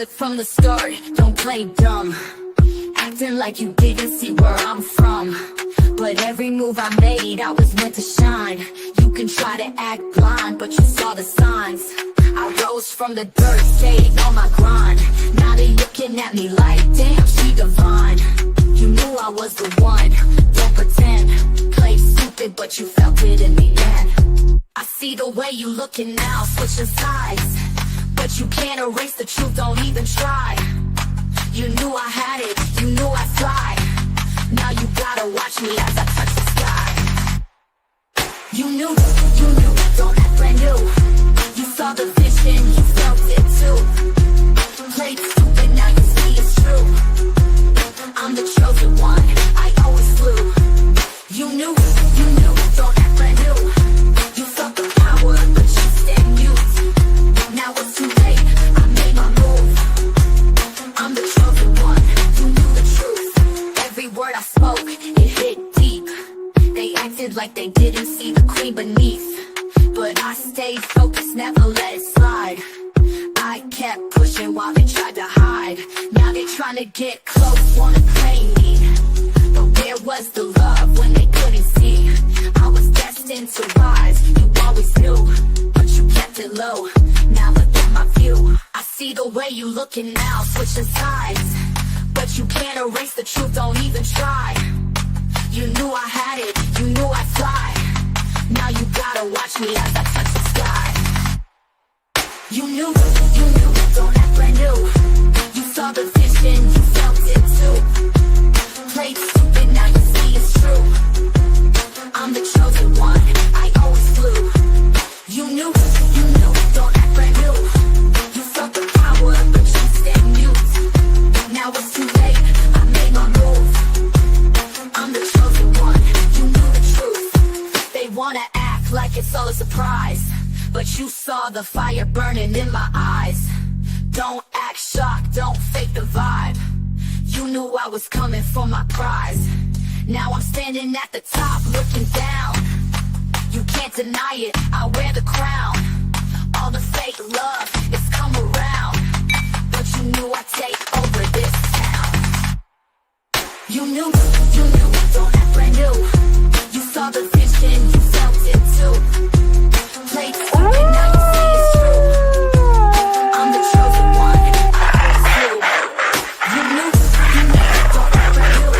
From the start, don't play dumb, acting like you didn't see where I'm from. But every move I made, I was meant to shine. You can try to act blind, but you saw the signs. I rose from the dirt, stayed on my grind. Now they looking at me like, damn, she divine. You knew I was the one, don't pretend. Play stupid, but you felt it in the end. I see the way you looking now, switching sides. But you can't erase the truth, don't even try. You knew I had it, you knew I'd fly. Now you gotta watch me as I touch the sky. You knew, don't act brand new. You saw the vision, you felt it too. Played stupid, now you see it's true. I'm the chosen one, I always flew. You knew, don't act brand new. You felt the power, but you stayed mute. Now it's too late, I made my move. I'm the chosen one, you knew the truth. Every word I spoke, it hit deep. They acted like they didn't see the queen beneath. But I stayed focused, never let it slide. I kept pushing while they tried to hide. Now they trying to get close, wanna claim me. But where was the love when they couldn't see? I was destined to rise, you always knew. But you kept it low, now look at my view. I see the way you looking now, switching sides. But you can't erase the truth, don't even try. You knew I had it, you knew I'd fly. Now you gotta watch me as I touch the sky. You knew, don't act brand new. You saw the vision, you felt it too. Played stupid, now you see it's true. I'm the chosen one, I always flew. You knew, don't act brand new. You felt the power, but you stayed mute. Now it's too late, I made my move. I'm the chosen one, you knew the truth. They wanna act like it's all a surprise, but you saw the fire burning in my eyes. Don't act shocked, don't fake the vibe. You knew I was coming for my prize. Now I'm standing at the top, looking down. You can't deny it, I wear the crown. All the fake love, it's come around. But you knew I'd take over this town. You knew, don't act brand new. You saw the vision, you felt it too. Played stupid, now you see it's true. I'm the chosen one, I always flew. You knew, don't act brand new.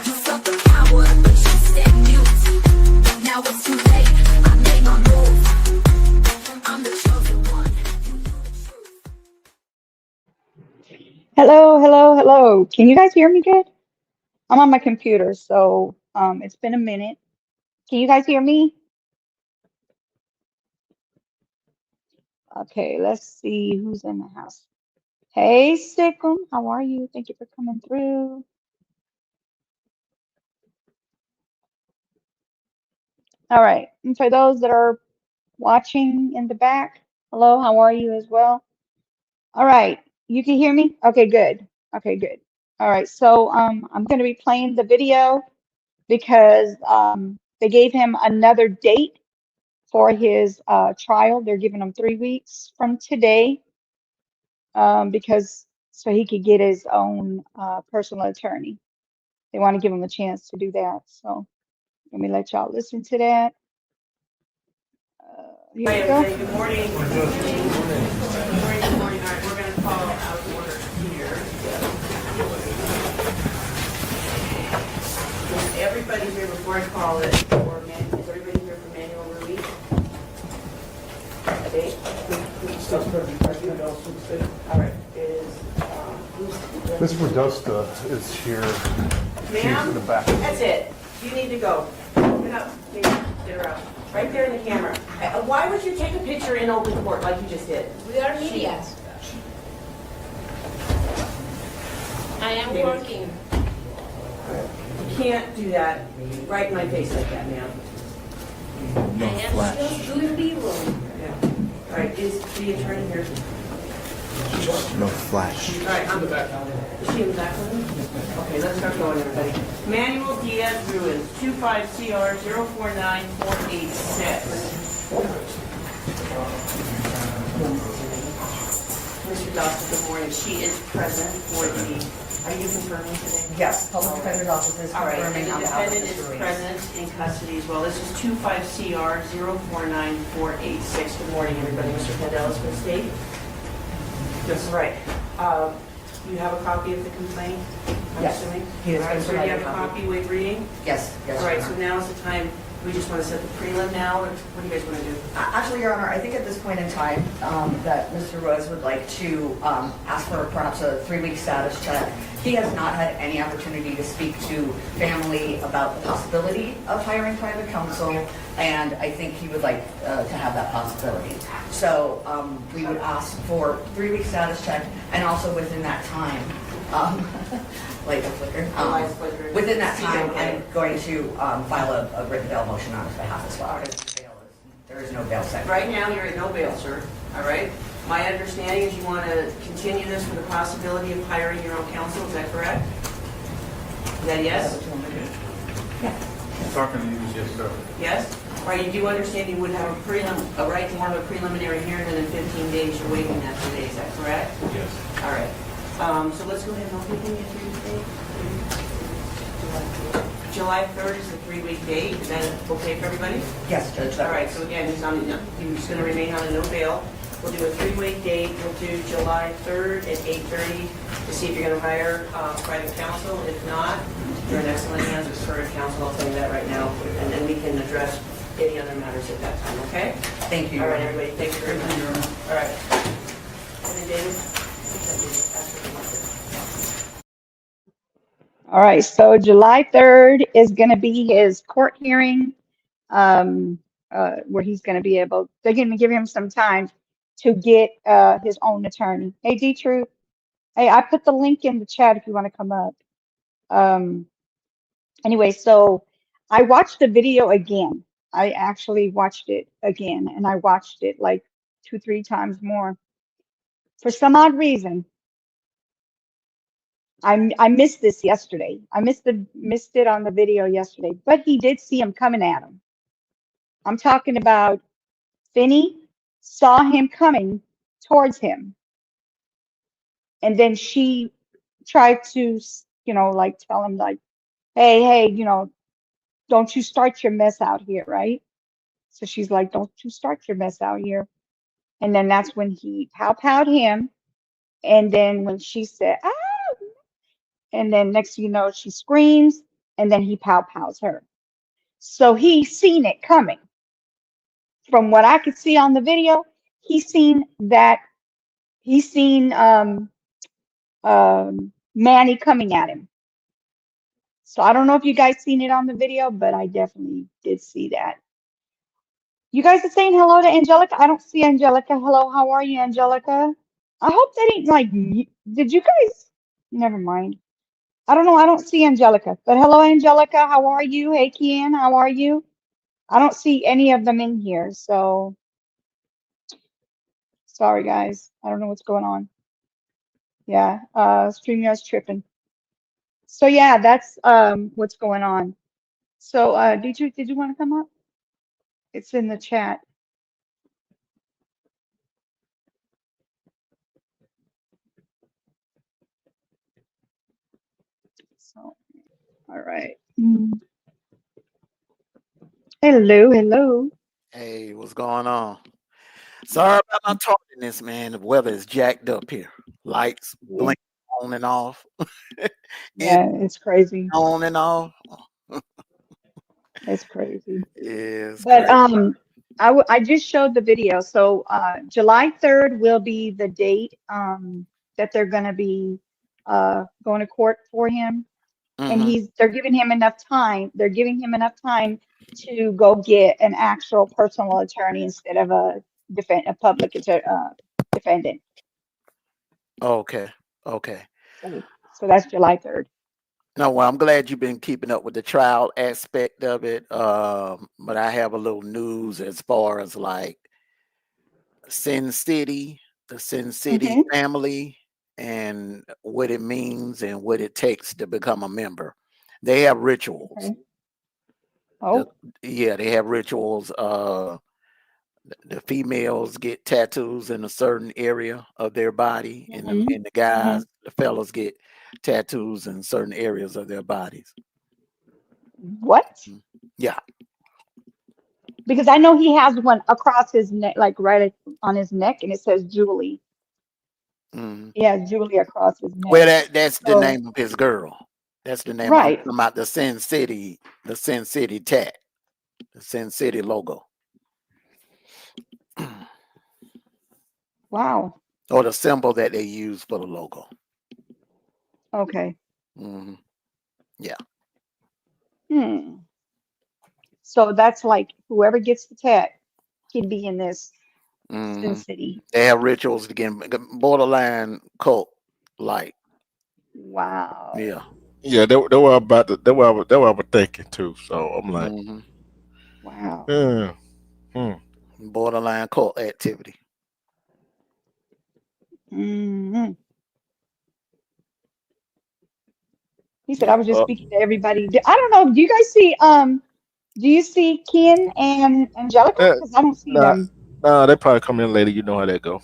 You felt the power, but you stayed mute. Now it's too late, I made my move. I'm the chosen one, you knew the truth. Hello. Can you guys hear me good? I'm on my computer, so it's been a minute. Can you guys hear me? Okay, let's see who's in the house. Hey, Sikkim, how are you? Thank you for coming through. All right, and for those that are watching in the back, hello, how are you as well? All right, you can hear me? Okay, good. Okay, good. All right, so I'm going to be playing the video because they gave him another date for his trial. They're giving him 3 weeks from today because so he could get his own personal attorney. They want to give him a chance to do that. So let me let y'all listen to that. Here we go. Good morning. Good morning. All right, we're going to call out order here. Is everybody here before I call it? Is everybody here for manual release? A date? All right. Ms. Radosta is here. She's in the back. That's it. You need to go. Get up. Get her out. Right there in the camera. Why would you take a picture in open court like you just did? We are media. I am working. You can't do that right in my face like that, ma'am. I am still doing B-roll. Yeah. All right, is the attorney here? No flash. All right, I'm back. Is she in the back room? Okay, let's start going, everybody. Manuel Diaz Ruiz, 25CR049486. Mr. Dawson, good morning. She is present for the, are you confirming today? Yes, public defender's office is All right, and confirming the on behalf of defendant is Mr. Ruiz. present in custody as well. This is 25CR049486. Good morning, everybody. Mr. Candelas for the state. That's right. You have a copy of the complaint, I'm Yes, assuming? he has All right, been so you have provided a a copy. copy with reading? Yes, yes. All right, Your so Honor. now is the time, we just want to set the prelim now, or what do you guys want to do? Actually, Your Honor, I think at this point in time, that Mr. Ruiz would like to ask for perhaps a 3-week status check. He has not had any opportunity to speak to family about the possibility of hiring private counsel, and I think he would like to have that possibility. So we would ask for 3-week status check, and also within that time, light will flicker. Lights flicker. Within that time, Okay. I'm going to file a written bail motion on his behalf as well. There is no bail set. Right now, you're at no bail, sir, all right? My understanding is you want to continue this with the possibility of hiring your own counsel, is that correct? Is that yes? Talking to you, yes, sir. Yes? All right, you do understand you would have a right to have a preliminary hearing within 15 days, you're waiving that today, is that correct? Yes. All right, so let's go ahead and open the date. July 3rd is the 3-week date, is that okay for everybody? Yes, Judge. All right, so again, he's going to remain on a no bail. We'll do a 3-week date, we'll do July 3rd at 8:30 to see if you're going to hire private counsel. If not, you're in excellent hands with current counsel, I'll tell you that right now, and then we can address any other matters at that time, okay? Thank you. All right, everybody, thank you very much. All right. And then David? All right, so July 3rd is going to be his court hearing, where he's going to be able, they're going to give him some time to get his own attorney. Hey, D-Truth. Hey, I put the link in the chat if you want to come up. Anyway, so I watched the video again. I actually watched it again, and I watched it like 2-3 times more. For some odd reason, I missed this yesterday. I missed it on the video yesterday, but he did see him coming at him. I'm talking about Finney saw him coming towards him, and then she tried to, like tell him like, hey, don't you start your mess out here, right? So she's like, don't you start your mess out here. And then that's when he pow-powed him. And then when she said, ah, and then next thing you know, she screams, and then he pow-pows her. So he's seen it coming. From what I could see on the video, he's seen Manny coming at him. So I don't know if you guys seen it on the video, but I definitely did see that. You guys are saying hello to Angelica. I don't see Angelica. Hello, how are you, Angelica? I hope that ain't like, did you guys? Never mind. I don't know. I don't see Angelica. But hello, Angelica. How are you? Hey, Kian. How are you? I don't see any of them in here. So sorry, guys. I don't know what's going on. Yeah, StreamYard's tripping. So yeah, that's what's going on. So did you want to come up? It's in the chat. So all right. Hello, hello. Hey, what's going on? Sorry about my tardiness, man. The weather is jacked up here. Lights blink on and off. Yeah, it's crazy. On and off. It's crazy. It's But crazy. I just showed the video. So July 3rd will be the date that they're going to be going to court for him. And they're giving him enough time. They're giving him enough time to go get an actual personal attorney instead of a public defendant. Okay. So that's July 3rd. No, well, I'm glad you've been keeping up with the trial aspect of it. But I have a little news as far as like Sin City. the Sin City Mm-hmm. family and what it means and what it takes to become a member. They have rituals. Okay. Oh. Yeah, they have rituals. The females get tattoos in a certain area of their body, and Mm-hmm. the Mm-hmm. guys, the fellas get tattoos in certain areas of their bodies. What? Mm. Yeah. Because I know he has one across his neck, like right on his neck, and it says Julie. Mhm. He has Julie across his Well, neck. that's the So, name of his girl. That's the name. I'm right. talking about the Sin City tat, the Sin City logo, Wow. or the symbol that they use for the logo. Okay. Hmm. Yeah. Hmm. So that's like whoever gets the tat can be in this Sin Hmm. City. They have rituals to get borderline cult like. Wow. Yeah. Yeah, they were about to, they were I was thinking too. So I'm like, Hmm. Wow. yeah, hmm. Borderline cult activity. Hmm. He said, Yeah. I was just speaking to everybody. I don't know. Do you guys see, do you see Ken and Angelica? Eh, Because I don't see nah, them. nah, they probably come in later. You know how that go.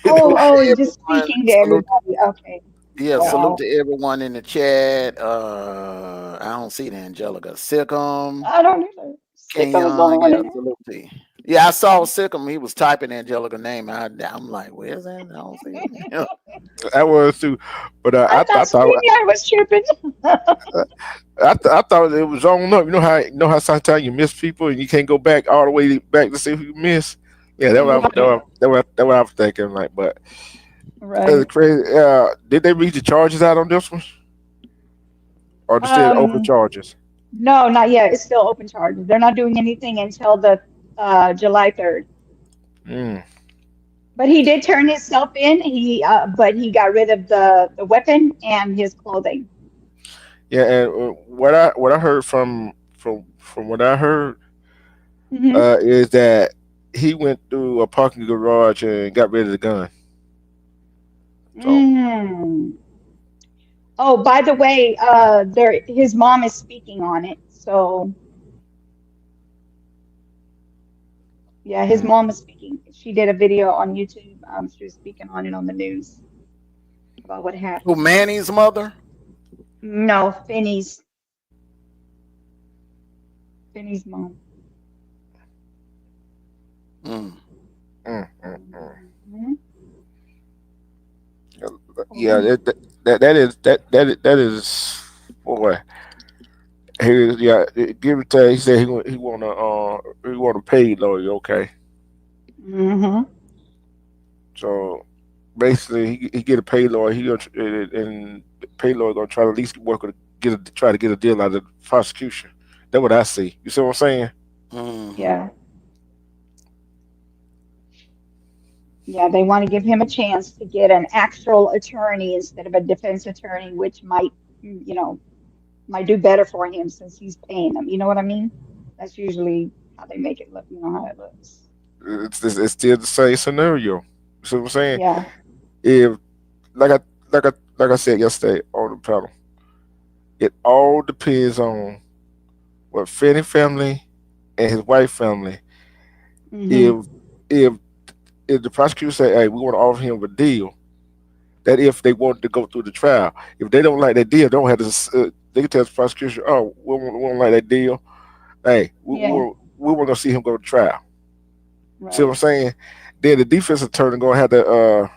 Oh, Salute oh, to just everyone. speaking to Salute. everybody. Okay. Yeah. Salute Wow. to everyone in the chat. I don't see the Angelica Sikkim. I don't either. Sikkim is the only Kenyon, one yeah, in there. salute to you. Yeah, I saw Sikkim. He was typing Angelica name. I'm like, where's that? I don't see it. Yeah. I was too, but I thought I thought StreamYard was tripping. I thought it was on up. You know how sometimes you miss people and you can't go back all the way back to see who you miss. Yeah, Right. that what I was thinking. Like, but it's Right. crazy. Did they read the charges out on this one, or just still open Um, charges? no, not yet. It's still open charges. They're not doing anything until the July 3rd. Mm. But he did turn himself in. But he got rid of the weapon and his clothing. Yeah, and what I heard from what I heard Hmm. is that he went through a parking garage and got rid of the gun. So Mm. Oh, by the way, his mom is speaking on it. So yeah, his mm. mom is speaking. She did a video on YouTube. She was speaking on it on the news about what Who happened. Manny's mother? No, Finney's mom. Mm. Mm, mm, mm. Mhm. Hold Yeah, on. that is boy. Yeah, give it to. He said he want to pay lawyer. Okay, Hmm. so basically he get a pay lawyer. And the pay lawyer gonna try to at least work with try to get a deal out of the prosecution. That's what I see. You see what I'm saying? Hmm. Yeah, yeah. They want to give him a chance to get an actual attorney instead of a defense attorney, which might, might do better for him since he's paying them. You know what I mean? That's usually how they make it look. You know how it looks. It's still the same scenario. You see what I'm saying? Yeah. If like I like I said yesterday on the panel, it all depends on what Finney family and his wife family. Hmm. If if if the prosecutor say, "Hey, we want to offer him a deal," that if they want to go through the trial, if they don't like that deal, they don't have to. They can tell the prosecution, "Oh, we don't like that deal. Hey, Yeah. we want to see him go to trial." See what I'm Right. saying? Then the defense attorney gonna have to.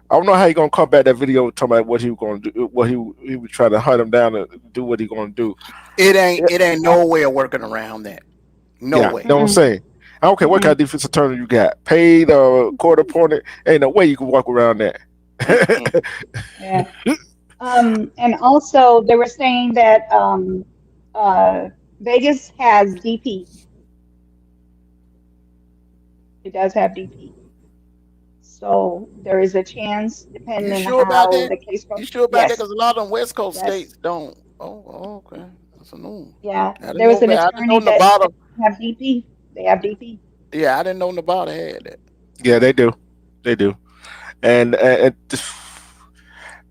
I don't know how he gonna come back that video talking about what he was gonna do, what he was trying to hunt him down to do what he gonna do. Yeah, It ain't Yeah. no way of working around that. No yeah, way. know what I'm Mm-mm. saying? I don't care what kind Mm-mm. of defense attorney you got, paid court appointed. Ain't no way you can walk around that. Mm-mm. Yeah. And also they were saying that Vegas has DP. It does have DP. So there is a chance, You depending on sure about how that? the case goes. You sure about that? Yes. Because a lot of them West Coast Yes. states don't. Okay. That's a new. Yeah. I didn't There was know an that. I didn't know attorney Nevada. that have DP. They have DP. Yeah, I didn't know Nevada had that. Yeah, they do. They do. And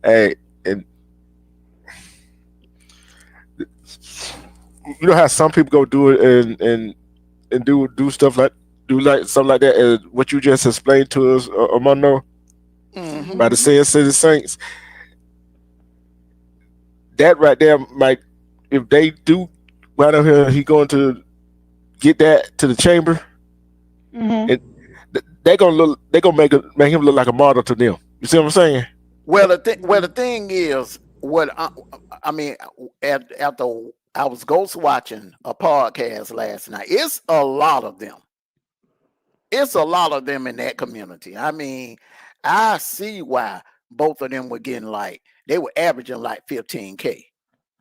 hey, and you know how some people go do it and do stuff like do like something like that. And what you just explained to us, Armando, Hmm. by the Mm-hmm. saying City Saints, that right there might, if they do right up here, he going to get that to the chamber, Mm-hmm. and they gonna make him look like a model to them. You see what I'm saying? Well, the thing is, I mean, after I was ghost watching a podcast last night, it's a lot of them. It's a lot of them in that community. I mean, I see why both of them were getting like they were averaging like 15K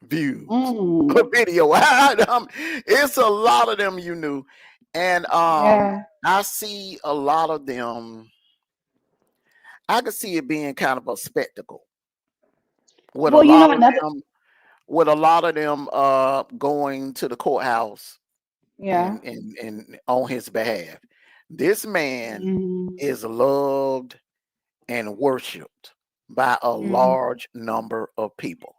views a Mm. video. It's a lot of them you knew, and Yeah. I see a lot of them. I could see it being kind of a spectacle with a Well, you lot know, of another, them, with a lot of them going to the courthouse yeah. and on his behalf. This man Mm-hmm. is loved and worshipped by a Mm-hmm. large number of people.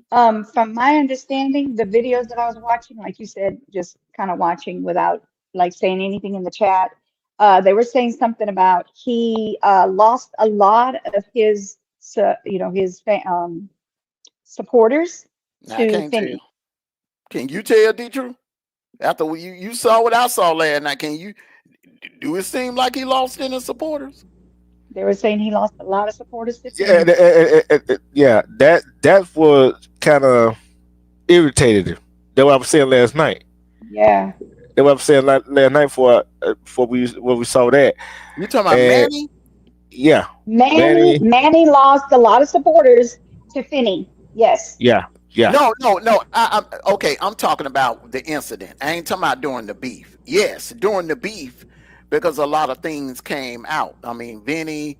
From my understanding, the videos that I was watching, like you said, just kind of watching without like saying anything in the chat, they were saying something about he lost a lot of his, his supporters Now, I to can't tell. Finney. Can you tell, Deidre? After you saw what I saw last night, can you do it seem like he lost any supporters? They were saying he lost a lot of supporters to Yeah, Finney. yeah. That was kind of irritated him. That's what I was saying last night. Yeah. That's what I was saying last night for we saw that. You talking about And Manny? yeah, Manny, Manny, Manny lost a lot of supporters to Finney. Yes. yeah, yeah, No, no, no. Okay. I'm talking about the incident. I ain't talking about during the beef. Yes, during the beef, because a lot of things came out. I mean, Vinny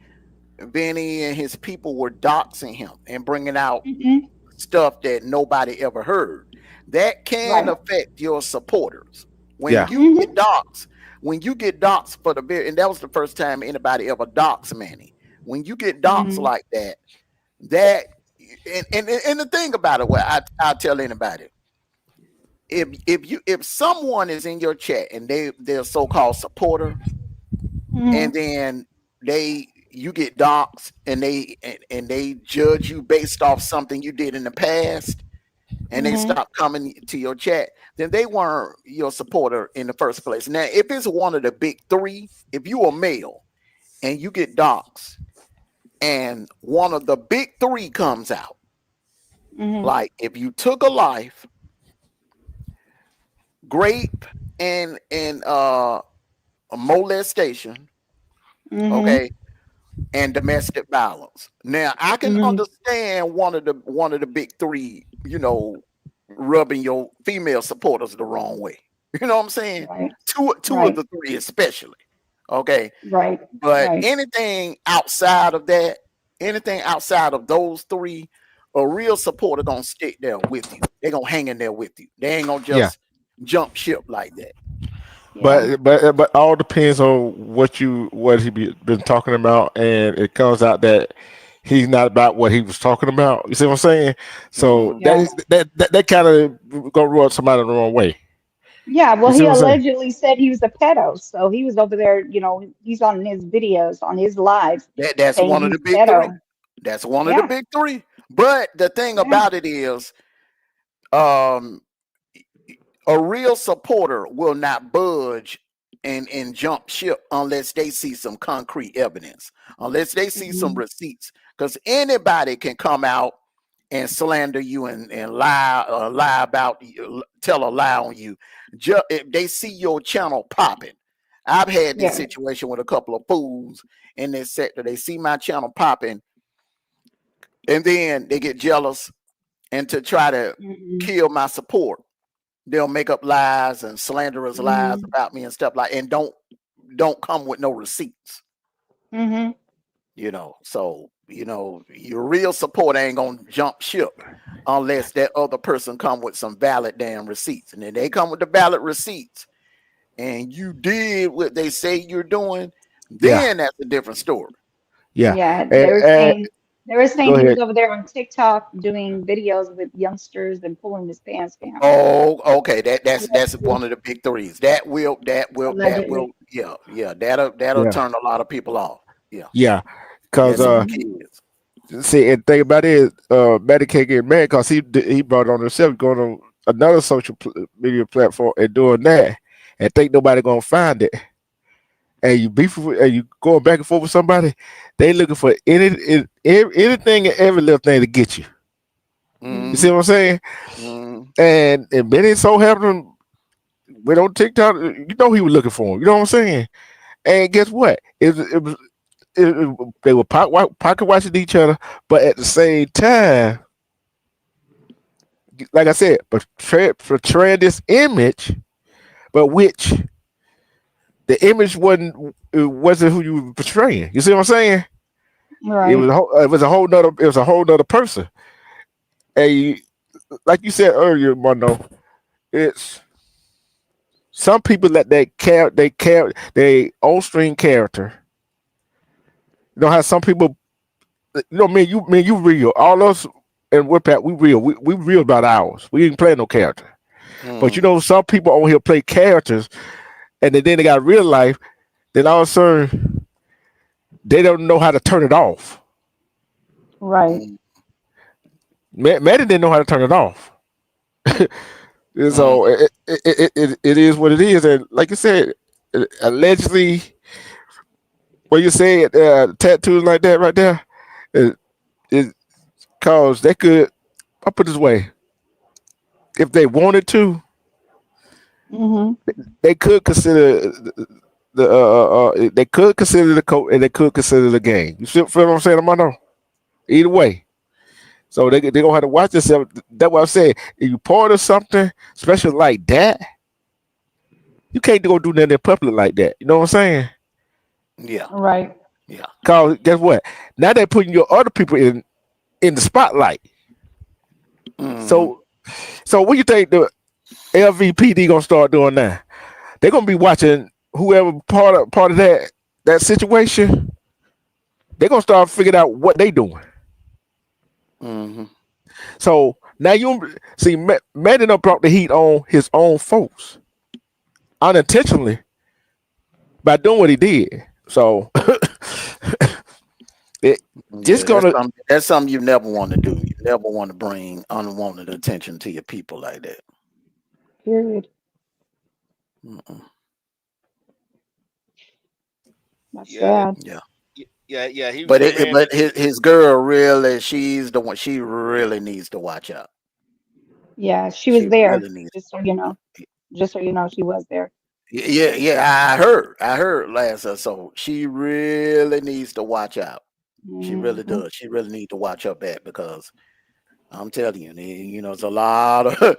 and his people were doxing him and bringing out Hmm. stuff that nobody ever heard. That can Right. affect your supporters when yeah, you get Hmm. doxxed. When you get doxxed for the very, and that was the first time anybody ever doxed Manny. When you get doxxed Hmm. like that, that and the thing about it, well, I tell anybody, if someone is in your chat and they're so-called supporter, and Hmm. then you get doxxed and and they judge you based off something you did in the past, and they Hmm. stop coming to your chat, then they weren't your supporter in the first place. Now, if it's one of the big three, if you are male and you get doxxed and one of the big three comes out, Hmm. like if you took a life, grape, and a molestation, Hmm. okay, and domestic violence. Now, I can Hmm. understand one of the big three, rubbing your female supporters the wrong way. You know what I'm saying? Right. Two of Right. the three especially. Okay. Right. But Right. anything outside of that, anything outside of those three, a real supporter gonna stick there with you. They're gonna hang in there with you. They ain't gonna yeah. just jump ship like that. Yeah. But all depends on what been talking about, and it comes out that he's not about what he was talking about. You see what I'm saying? So Hmm. Yeah. that kind of gonna rub somebody the wrong way. Yeah. Well, You see he what I'm saying? allegedly said he was a pedo, so he was over there. He's on his videos, on his lives, That's saying one of the he's big three. pedo. That's one of the Yeah. big three. But the thing Yeah. about it is, um, a real supporter will not budge and jump ship unless they see some concrete evidence, unless they see some Hmm. receipts. Because anybody can come out and slander you and lie about you, tell a lie on you. If they see your channel popping. I've had this Yeah. situation with a couple of fools in this sector. They see my channel popping, and then they get jealous, and to try to Hmm. kill my support, they'll make up lies and slanderous lies Hmm. about me and stuff like, and don't come with no receipts. Hmm. So your real support ain't gonna jump ship unless that other person come with some valid damn receipts. And then they come with the valid receipts and you did what they say you're doing, Yeah. then that's a different story. Yeah. Yeah, And, they were saying go he was ahead. over there on TikTok doing videos with youngsters and pulling his pants down. Oh, okay. That's Allegedly. one of the big threes. That will. Allegedly. Yeah. That'll Yeah. turn a lot of people off. Yeah. Yeah. Yeah. Cause Some Hmm. kids. see, and thing about it is, Maddie can't get mad because he brought it on himself going on another media platform and doing that, and think nobody gonna find it. And you and you going back and forth with somebody, they looking for anything and every little thing to get you. You see Mm-hmm. what I'm saying? Mm-hmm. And then it so happened went on TikTok. You know he was looking for him. You know what I'm saying? And guess what? They were pocket watching each other, but at the same time, like I said, portraying this image, but which the image wasn't who you were portraying. You see what I'm saying? Right. It was a whole nother person. And like you said earlier, Mono, it's some people that they own screen character. You know how some people, you real. All us and we're Pat, we real. We real about ours. We ain't playing no character. But Mm-hmm. some people on here play characters, and then they got real life. Then all of a sudden, they don't know how to turn it off. Right. Maddie didn't know how to turn it off. And so Mm-hmm. it is what it is. And like you said, allegedly, what you said, tattoos like that right there, it cause they could. I'll put it this way: if they wanted to, Hmm. they could consider they could consider the coach and they could consider the game. You feel what I'm saying? I know. Either way. So they gonna have to watch themselves. That's what I'm saying. If you part of something special like that, you can't go do nothing in public like that. You know what I'm saying? Yeah. Right. Yeah. Cause guess what? Now they're putting your other people in the spotlight. Mm-hmm. So what do you think the LVPD gonna start doing now? They're gonna be watching whoever part of that situation. They're gonna start figuring out what they doing. Mm-hmm. So now you see, Madden done brought the heat on his own folks unintentionally by doing what he did. So it's Yeah, gonna, that's something you never want to do. You never want to bring unwanted attention to your people like that. Period. Mm-mm. That's yeah, sad. Yeah. yeah. He But ran. but his girl really, she's the one. She really needs to watch out. Yeah, she was She there. really needs. Just so you know. Just so you know, she was there. Yeah. I heard last. So she really needs to watch out. She really Hmm. does. She really needs to watch her back because I'm telling you, it's a lot of,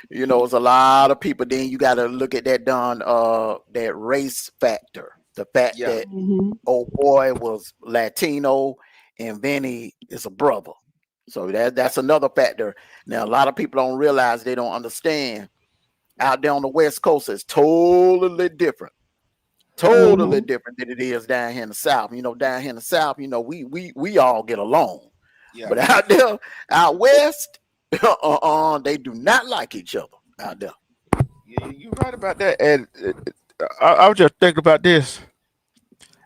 it's a lot of people. Then you got to look at that race factor, the fact Yeah, that Hmm. old boy was Latino and Vinny is a brother. So that's another factor. Now a lot of people don't realize, they don't understand. Out there on the West Coast is totally different. Totally Hmm. different than it is down here in the South. Down here in the South, we all get along. yeah, But out there, out west, they do not like each other out there. yeah. You're right about that. And I was just thinking about this.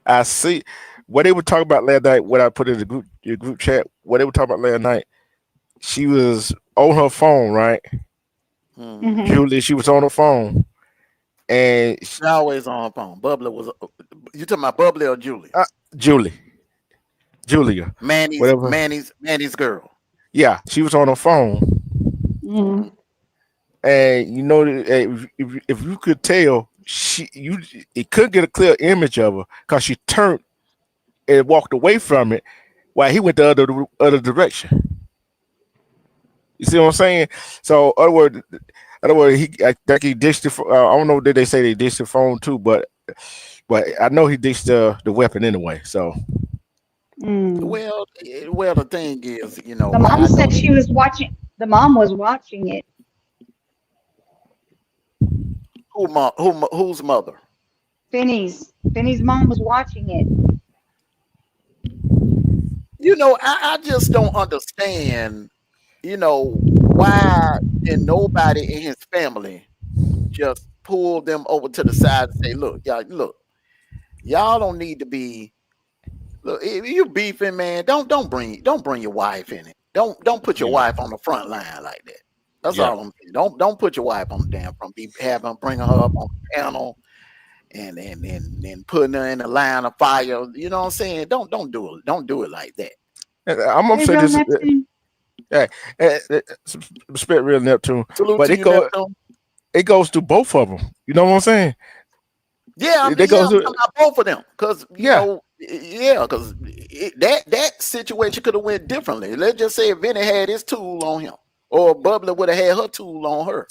I see what they were talking about last night. What I put in your group chat. What they were talking about last night. She was on her phone, right? Hmm. Hmm. Julie, she was on her phone, and She always on her phone. Bubbly was, you talking about Bubbly or Julia? Julie, Julia, whatever. Manny's girl. Yeah, she was on her phone, Hmm. Hmm. and if you could tell, it couldn't get a clear image of her because she turned and walked away from it while he went the other direction. You see what I'm saying? So, other word, I think he ditched the. I don't know. Did they say they ditched the phone too? But I know he ditched the weapon anyway. So Mm. Well, the thing is, The mom I know said that. she was watching. The mom was watching it. Whose mother? Finney's mom was watching it. You know, I just don't understand, you know, why did nobody in his family just pull them over to the side and say, look, y'all don't need to be, look, if you beefing, man, don't bring your wife in it. Don't put your Yeah. wife on the front line like that. That's Yeah. all I'm saying. Don't put your wife on the damn front. Bringing her up on the panel and putting her in the line of fire. You know what I'm saying? Don't do it. Don't do it like that. I'm gonna Hey, say real this. Neptune. Hey, respect real Neptune, Salute but to you, Neptune. it goes to both of them. You know what I'm saying? Yeah, They I'm goes talking to about both of them, because yeah. because that situation could have went differently. Let's just say if Vinny had his tool on him, or Bubbly would have had her tool on her.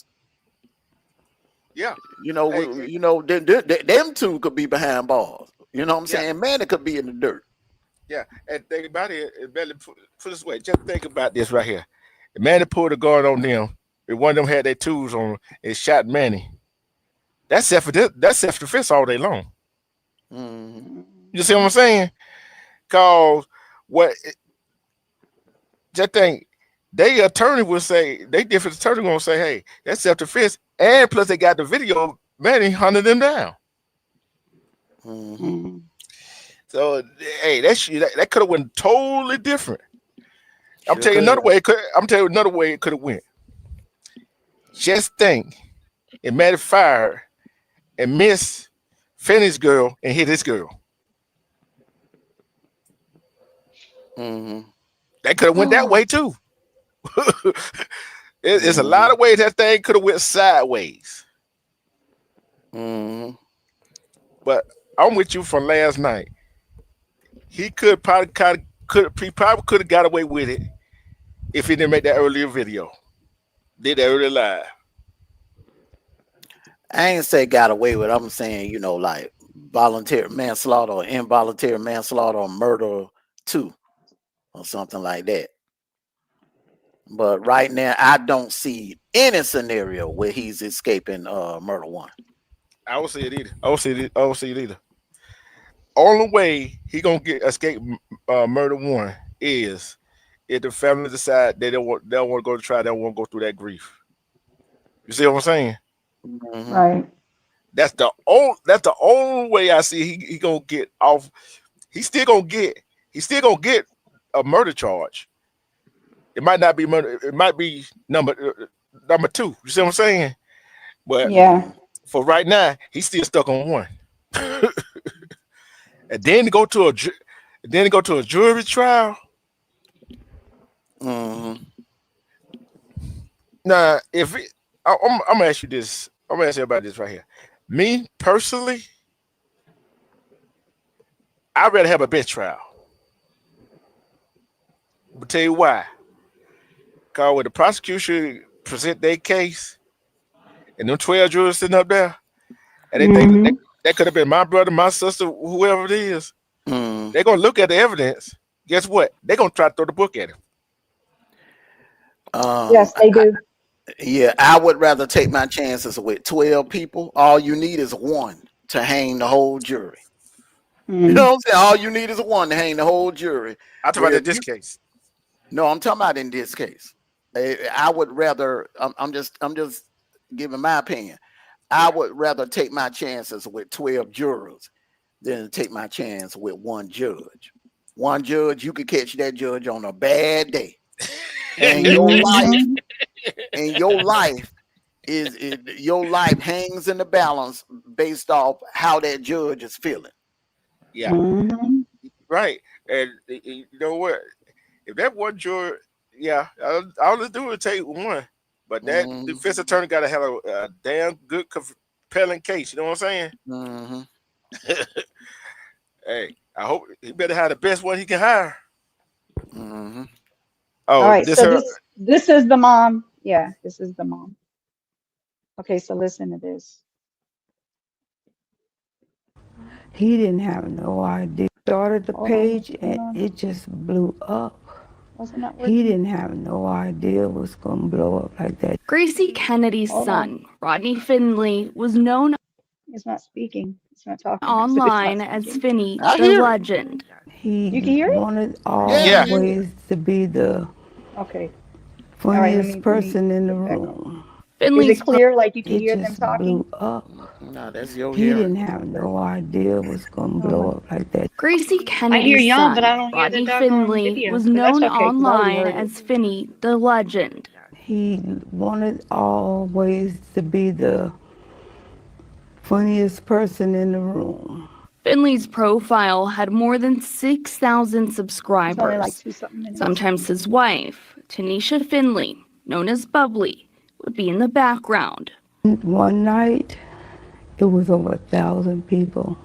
Yeah. Them two could be behind bars. You know what I'm Yeah. saying? Man, it could be in the dirt. Yeah, and think about it. Better put this way. Just think about this right here. The man that pulled the guard on them, if one of them had their tools on and shot Manny, that's self-defense all day long. Mm-hmm. You see what I'm saying? Cause just think, they attorney will say, they different attorney gonna say, hey, that's self-defense, and plus they got the video of Manny hunting them down. Mm-hmm. So hey, that could have went totally different. I'm Sure telling you could. another way. I'm telling you another way it could have went. Just think, it made a fire and miss Finney's girl and hit his girl. Mm-hmm. That could have went that way too. It's a lot of ways that thing could have went sideways. Mm-hmm. But I'm with you from last night. He could probably could have got away with it if he didn't make that earlier video, did that earlier live. I ain't say got away with it. I'm saying, like voluntary manslaughter or involuntary manslaughter or murder 2 or something like that. But right now, I don't see any scenario where he's escaping murder 1. I don't see it either. I don't see it either. Only way he gonna escape murder 1 is if the family decide they don't want to go to trial, they don't want to go through that grief. You see what I'm saying? Mm-hmm. Right. That's the only way I see he gonna get off. He's still gonna get a murder charge. It might not be murder. It might be number 2. You see what I'm saying? But Yeah. for right now, he's still stuck on 1. And then to go to a jury trial. Mm-hmm. Now, I'm gonna ask you this. I'm gonna ask you about this right here. Me personally, I'd rather have a bench trial. I'll tell you why. Because when the prosecution present their case, and them 12 jurors sitting up there, and they think that could have been my brother, my sister, whoever it is, they're gonna look at the evidence. Guess what? They're gonna try to throw the book at him. Yes, they do. I would rather take my chances with 12 people. All you need is 1 to hang the whole jury. You know what I'm saying? All you need is 1 to hang the whole jury. I'm talking about in this case. No, I'm talking about in this case. I would rather. I'm just giving my opinion. I would rather take my chances with 12 jurors than take my chance with 1 judge. 1 judge, you could catch that judge on a bad day, and your life your life hangs in the balance based off how that judge is feeling. Yeah, right. And you know what? If that 1 juror, yeah, all they do is take 1. But that defense attorney got to have a damn good, compelling case. You know what I'm saying? Mm-hmm. Hey, I hope he better have the best one he can hire. Mm-hmm. Oh, all right. So this is the mom. Yeah, this is the mom. Okay, so listen to this. He didn't have no idea. Started the page and it just blew up. He didn't have no idea it was going to blow up like that. Gracie Kennedy's son, Rodney Finley, was known. It's not speaking. It's not talking. So it's Online not as speaking. Finney I the hear it. legend. He You can hear it? wanted Yeah. always to be the Okay. All right. Let funniest me person in the get back on. room. Is it Finley's clear? Like you can It hear them just blew talking? up. No, that's your He hearing. didn't have no idea it was gonna Oh blow my. up like that. Gracie I hear Kennedy's y'all, but I son, don't hear the Rodney doggone Finley, video. was But that's known okay, because I already online heard it. as Finney the legend. He wanted always to be the funniest person in the room. Finley's profile had more than 6,000 It's only like subscribers. 2-something minutes. Sometimes his wife, Tanisha Finley, known as Bubbly, would be in the background. One night, it was over 1,000 people.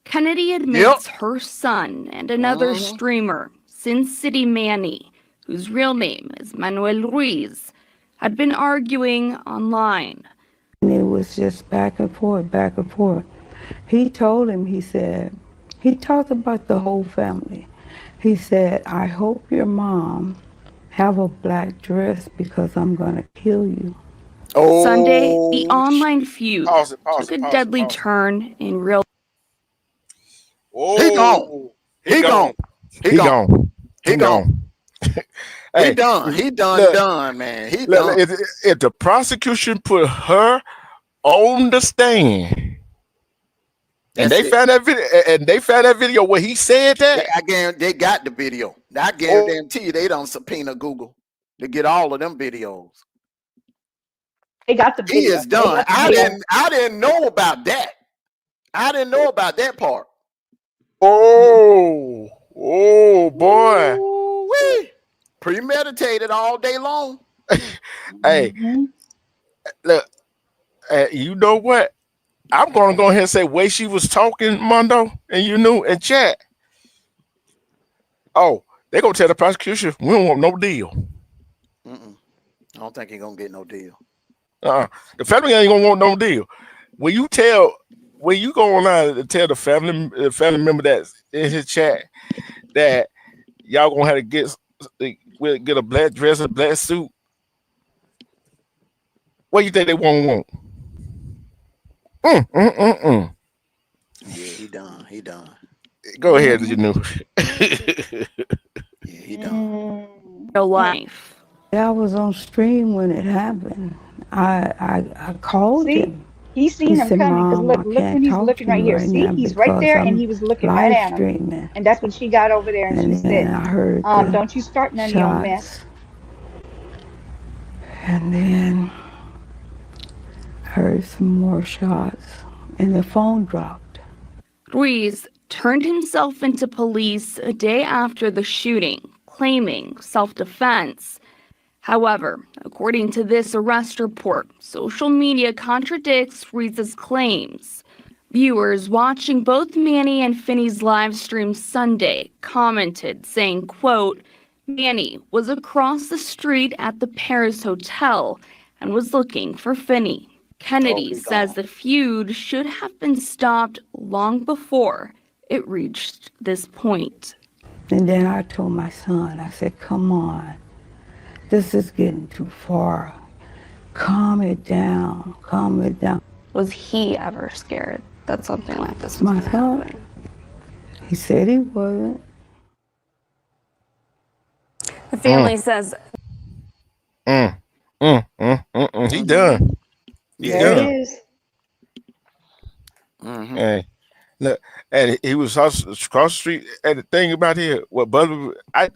Kennedy admits her son and another Mhm. streamer, Sin City Manny, whose real name is Manuel Ruiz, had been arguing online. And it was just back and forth, back and forth. He told him, he said, he talked about the whole family. He said, I hope your mom have a black dress because I'm gonna kill you. Oh, Sunday, the online feud Pause it, took a deadly turn in real. he gone. Oh, He gone. He He gone. gone. He He gone. gone. He Hey, done. He done. look, Done, man. He look, done. if the prosecution put her on the stand, and That's they it. found that video where he said that. I guarantee they got the video. I Oh, guarantee you they don't subpoena Google to get all of them videos. They got the He video. is They done. got the video. I didn't know about that. I didn't know about that part. oh boy. Ooh-wee. Premeditated all day long. Hey, Mhm. look, you know what? I'm gonna go ahead and say way she was talking, Mondo, and you knew in chat. Oh, they gonna tell the prosecution we don't want no deal. Mm-mm. I don't think he's gonna get no deal. The family ain't gonna want no deal. When you go online and tell the family member that's in his chat that y'all gonna have to get a black dress, a black suit, what do you think they won't want? Yeah, he done. He done. Go ahead, you know. Yeah, he done. Real life. I was on stream when it happened. I called See, him. he's He seen him said, coming. Because Mom, look, I look can't when he's talk looking to right you here. right See, now he's right because there, and I'm he was looking right live at him. streaming. And that's when she got over there, and she And then said, I heard "Don't you start none of your mess." shots. And then heard some more shots, and the phone dropped. Ruiz turned himself into police a day after the shooting, claiming self-defense. However, according to this arrest report, social media contradicts Ruiz's claims. Viewers watching both Manny and Finney's live stream Sunday commented saying, quote, Manny was across the street at the Paris Hotel and was looking for Finney. Kennedy he says gone. the feud should have been stopped long before it reached this point. And then I told my son, I said, come on, this is getting too far. Calm it down, calm it down. Was he ever scared that something like this was My going to son, happen? he said he wasn't. The family says He done. He There it done. is. Mm-hmm. And look, and he was across the street. And the thing about here, what Butler, I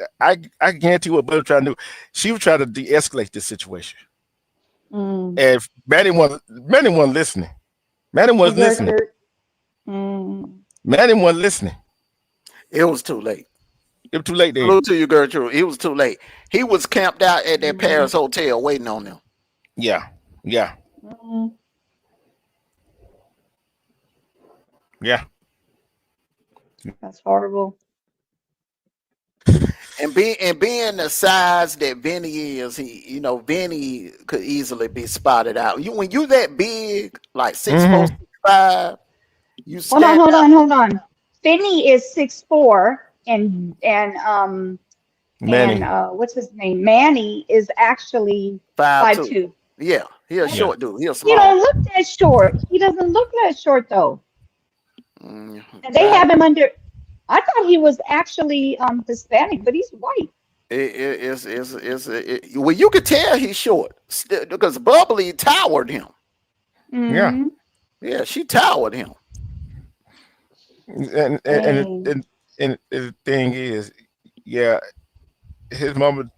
guarantee what Butler trying to do. She was trying to de-escalate this situation. Mm. And Manny wasn't listening. Manny wasn't listening. Manny wasn't listening. It was too late. It was too late then. Salute to you, Gertrude. It was too late. He was camped out at that Paris hotel waiting on them. Yeah. Yeah. Yeah. That's horrible. And being the size that Vinny is, Vinny could easily be spotted out. When you that big, like 6'4", 6'5", you Hold stand out. on. Finney is 6'4", and Manny. what's his name? Manny is actually 5'2". 5'2". Yeah, he a And Yeah. short dude. He a he small. don't look that short. He doesn't look that short though. And they But have him under. I thought he was actually Hispanic, but he's white. well, you could tell he's short because Bubbly towered him. Yeah. Mm-hmm. Yeah, she towered him. Dang. And the thing is, yeah, his mama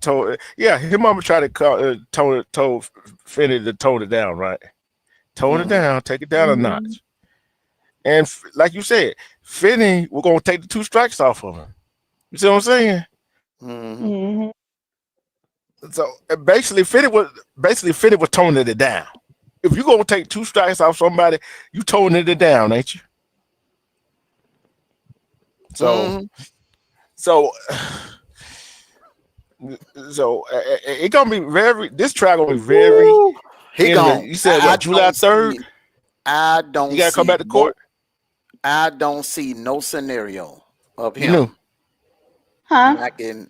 his mama tried to told Finney to tone it down, right? Tone it Mhm. down, take it down a Mm-hmm. notch. And like you said, Finney, we're gonna take the 2 strikes off of him. You see what I'm saying? Mhm. Mm-hmm. So basically, Finney was toning it down. If you're gonna take 2 strikes off somebody, you toning it down, ain't you? So Mhm. so it gonna be very. This trial gonna be very Woo. He interesting. gone. You said what? July 3rd? I You don't gotta come see back to court. I don't see no scenario of You knew. him Huh? knocking.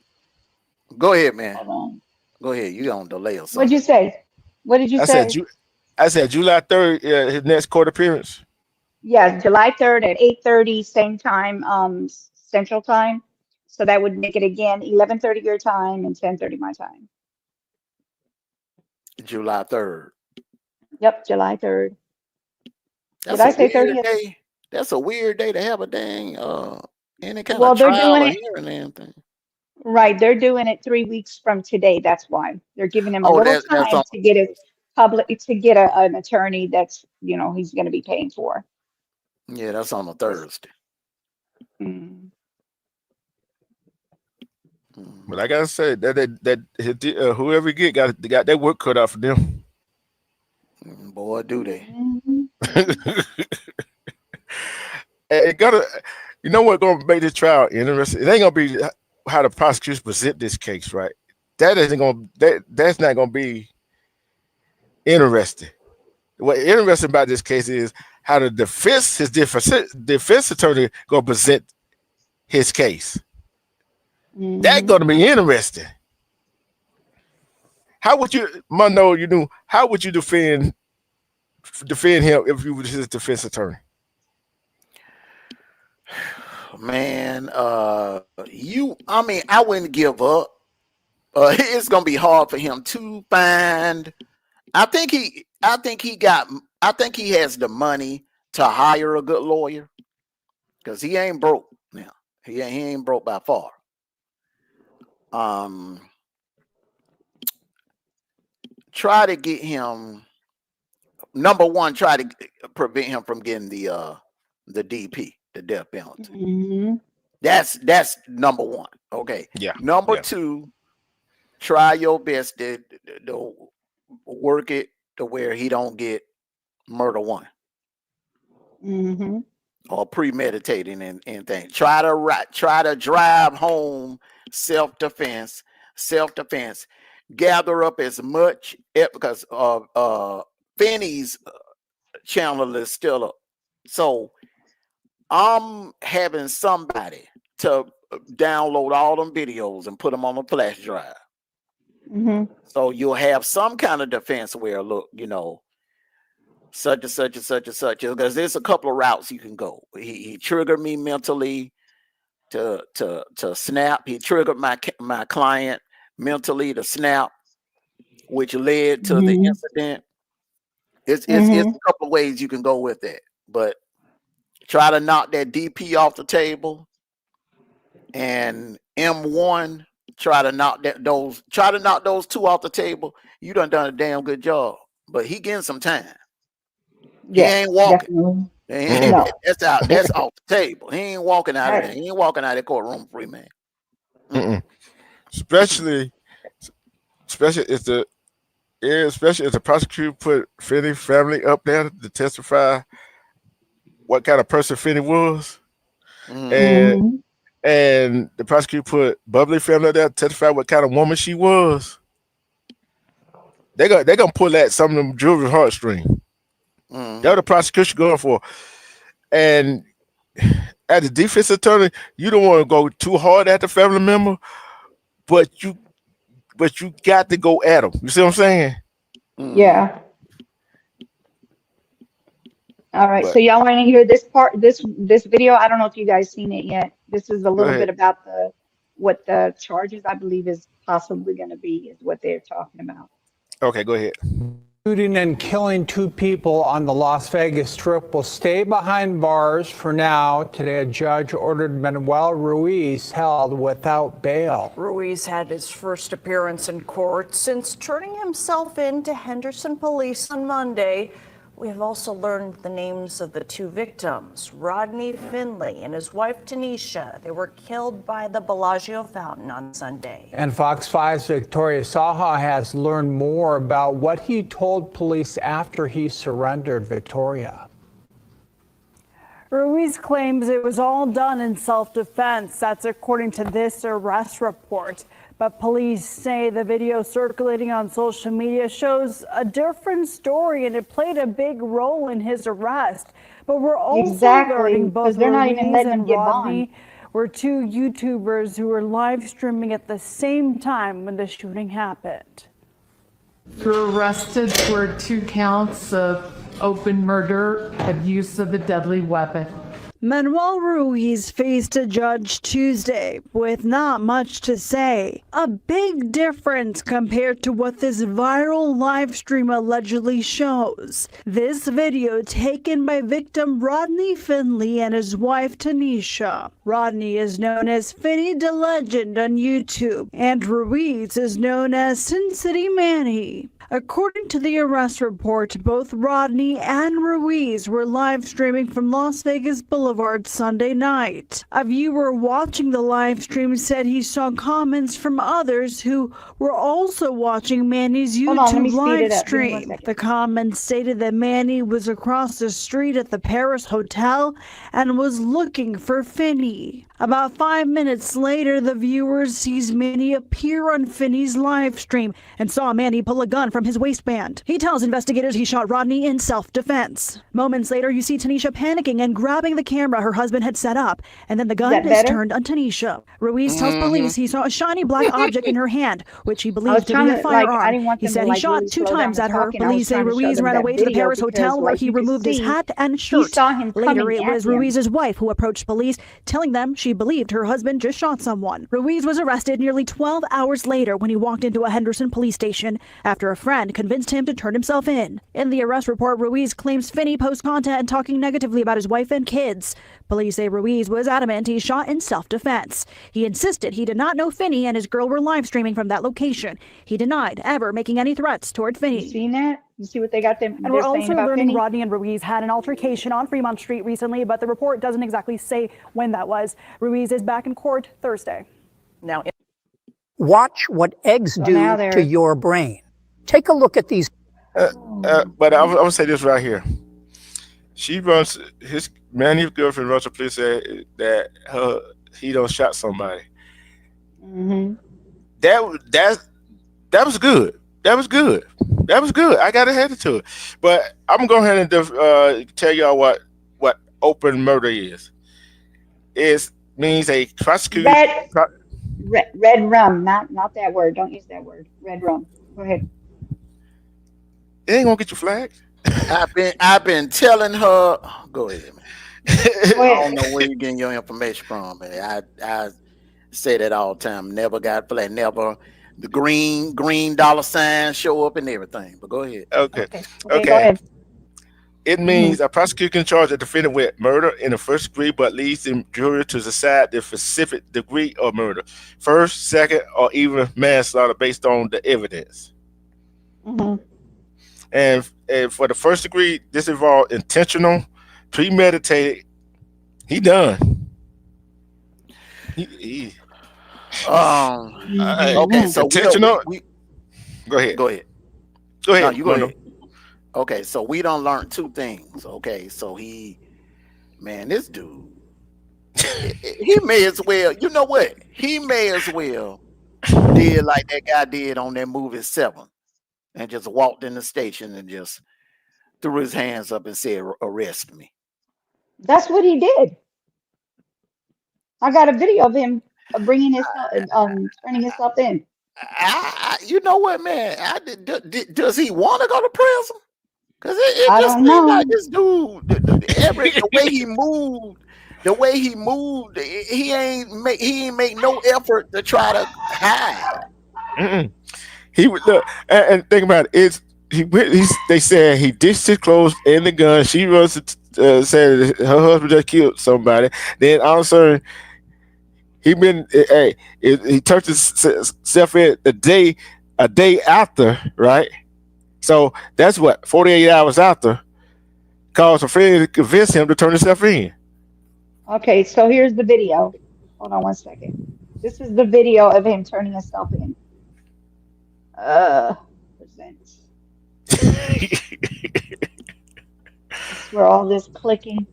Go ahead, man. Hold on. Go ahead. You on delay or What'd something? you say? What did you I said say? July 3rd. His next court appearance. Yeah, July 3rd at 8:30, same time, Central Time. So that would make it again 11:30 your time and 10:30 my time. July 3rd. Yep, July 3rd. Did That's I a say weird 30th? day. That's a weird day to have a dang any kind of Well, they're trial doing or it hearing anything. right. They're doing it 3 weeks from today. That's why they're giving him a Oh, little that's time on. to get his an attorney that's, he's going to be paying for. Yeah, that's on a Thursday. Mm. But like I said, whoever got that work cut out for them. Boy, do they. Mhm. It gotta, you know what, gonna make this trial interesting. It ain't gonna be how the prosecutors present this case, right? That's not gonna be interesting. What interesting about this case is how the defense attorney gonna present his case. That's Mhm. gonna be interesting. How would you, Mondo? How would you defend him if you were his defense attorney? Man, I mean, I wouldn't give up. It's gonna be hard for him to find. I think he has the money to hire a good lawyer because he ain't broke now. He ain't broke by far. Try to get him. Number one, try to prevent him from getting the DP, the death penalty. Mhm. That's number one. Okay. Yeah. Number Yeah. two, try your best to work it to where he don't get murder one Mhm. or premeditating and things. Try to drive home self-defense. Gather up as much because Finney's channel is still up. So I'm having somebody to download all them videos and put them on a flash drive. Mhm. So you'll have some kind of defense where, look, such and such and such and such. Because there's a couple of routes you can go. He triggered me mentally to snap. He triggered my client mentally to snap, which led to the Mhm. incident. It's Mhm. a couple of ways you can go with it, but try to knock that DP off the table, and M1 try to knock those two off the table. You done a damn good job, but he getting some time. He ain't Yes, walking. definitely. Mm-mm. No. That's off the table. He ain't walking out of there. Right. He ain't walking out of the courtroom free, man. Mm-mm. Especially especially if the prosecutor put Finney family up there to testify what kind of person Finney was, and Mm-hmm. Mhm. the prosecutor put Bubbly family up there to testify what kind of woman she was. They gonna pull at some of them jury heartstrings. Mm-hmm. That's what the prosecution going for. And as a defense attorney, you don't want to go too hard at the family member, but you got to go at them. You see what I'm saying? Yeah. All right. But So y'all want to hear this part, this video? I don't know if you guys seen it yet. This is a go little bit ahead. about what the charges I believe is possibly going to be, is what they're talking about. Okay, go ahead. Shooting and killing 2 people on the Las Vegas Strip will stay behind bars for now. Today, a judge ordered Manuel Ruiz held without bail. Ruiz had his first appearance in court since turning himself in to Henderson police on Monday. We have also learned the names of the 2 victims, Rodney Finley and his wife Tanisha. They were killed by the Bellagio fountain on Sunday. And Fox 5's Victoria Saha has learned more about what he told police after he surrendered. Victoria. Ruiz claims it was all done in self-defense. That's according to this arrest report. But police say the video circulating on social media shows a different story, and it played a big role in his arrest. But we're also learning both they're not even Ruiz letting and them get Rodney bond. were 2 YouTubers who were live streaming at the same time when the shooting happened. You're arrested for 2 counts of open murder and use of a deadly weapon. Manuel Ruiz faced a judge Tuesday with not much to say. A big difference compared to what this viral live stream allegedly shows. This video taken by victim Rodney Finley and his wife Tanisha. Rodney is known as Finny the Legend on YouTube, and Ruiz is known as Sin City Manny. According to the arrest report, both Rodney and Ruiz were live streaming from Las Vegas Boulevard Sunday night. A viewer watching the live stream said he saw comments from others who were also watching Manny's YouTube live stream. The comments stated that Manny was across the street at the Paris Hotel and was looking for Finny. About 5 minutes later, the viewer sees Manny appear on Finny's live stream and saw Manny pull a gun from his waistband. He tells investigators he shot Rodney in self-defense. Moments later, you see Tanisha panicking and grabbing the camera her husband had set up, and then the gun is turned on Tanisha. Ruiz tells police he saw a shiny black object in her hand, which he believed to be a firearm. He said he shot 2 times at her. Police say Ruiz ran away to the Paris Hotel where he removed his hat and shirt. Later, it was Ruiz's wife who approached police, telling them she believed her husband just shot someone. Ruiz was arrested nearly 12 hours later when he walked into a Henderson police station after a friend convinced him to turn himself in. In the arrest report, Ruiz claims Finny posted content talking negatively about his wife and kids. Police say Ruiz was adamant he shot in self-defense. He insisted he did not know Finny and his girl were live streaming from that location. He denied ever making any threats toward Finny. You seen that? You see what they got them? And we're also learning Rodney and Ruiz had an altercation on Fremont Street recently, but the report doesn't exactly say when that was. Ruiz is back in court Thursday. Now, watch what eggs do to your brain. Take a look at these. But I'm gonna say this right here. She runs Manny's girlfriend runs a police said that he don't shot somebody. That was good. That was good. That was good. I got to hand it to it. But I'm going to go ahead and tell y'all what open murder is. It means a prosecution. Red rum, not that word. Don't use that word. Red rum. Go ahead. It ain't gonna get you flagged. I've been telling her. Go ahead, man. I don't know where you're getting your information from, man. I say that all the time. Never got flagged. Never. The green dollar sign show up and everything. But go ahead. Okay. Go ahead. It means a prosecutor can charge a defendant with murder in the first degree, but leaves the jury to decide the specific degree of murder, first, second, or even manslaughter based on the evidence. And for the first degree, this involved intentional, premeditated. He done. Okay, so intentional. Go ahead. Go ahead. Go ahead. No, you go ahead. Okay, so we done learned 2 things. Okay, so this dude, he may as well, you know what? He may as well did like that guy did on that movie 7 and just walked in the station and just threw his hands up and said, arrest me. That's what he did. I got a video of him bringing his turning himself in. You know what, man? Does he want to go to prison? Because it I just don't seems know. like this dude, the way he moved, he ain't make no effort to try to hide. He would look and think about it. They said he ditched his clothes and the gun. She was said her husband just killed somebody. Then all of a sudden, he turned himself in a day after, right? So that's what 48 hours after. Cause a friend to convince him to turn himself in. Okay, so here's the video. Hold on one second. This is the video of him turning himself in. Presents. That's where all this clicking.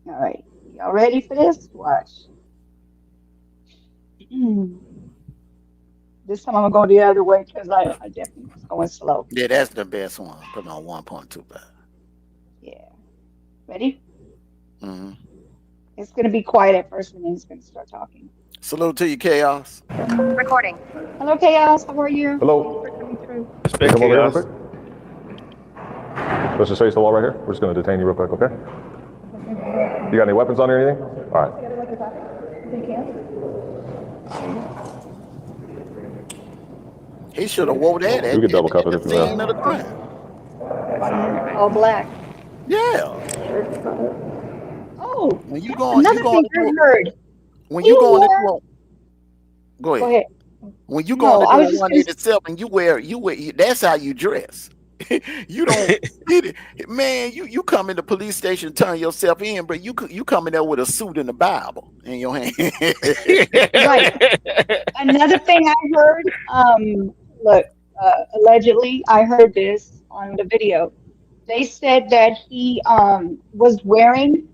All right, y'all ready for this? Watch. This time I'm gonna go the other way because I definitely was going slow. Yeah, that's the best one. Put on 1.25. Yeah. Ready? Mm-hmm. It's gonna be quiet at first, and then it's gonna start talking. Salute to you, Chaos. Recording. Hello, Chaos. How are you? Hello. Thank you for coming through. Come over here real quick. Let's just face the wall right here. We're just going to detain you real quick, okay? You got any weapons on or anything? All right. He should have wore that You could double cuff it if you scene want. of the crime. All black. Yeah. Oh, When you going, another thing I heard. When you going into go ahead. Go ahead. When you No, going I was into just 187, you wear that's how you dress. You don't man, you come in the police station, turn yourself in, but you come in there with a suit and a Bible in your hand. Right. Another thing I heard, look, allegedly, I heard this on the video. They said that he was wearing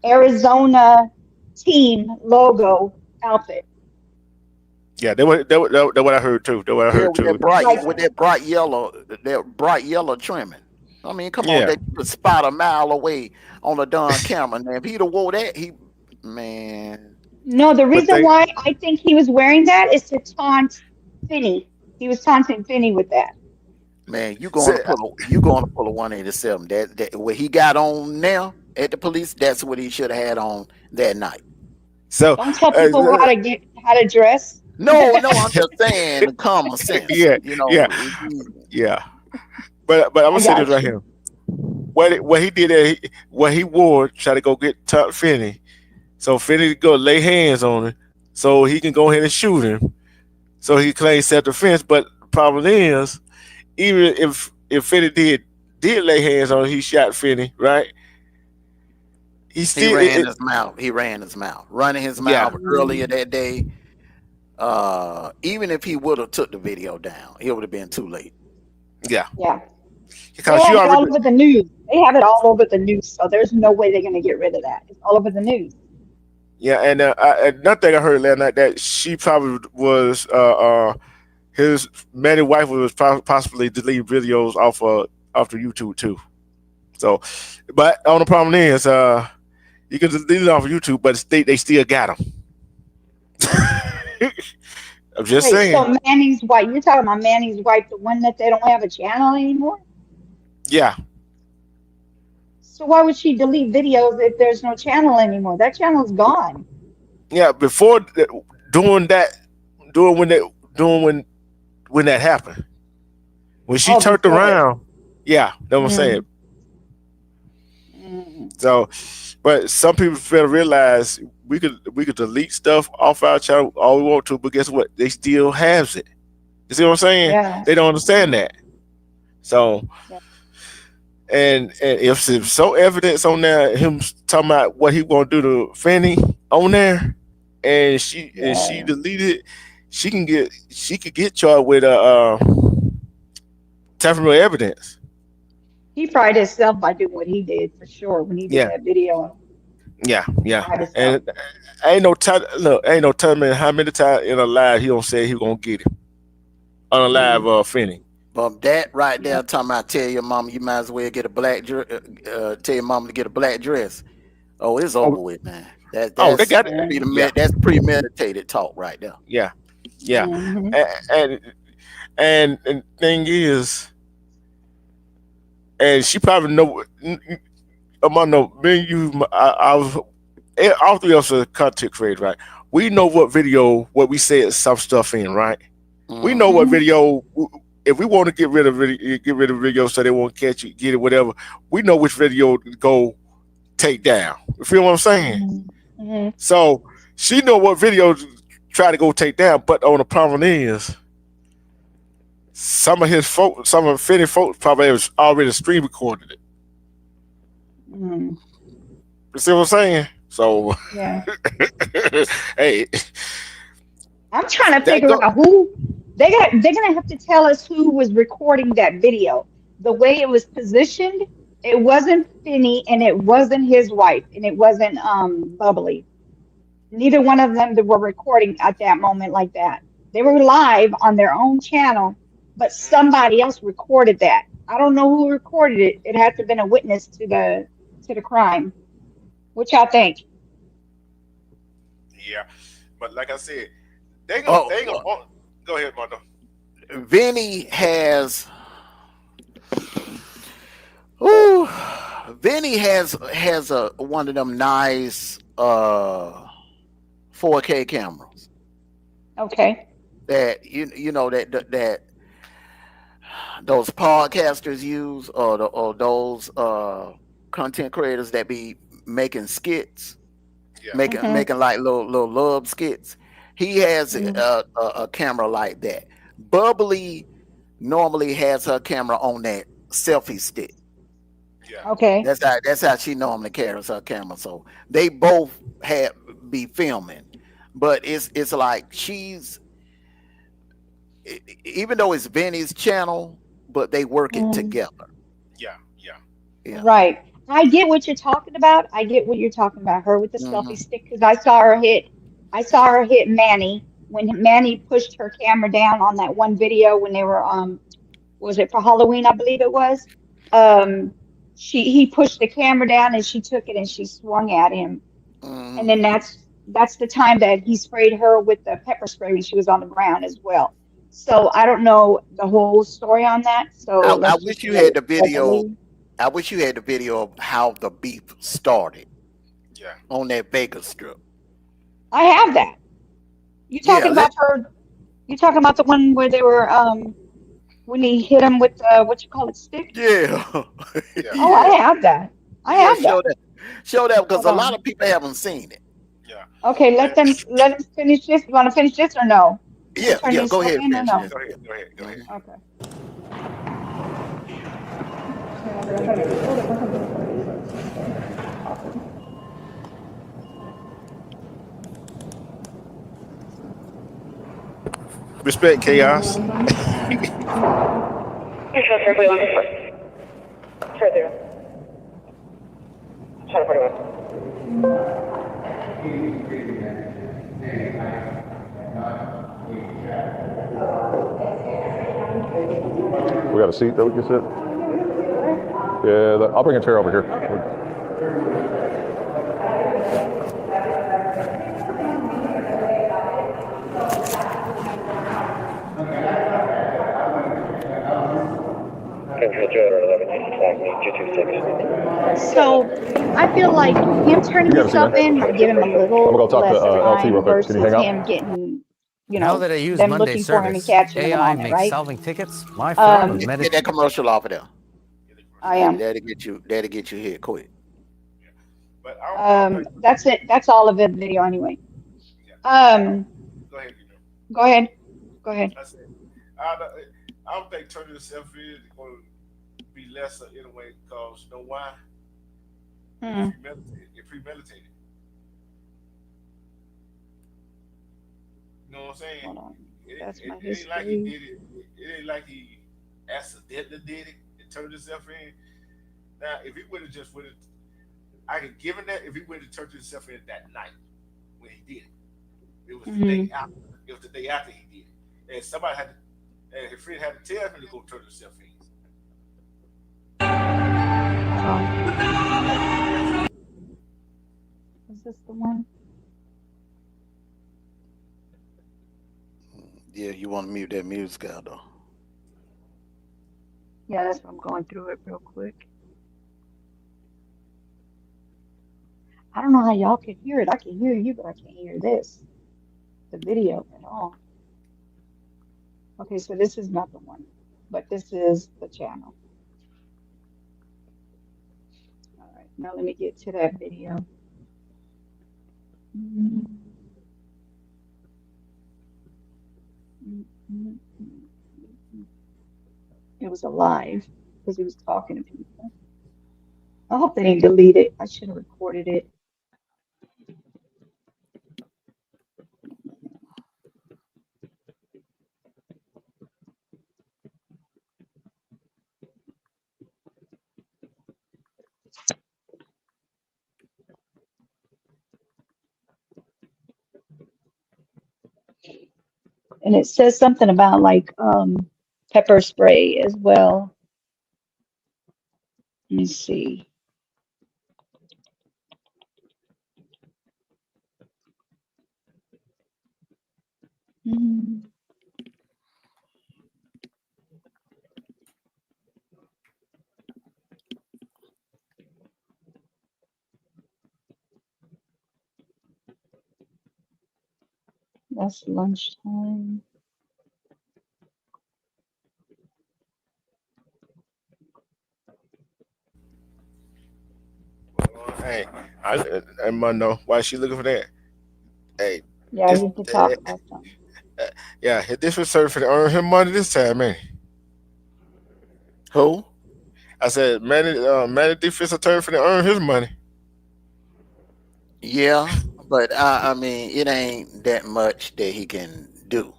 Arizona team logo outfit. Yeah, that what I heard too. That what I heard too. With that bright yellow trimming. I mean, come on, they could spot a mile away on the darn camera. And if he'd have wore that, man. No, the reason why I think he was wearing that is to taunt Finney. He was taunting Finney with that. Man, you going to pull a 187. That what he got on now at the police, that's what he should have had on that night. So don't tell people how to dress. No, I'm just saying common sense. Yeah, yeah. But I'm gonna say this right here. What he did, what he wore, try to go get Finney, so Finney go lay hands on him, so he can go ahead and shoot him, so he claims self-defense. But the problem is, even if Finney did lay hands on him, he shot Finney, right? He ran his mouth. He ran his mouth, running his mouth earlier that day. Even if he would have took the video down, it would have been too late. Yeah. Because they have it all over the news. They have it all over the news, so there's no way they're gonna get rid of that. It's all over the news. Yeah, and another thing I heard last night that she probably was his married wife was possibly deleting videos off of YouTube too. So, but the problem is you can delete it off of YouTube, but they still got him. I'm just saying. So Manny's wife, you're talking about Manny's wife, the one that they don't have a channel anymore? Yeah. So why would she delete videos if there's no channel anymore? That channel's gone. Yeah, before when that happened, when she turned around, that's what I'm saying. So, but some people fail to realize we could delete stuff off our channel all we want to, but guess what? They still have it. You see what I'm saying? Yeah. They don't understand that. So, and if there's so evidence on there, him talking about what he gonna do to Fanny on there, and she deleted, she could get charged with tampering with evidence. He fried himself by doing what he did for sure when he did that video. Yeah. And ain't no time how many times in a live he don't say he gonna get it on a live Finney. But that right there talking about tell your mama you might as well get a black tell your mama to get a black dress. Oh, it's over with, man. That's they got it. Yeah. that's premeditated talk right there. Yeah. Yeah. Mhm. And thing is, and she probably know among the me and you, I was all three of us are content creators, right? We know what we said some stuff in, right? We know what video. If we want to get rid of video so they won't catch you, get it, whatever. We know which video to go take down. You feel what I'm saying? Mhm. So she know what video to try to go take down, but the problem is some of Finny folks probably has already screen recorded it. Mhm. You see what I'm saying? So Yeah. hey, I'm trying to figure out who they're gonna have to tell us who was recording that video. The way it was positioned, it wasn't Finney and it wasn't his wife and it wasn't Bubbly. Neither one of them that were recording at that moment like that. They were live on their own channel, but somebody else recorded that. I don't know who recorded it. It had to have been a witness to the crime. What y'all think? yeah, but like I said, they gonna go ahead, Mondo. Vinny has a one of them nice 4K cameras. Okay. That you know that those podcasters use or those content creators that be making skits, making like little love skits. He has a camera like that. Bubbly normally has her camera on that selfie stick. Yeah. Okay. That's how she normally carries her camera. So they both be filming, but it's like even though it's Vinny's channel, but they work it together. Yeah. Right. I get what you're talking about. I get what you're talking about. Her with the selfie stick, because I saw her hit Manny when Manny pushed her camera down on that one video when they were was it for Halloween, I believe it was. He pushed the camera down and she took it and she swung at him. And then that's the time that he sprayed her with the pepper spray when she was on the ground as well. So I don't know the whole story on that. So I wish you had the video. I wish you had the video of how the beef started. Yeah. On that Vegas strip. I have that. You talking about her? You talking about the one where they were when he hit him with what you call it, stick? Yeah. Oh, I have that. I have that. Show that because a lot of people haven't seen it. Yeah. Okay, let them finish this. You want to finish this or no? Yeah. Go ahead. Go ahead. Go ahead. Okay. Respect chaos. We got a seat that we can sit? Yeah, I'll bring a chair over here. So I feel like him turning himself in might give him a little I'm gonna go talk less to LT time real quick. versus Can you hang out? him getting, Now that I use them Monday looking for him and service, catching him AI on it, makes right? solving tickets my form of Get meditation. that commercial off of there. I am. That'll get you hit quick. But That's it. That's all of the video anyway. Go ahead. Go ahead. Go ahead. I don't think turning yourself in is going to be lesser anyway, because you know why? It's premeditated. You know what I'm saying? Hold on. That's my It ain't like he did it. It ain't like he accidentally did it and turned himself in. Now, if he would have just I could give him that if he would have turned himself in that night when he did it. It was the day after. It was the day after he did it, and somebody had to. And his friend had to tell him to go turn himself in. Is this the one? Yeah, you want to mute that music out though. Yeah, that's what I'm going through it real quick. I don't know how y'all can hear it. I can hear you, but I can't hear the video at all. Okay, so this is not the one, but this is the channel. All right, now let me get to that video. Mm, mm, mm, mm. It was a live because he was talking to people. I hope they didn't delete it. I should have recorded it. And it says something about like pepper spray as well. Let me see. Mm. That's lunchtime. Hey, I might know why she looking for that. Hey, Yeah, it's you can talk about something. yeah, this was certain to earn him money this time, man. Who? I said, Manny defense attorney for to earn his money. Yeah, but I mean, it ain't that much that he can do.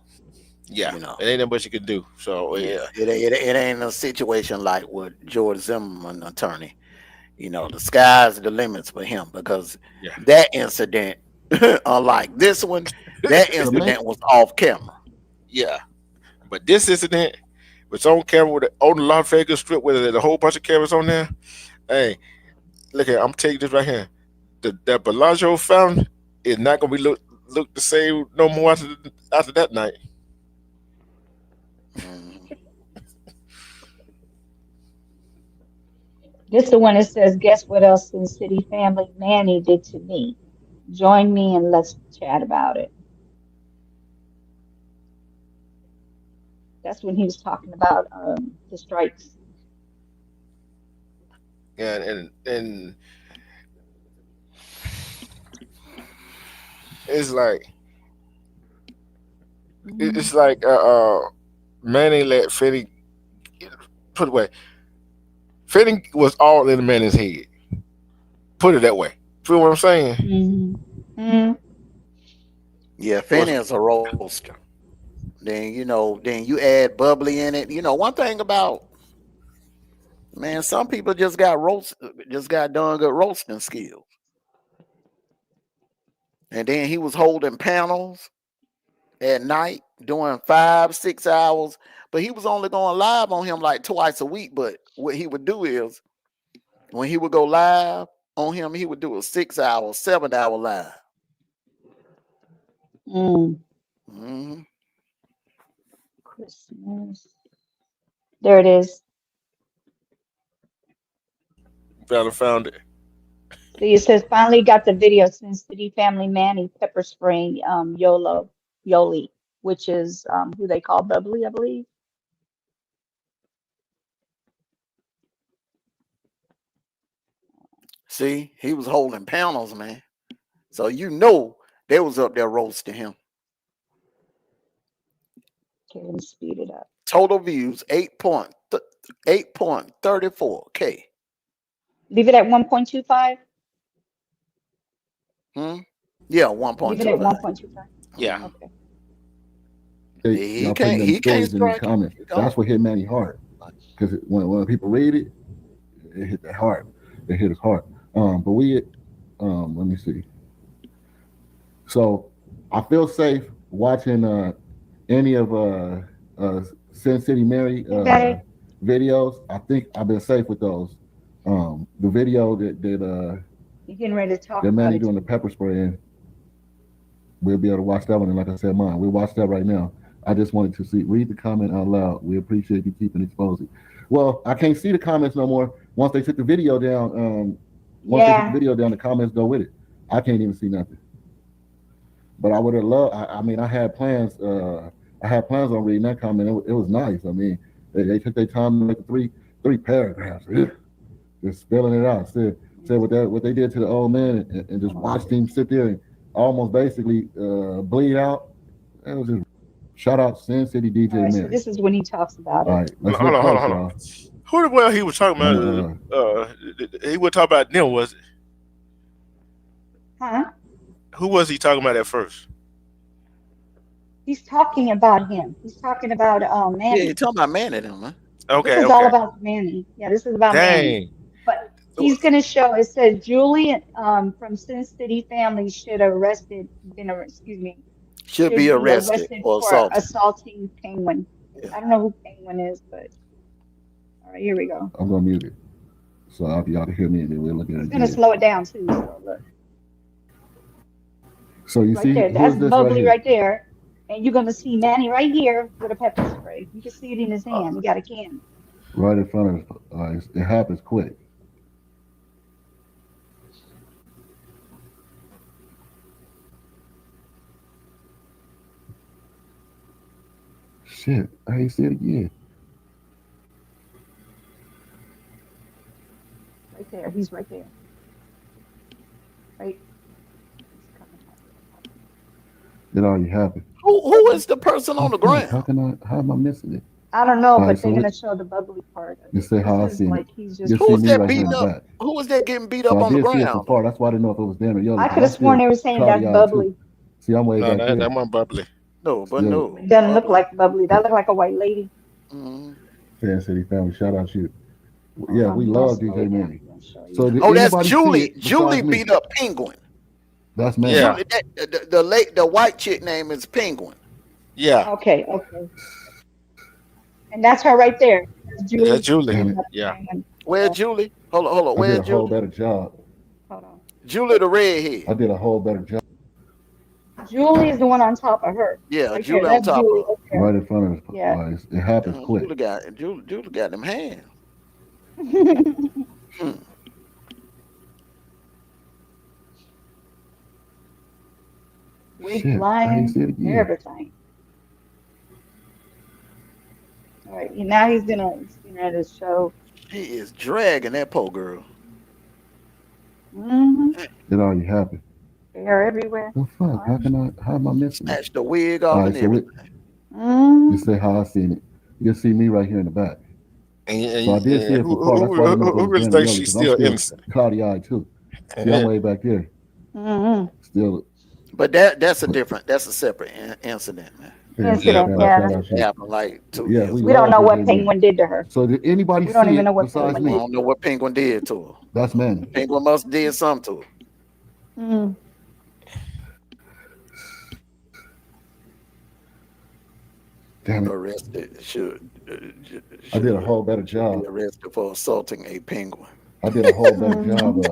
Yeah, You know, it ain't that much you can do. So yeah, it ain't a situation like with George Zimmerman attorney. You know, the sky's the limits for him because yeah, that incident, unlike this one, that incident was off camera. yeah. But this incident was on camera with on the Las Vegas Strip with a whole bunch of cameras on there. Hey, look here, I'm taking this right here. That Bellagio fountain is not gonna be look the same no more after that night. Mhm. This the one that says, guess what else in City Family Manny did to me? Join me and let's chat about it. That's when he was talking about the strikes. And it's like it's like Manny let Fetty put away. Fetty was all in the Manny's head. Put it that way. Feel what I'm saying? Mm-hmm. Yeah, Finney is a roaster. Then then you add bubbly in it. You know, one thing about man, some people just got done good roasting skills. And then he was holding panels at night doing 5-6 hours, but he was only going live on him like twice a week. But what he would do is when he would go live on him, he would do a 6-hour, 7-hour live. Mm-hmm. Christmas. There it is. Found it. See, it says finally got the video since City Family Manny pepper spraying Yoli, which is who they call Bubbly, I believe. See, he was holding panels, man. So you know they was up there roasting him. Okay, let me speed it up. Total views 8.34K. Leave it at 1.25. Yeah, Leave it at 1.25. 1.25. Yeah. Okay. He can't strike. Comments. That's what hit Manny hard. Because when people read it, it hit that hard. It hit us hard. But we let me see. So I feel safe watching any of Sin City Mary videos. I think I've been safe with those. The video that You're getting ready to talk That about Manny it. doing the pepper spray, and we'll be able to watch that one. And like I said, mine, we'll watch that right now. I just wanted to read the comment out loud. We appreciate you keeping exposing. Well, I can't see the comments no more. Once they took the video down, the comments go with it. I can't even see nothing. But I would have loved. I mean, I had plans. I had plans on reading that comment. It was nice. I mean, they took their time to make three paragraphs, just spelling it out. Said what they did to the old man, and just watched him sit there and almost basically bleed out. It was just shout out Sin City DJ All right, Mary. so this is when he talks about it. All right, let's Hold look on, close, hold on. y'all. Who the well he was talking about? He would talk about them, was it? Huh? Who was he talking about at first? He's talking about him. He's talking about Manny. Yeah, you're talking about Manny, then, man. Okay, This is all about Manny. Yeah, this is about Manny. But he's going to show. It says Julie from Sin City family should be arrested for assaulting Penguin. Yeah. I don't know who Penguin is, but all right, here we go. I'm gonna mute it so y'all can hear me, and then we'll look at it. It's gonna slow it down too. So look. So you right see, there, that's Bubbly right there, and you're gonna see Manny right here with a pepper spray. You can see it in his hand. He got a can. Right in front of us. It happens quick. Shit, I ain't see it again. Right there, he's right there. Right. It already happened. Who is the person on the ground? How am I missing it? I don't know, but they're gonna show the Bubbly part. You say how I seen it. Who was that beating up? Who was that getting beat up on the ground? That's why I didn't know if it was them or y'all. I could have sworn they were saying that's Bubbly. See, I'm way back there. That wasn't Bubbly. No, but no. It doesn't look like Bubbly. That looked like a white lady. Fan City family, shout out you. Yeah, we love DJ Manny. So that's Julie. Julie beat up Penguin. That's Manny. Yeah. The white chick name is Penguin. Yeah. Okay. And that's her right there. That's Julie. That's Julie. Yeah. Where's Julie? Hold on. Where's Julie? I did a whole better job. Hold on. Julie the redhead. I did a whole better job. Julie is the one on top of her. Yeah, right Julie on top of her. Right in front of us. Yeah. It happens quick. Julie got them hands. Wig flying, everything. All right, now he's gonna show. He is dragging that poor girl. It already happened. They are everywhere. The fuck? How am I missing it? Snatch the wig off and everything. You say how I seen it. You'll see me right here in the back. So I did see it from far. That's why I know who really thinks she's still innocent? Cloudy-eyed too. See, I'm way back there. Still. But that's a separate incident, man. Happened like 2 years. We don't know what Penguin did to her. So did anybody we don't see even it know what besides Penguin me? I don't know what Penguin did to her. That's Manny. Penguin must have did something to her. Damn it. Arrested. I did a whole better job. Arrested for assaulting a penguin. I did a whole better job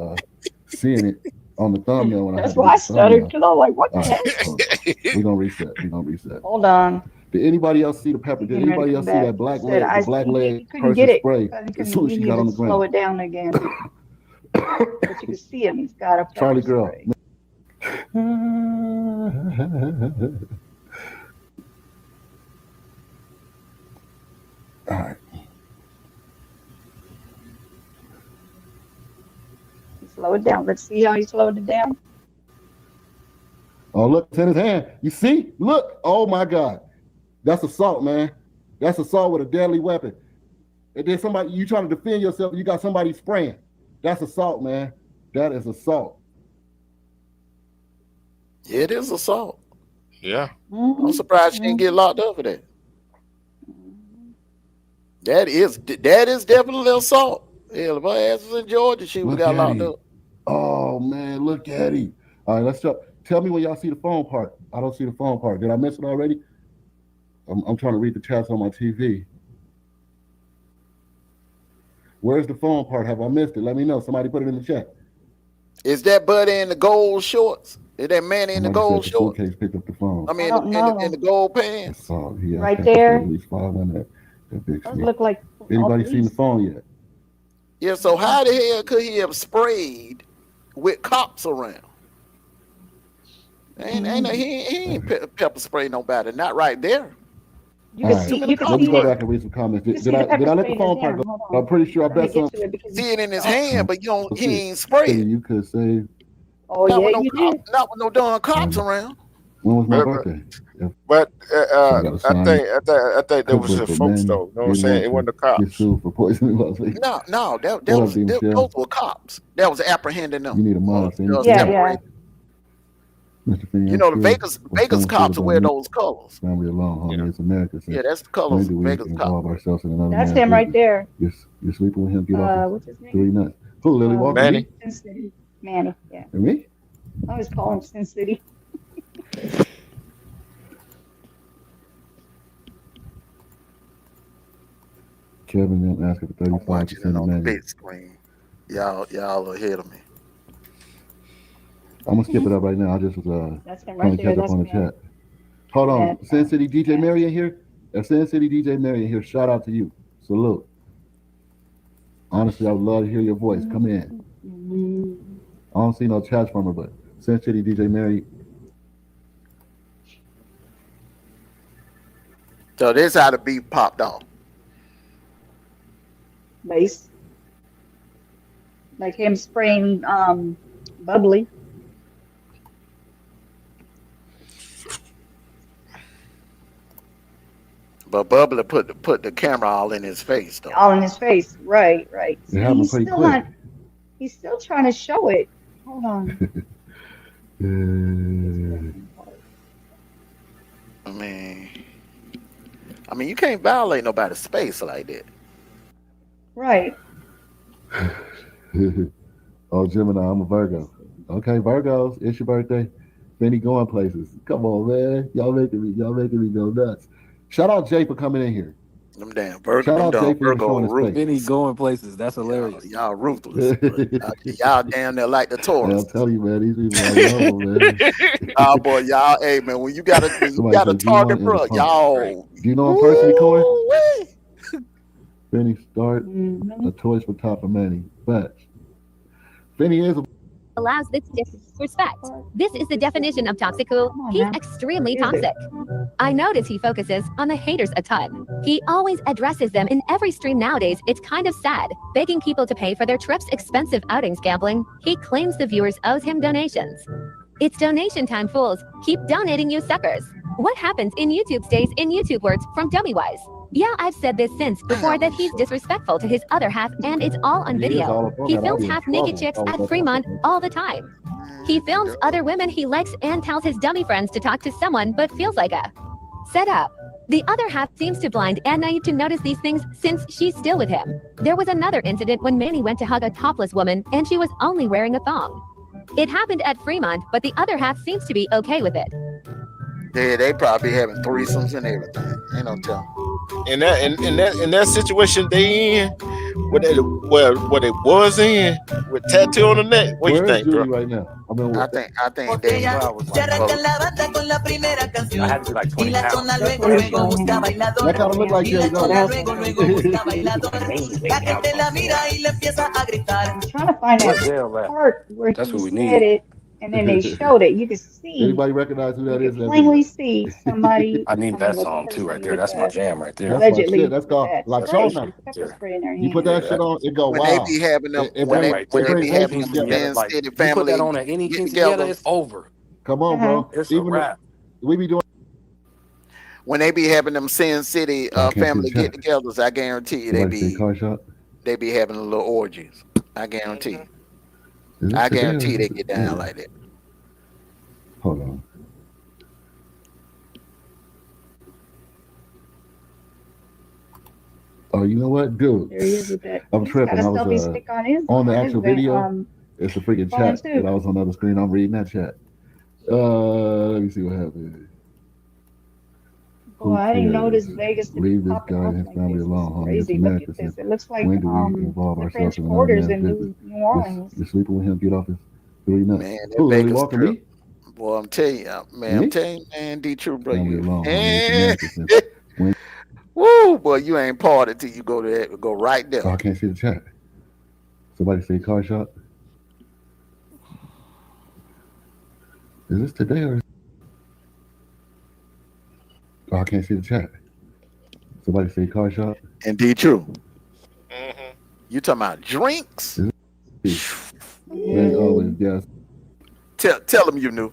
seeing it on the thumbnail. That's why I stuttered, because I was like, what the heck? We're going to reset. Hold on. Did anybody else see the pepper? Did anybody else see that black leg, the black leg person spray as soon as she got on the ground? Slow it down again. But you can see him. He's got a pepper Charlie girl. spray. All right. Slow it down. Let's see how he slowed it down. Oh, look, it's in his hand. You see? Look. Oh, my God. That's assault, man. That's assault with a deadly weapon. And then somebody, you trying to defend yourself, you got somebody spraying. That's assault, man. That is assault. It is assault. Yeah. I'm surprised she didn't get locked up for that. That is definitely assault. Yeah, if her ass was in Georgia, she would have got locked up. Oh, man, look at him. All right, let's go. Tell me when y'all see the phone part. I don't see the phone part. Did I miss it already? I'm trying to read the chats on my TV. Where's the phone part? Have I missed it? Let me know. Somebody put it in the chat. Is that buddy in the gold shorts? Is that man in the gold shorts? Suitcase picked up the phone. I mean, don't know. in the gold pants. Right there. At least 500. That big Those snake. look like Anybody seen the phone yet? Yeah, so how the hell could he have sprayed with cops around? He ain't pepper spray nobody, not right there. You can see. You can Let me see go it. back and read some comments. You Did can see I the pepper let spray the phone in part his go? hand. Hold on. I'm pretty sure I Let me bet get some. to it because See it in his hand, but he ain't sprayed. You could say. Oh not yeah, with no you cop, did. not with no darn cops around. When was my birthday? But I think there was some folks though. You know what I'm saying? It wasn't the cops. Get sued for poisoning Las Vegas. No, Michelle? those were cops. That was apprehending them. You need a mod. Yeah. Mr. Finney, You know, I'm the curious Vegas what cops someone wear said about those colors. family alone, homie. It's America. Yeah, that's the colors When do of we Vegas involve cops. ourselves in another That's man's him right business? there. You're sleeping with him. Get off What's his name? 3 nuts. Who, Lily Walker? Manny. Sin City. Manny. Yeah. And me? I always call him Sin City. Kevin didn't ask for I'm 35% watching it of on the Manny. big screen. Y'all ahead of me. I'm gonna skip it up right now. I just was That's him trying right to there. catch up That's on the man. chat. Hold on, Yeah. Sin City DJ Mary in here. If Sin City DJ Mary in here, shout out to you. Salute. Honestly, I would love to hear your voice. Come in. I don't see no chats from her, but Sin City DJ Mary. So this how the beef popped off. Base. Like him spraying bubbly. But Bubbly put the camera all in his face though. All in his face. Right. See, It happened he's pretty still quick. not. He's still trying to show it. Hold on. I mean, you can't violate nobody's space like that. Right. Oh, Gemini, I'm a Virgo. Okay, Virgos, it's your birthday. Benny going places. Come on, man. Y'all making me go nuts. Shout out Jay for coming in here. Them damn Shout out Jay for Virgo showing his face. Benny going places. That's hilarious. Y'all ruthless. Y'all damn near like the Yeah, Taurus. I'm telling you, man, these people are normal, man. Oh boy, y'all, hey man, when you got a Somebody said target, G1 bro, is a punk. y'all. Do you know him personally, Corey? Woo-wee. Benny start a Toys for Top of Manny. Facts. Benny is a allows this disrespect. This is the definition of toxic cool. He's extremely toxic. I notice he focuses on the haters a ton. He always addresses them in every stream nowadays. It's kind of sad. Begging people to pay for their trips, expensive outings, gambling. He claims the viewers owes him donations. It's donation time, fools. Keep donating, you suckers. What happens in YouTube stays in YouTube, words from Dummywise. Yeah, I've said this since before that he's disrespectful to his other half, and it's all on video. He films half-naked chicks at Fremont all the time. He films other women he likes and tells his dummy friends to talk to someone but feels like a setup. The other half seems to blind and naive to notice these things since she's still with him. There was another incident when Manny went to hug a topless woman and she was only wearing a thong. It happened at Fremont, but the other half seems to be okay with it. Yeah, they probably having threesomes and everything. Ain't no telling. In that situation they in, what they was in with tattoo on the neck. What you Where is think, bro? Judy right now? I think they. I had to be like 20 pounds. That kind of look like Jay I'm trying to find that part where That's he what we said need. it, and then they showed it. You can see. Anybody recognize who that is? Plainly see somebody. I need that song too right there. That's my jam right there. That's my Allegedly. shit. That's called La Chona. Pepper spray in their You put hand. that shit on, it go When wild. they be having them, It when brings- they it brings be having races them together. Men Like, City you put family that on at any get quinceañera, together. it's over. Come on, bro. It's a Even wrap. we be doing. When they be having them Sin City I can't see family the chat. get-togethers, I guarantee you Somebody say car shop. they be having a little orgies. I guarantee you. Is it I today or guarantee is they it- get down yeah. like that. Hold on. Oh, you know what, dude? There he is with that. I'm He's tripping. got a I selfie was stick on his on the his actual van, video. It's a freaking phone chat too. that I was on the other screen. I'm reading that chat. Let me see what happened. Boy, I didn't cares? notice Vegas to Leave this pop guy off and his like family this. alone, It's homie. It's crazy. Look America. at this. It looks like When do we the involve French ourselves in another Quarters man's in business? New Orleans. You're sleeping with him. Get off his 3 nuts. Man, that Who, Lily Vegas Walker, trip. me? Boy, I'm telling you, man, Me? I'm telling you, man, D-True, bro, Gonna be a you. long haul with the mattress and when Woo, boy, you ain't parted till you go to that, go right there. oh, I can't see the chat. Somebody say car shop. Is this today or oh, I can't see the chat. Somebody say car shop. And D-True. You talking about drinks? They always guess. Tell them you knew.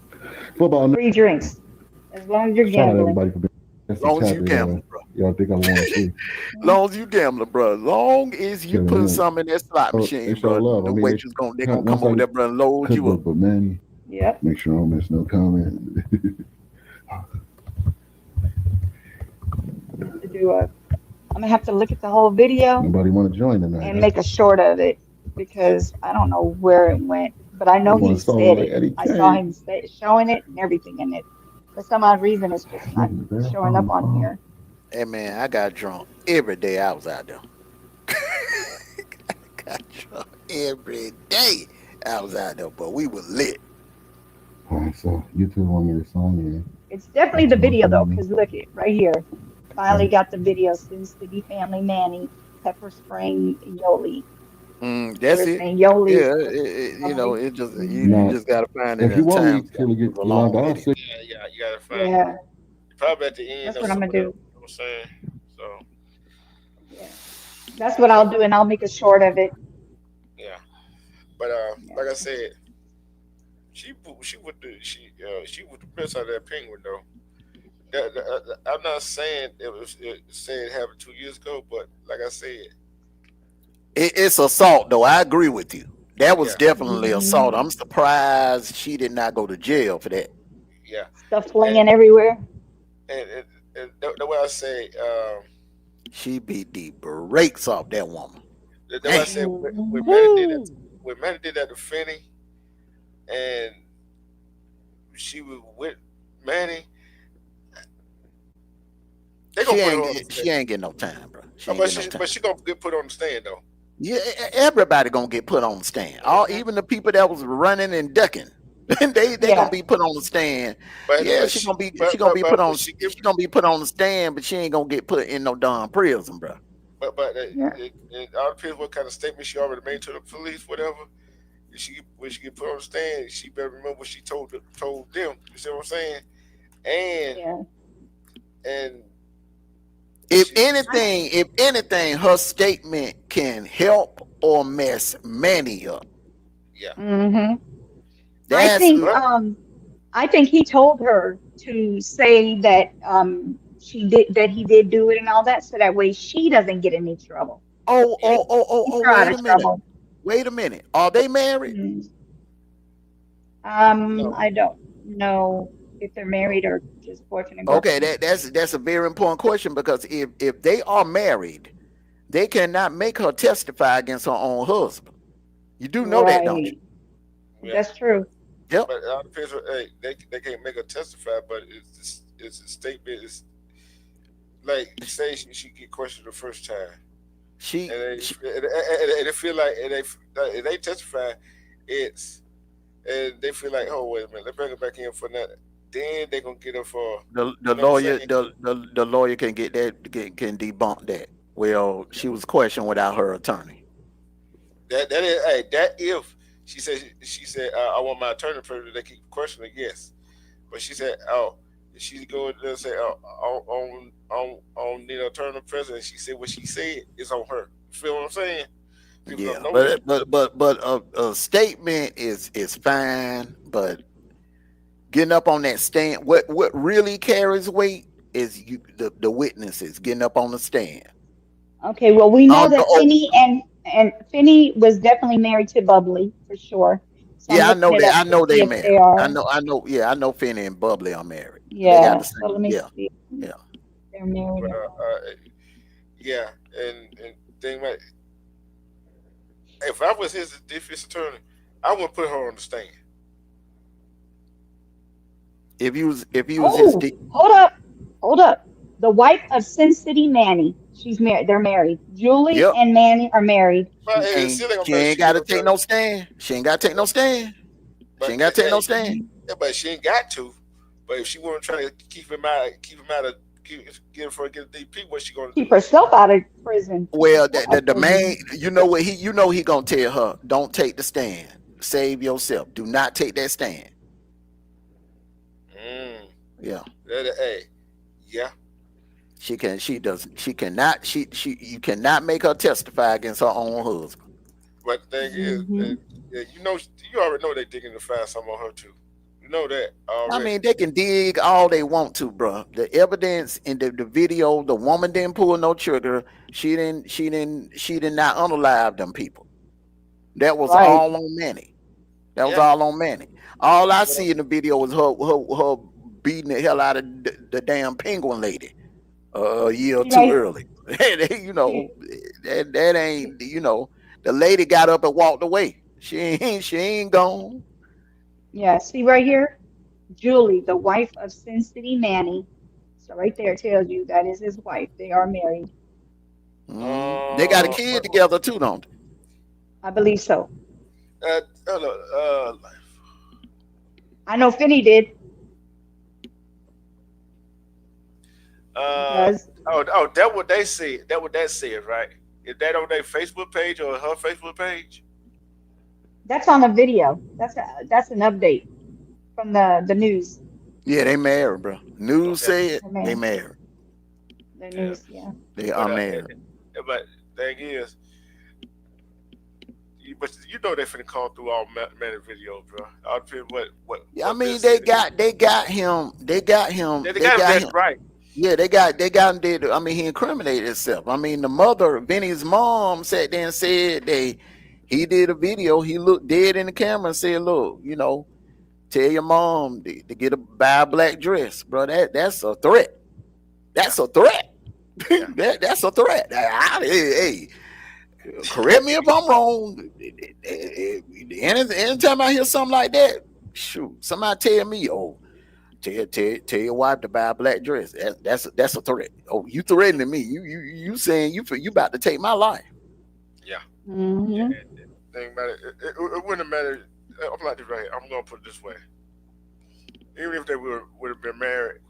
Football. Free drinks. As long as you're Shout out gambling. everybody for being. As long as you gambling, bro. Y'all think I want to see? Long as you gambling, bro. Long as you put some in that slot Oh, machine, they show bro. love. The I mean, waitress they gonna once come over there, bro, and load you up. But man, yep. Make sure I don't miss no comment. To do a, I'm gonna have to look at the whole video Nobody want to join tonight. and make a short of it because I don't know where it went, but I know he said it. I saw him showing it and everything in it. For some odd reason, it's just not showing up on here. Hey man, I got drunk every day I was out there. I got drunk every day I was out there, but we were lit. All right, so YouTube want me to sign in. It's definitely the video though, because look it right here. Finally got the video. Sin City Family Manny, Pepper Spring Yoli. That's it. Yoli. Yeah, you know, it just you just gotta find it. If you want me to get logged on, you gotta find yeah. it. Probably at the end. That's what I'm gonna do. You know what I'm saying? So yeah. That's what I'll do, and I'll make a short of it. Yeah. But like I said, she would the best out of that penguin though. I'm not saying it happened 2 years ago, but like I said, it's assault though. I agree with you. That was definitely assault. I'm surprised she did not go to jail for that. Yeah. Stuff flinging everywhere. And the way I say, she beat the brakes off that woman. The way I said when Manny did that to Finney, and she was with Manny. She ain't getting no time, bro. But she gonna get put on the stand though. Yeah, everybody gonna get put on the stand. Even the people that was running and ducking, they gonna be put on the stand. But she gonna be put on the stand, but she ain't gonna get put in no darn prison, bro. But it all depends what kind of statement she already made to the police, whatever. When she get put on the stand, she better remember what she told them. You see what I'm saying? And if anything, her statement can help or mess Manny up. Yeah. Mm-hmm. I think he told her to say that he did do it and all that, so that way she doesn't get in any trouble. Wait a minute. Are they married? No. I don't know if they're married or just boyfriend and girlfriend. Okay, that's a very important question, because if they are married, they cannot make her testify against her own husband. You do know that, don't you? Yeah. That's true. Yep. But it all depends. They can't make her testify, but it's a statement. It's like say she get questioned the first time. And they feel like and they testify, and they feel like, oh wait a minute, let's bring her back in for that. Then they're gonna get her for the lawyer. The lawyer can get that can debunk that. Well, she was questioned without her attorney. That if she said I want my attorney to they keep questioning, yes, but she said she go there and say on need an attorney present. She said what she said is on her. You feel what I'm saying? But a statement is fine, but getting up on that stand, what really carries weight is the witnesses getting up on the stand. Okay, well we know that Finney and Finney was definitely married to Bubbly for sure. So I know that. I know they married. I know. Yeah, I know Finney and Bubbly are married. Yeah. So let me see. Yeah. They're married. Yeah, and thing like, if I was his defense attorney, I wouldn't put her on the stand. If you was his hold up. The wife of Sin City Manny, she's married. They're married. Julie and Manny are married. She ain't got to take no stand. She ain't got to take no stand. But, She ain't got to take no stand. Yeah, but she ain't got to. But if she want to try to keep him out of get a DP, what's she gonna do? Keep herself out of prison. Well, the man, you know what he gonna tell her? Don't take the stand. Save yourself. Do not take that stand. Yeah. Hey, yeah. You cannot make her testify against her own husband. But the thing is, you already know they digging to find some on her too. You know that already. I mean, they can dig all they want to, bro. The evidence in the video, the woman didn't pull no trigger. She did not unalive them people. That was all on Manny. That was all on Manny. All I see in the video was her beating the hell out of the damn penguin lady a year or two early. That ain't, the lady got up and walked away. She ain't gone. Yeah, see right here, Julie, the wife of Sin City Manny. So right there tells you that is his wife. They are married. They got a kid together too, don't they? I believe so. I know Finney did. That what they see. That what that says, right? Is that on their Facebook page or her Facebook page? That's on the video. That's an update from the news. Yeah, they married, bro. News said they married. The news, yeah. They are married. But thing is, but you know they finna call through all many videos, bro. I'll tell you what. Yeah, I mean they got him. They got him. They got him right. Yeah, they got him dead. I mean, he incriminated himself. I mean, the mother, Vinny's mom, sat there and said he did a video. He looked dead in the camera and said, "Look, tell your mom to buy a black dress, bro. That's a threat. That's a threat. That's a threat. Hey, correct me if I'm wrong. Anytime I hear something like that, shoot, somebody tell me, tell your wife to buy a black dress. That's a threat. Oh, you threatening me? You saying you about to take my life? Yeah. Mm-hmm. Thing about it wouldn't matter. I'm like this right here. I'm gonna put it this way. Even if they would have been married,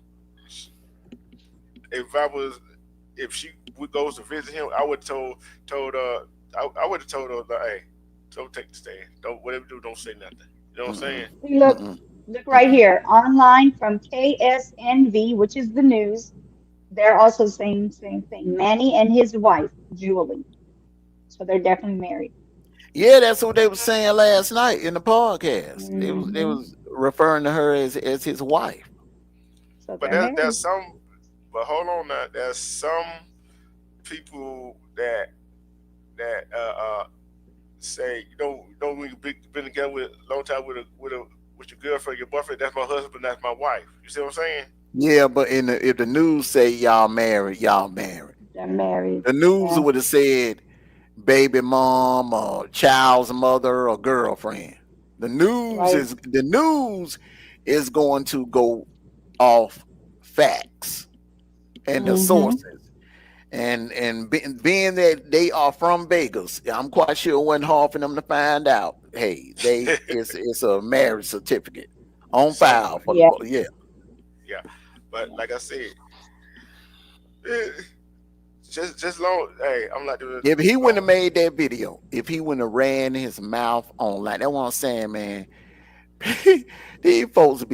if she goes to visit him, I would have told her, hey, don't take the stand. Whatever you do, don't say nothing. You know what I'm saying? Look right here. Online from KSNV, which is the news. They're also saying the same thing. Manny and his wife, Julie. So they're definitely married. Yeah, that's what they were saying last night in the podcast. They was referring to her as his wife. So but there's some. But hold on now. There's some people that say when you've been together with a long time with your girlfriend, your boyfriend, that's my husband, that's my wife. You see what I'm saying? Yeah, but if the news say y'all married. They're married. The news would have said baby mom or child's mother or girlfriend. The news is going to go off facts and the sources. And being that they are from Vegas, I'm quite sure it wasn't hard for them to find out. Hey, it's a marriage certificate on file for the Yeah, but like I said, just long. Hey, I'm like, if he wouldn't have made that video, if he wouldn't have ran his mouth online, that's what I'm saying, man. These folks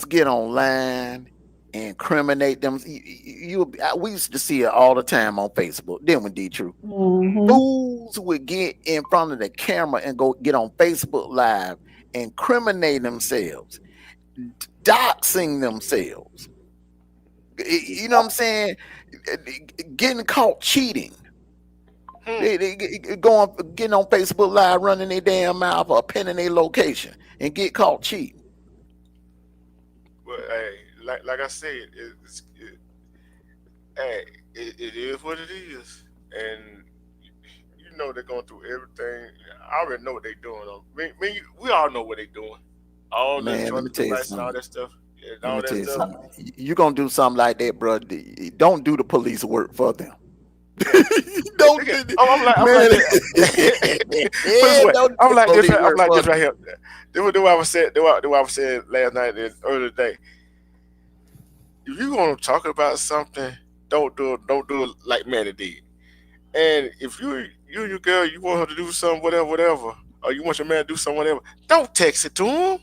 get online and incriminate them. We used to see it all the time on Facebook. Then with D-True, fools would get in front of the camera and go get on Facebook Live, incriminate themselves, doxing themselves. You know what I'm saying? Getting caught cheating. Getting on Facebook Live, running their damn mouth or pinning their location and get caught cheating. But hey, like I said, it is what it is, and you know they're going through everything. I already know what they're doing. We all know what they're doing. All that and all that stuff. Yeah, all that stuff. You gonna do something like that, bro? Don't do the police work for them. Don't, I'm man. like this way. Don't I'm like this. believe I'm her, like this buddy. right here. Do what I was saying. Do what I was saying last night and earlier today. If you want to talk about something, don't do it like Manny did. And if you and your girl, you want her to do something, whatever, or you want your man to do something, whatever, don't text it to him.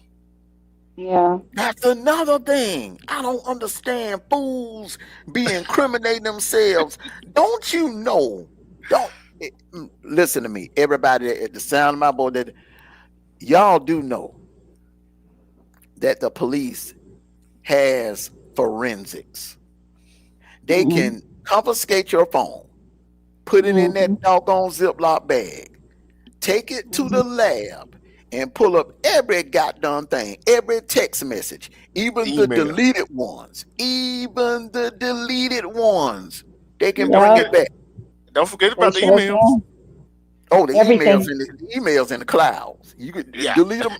Yeah. That's another thing. I don't understand fools be incriminating themselves. Don't you know? Listen to me, everybody at the sound of my voice. That y'all do know that the police has forensics. They can confiscate your phone, put it in that doggone Ziploc bag, take it to the lab, and pull up every goddamn thing, every text message, even the deleted ones, They can bring it back. Don't forget about the emails. Oh, the Everything. emails in the clouds. You could delete them.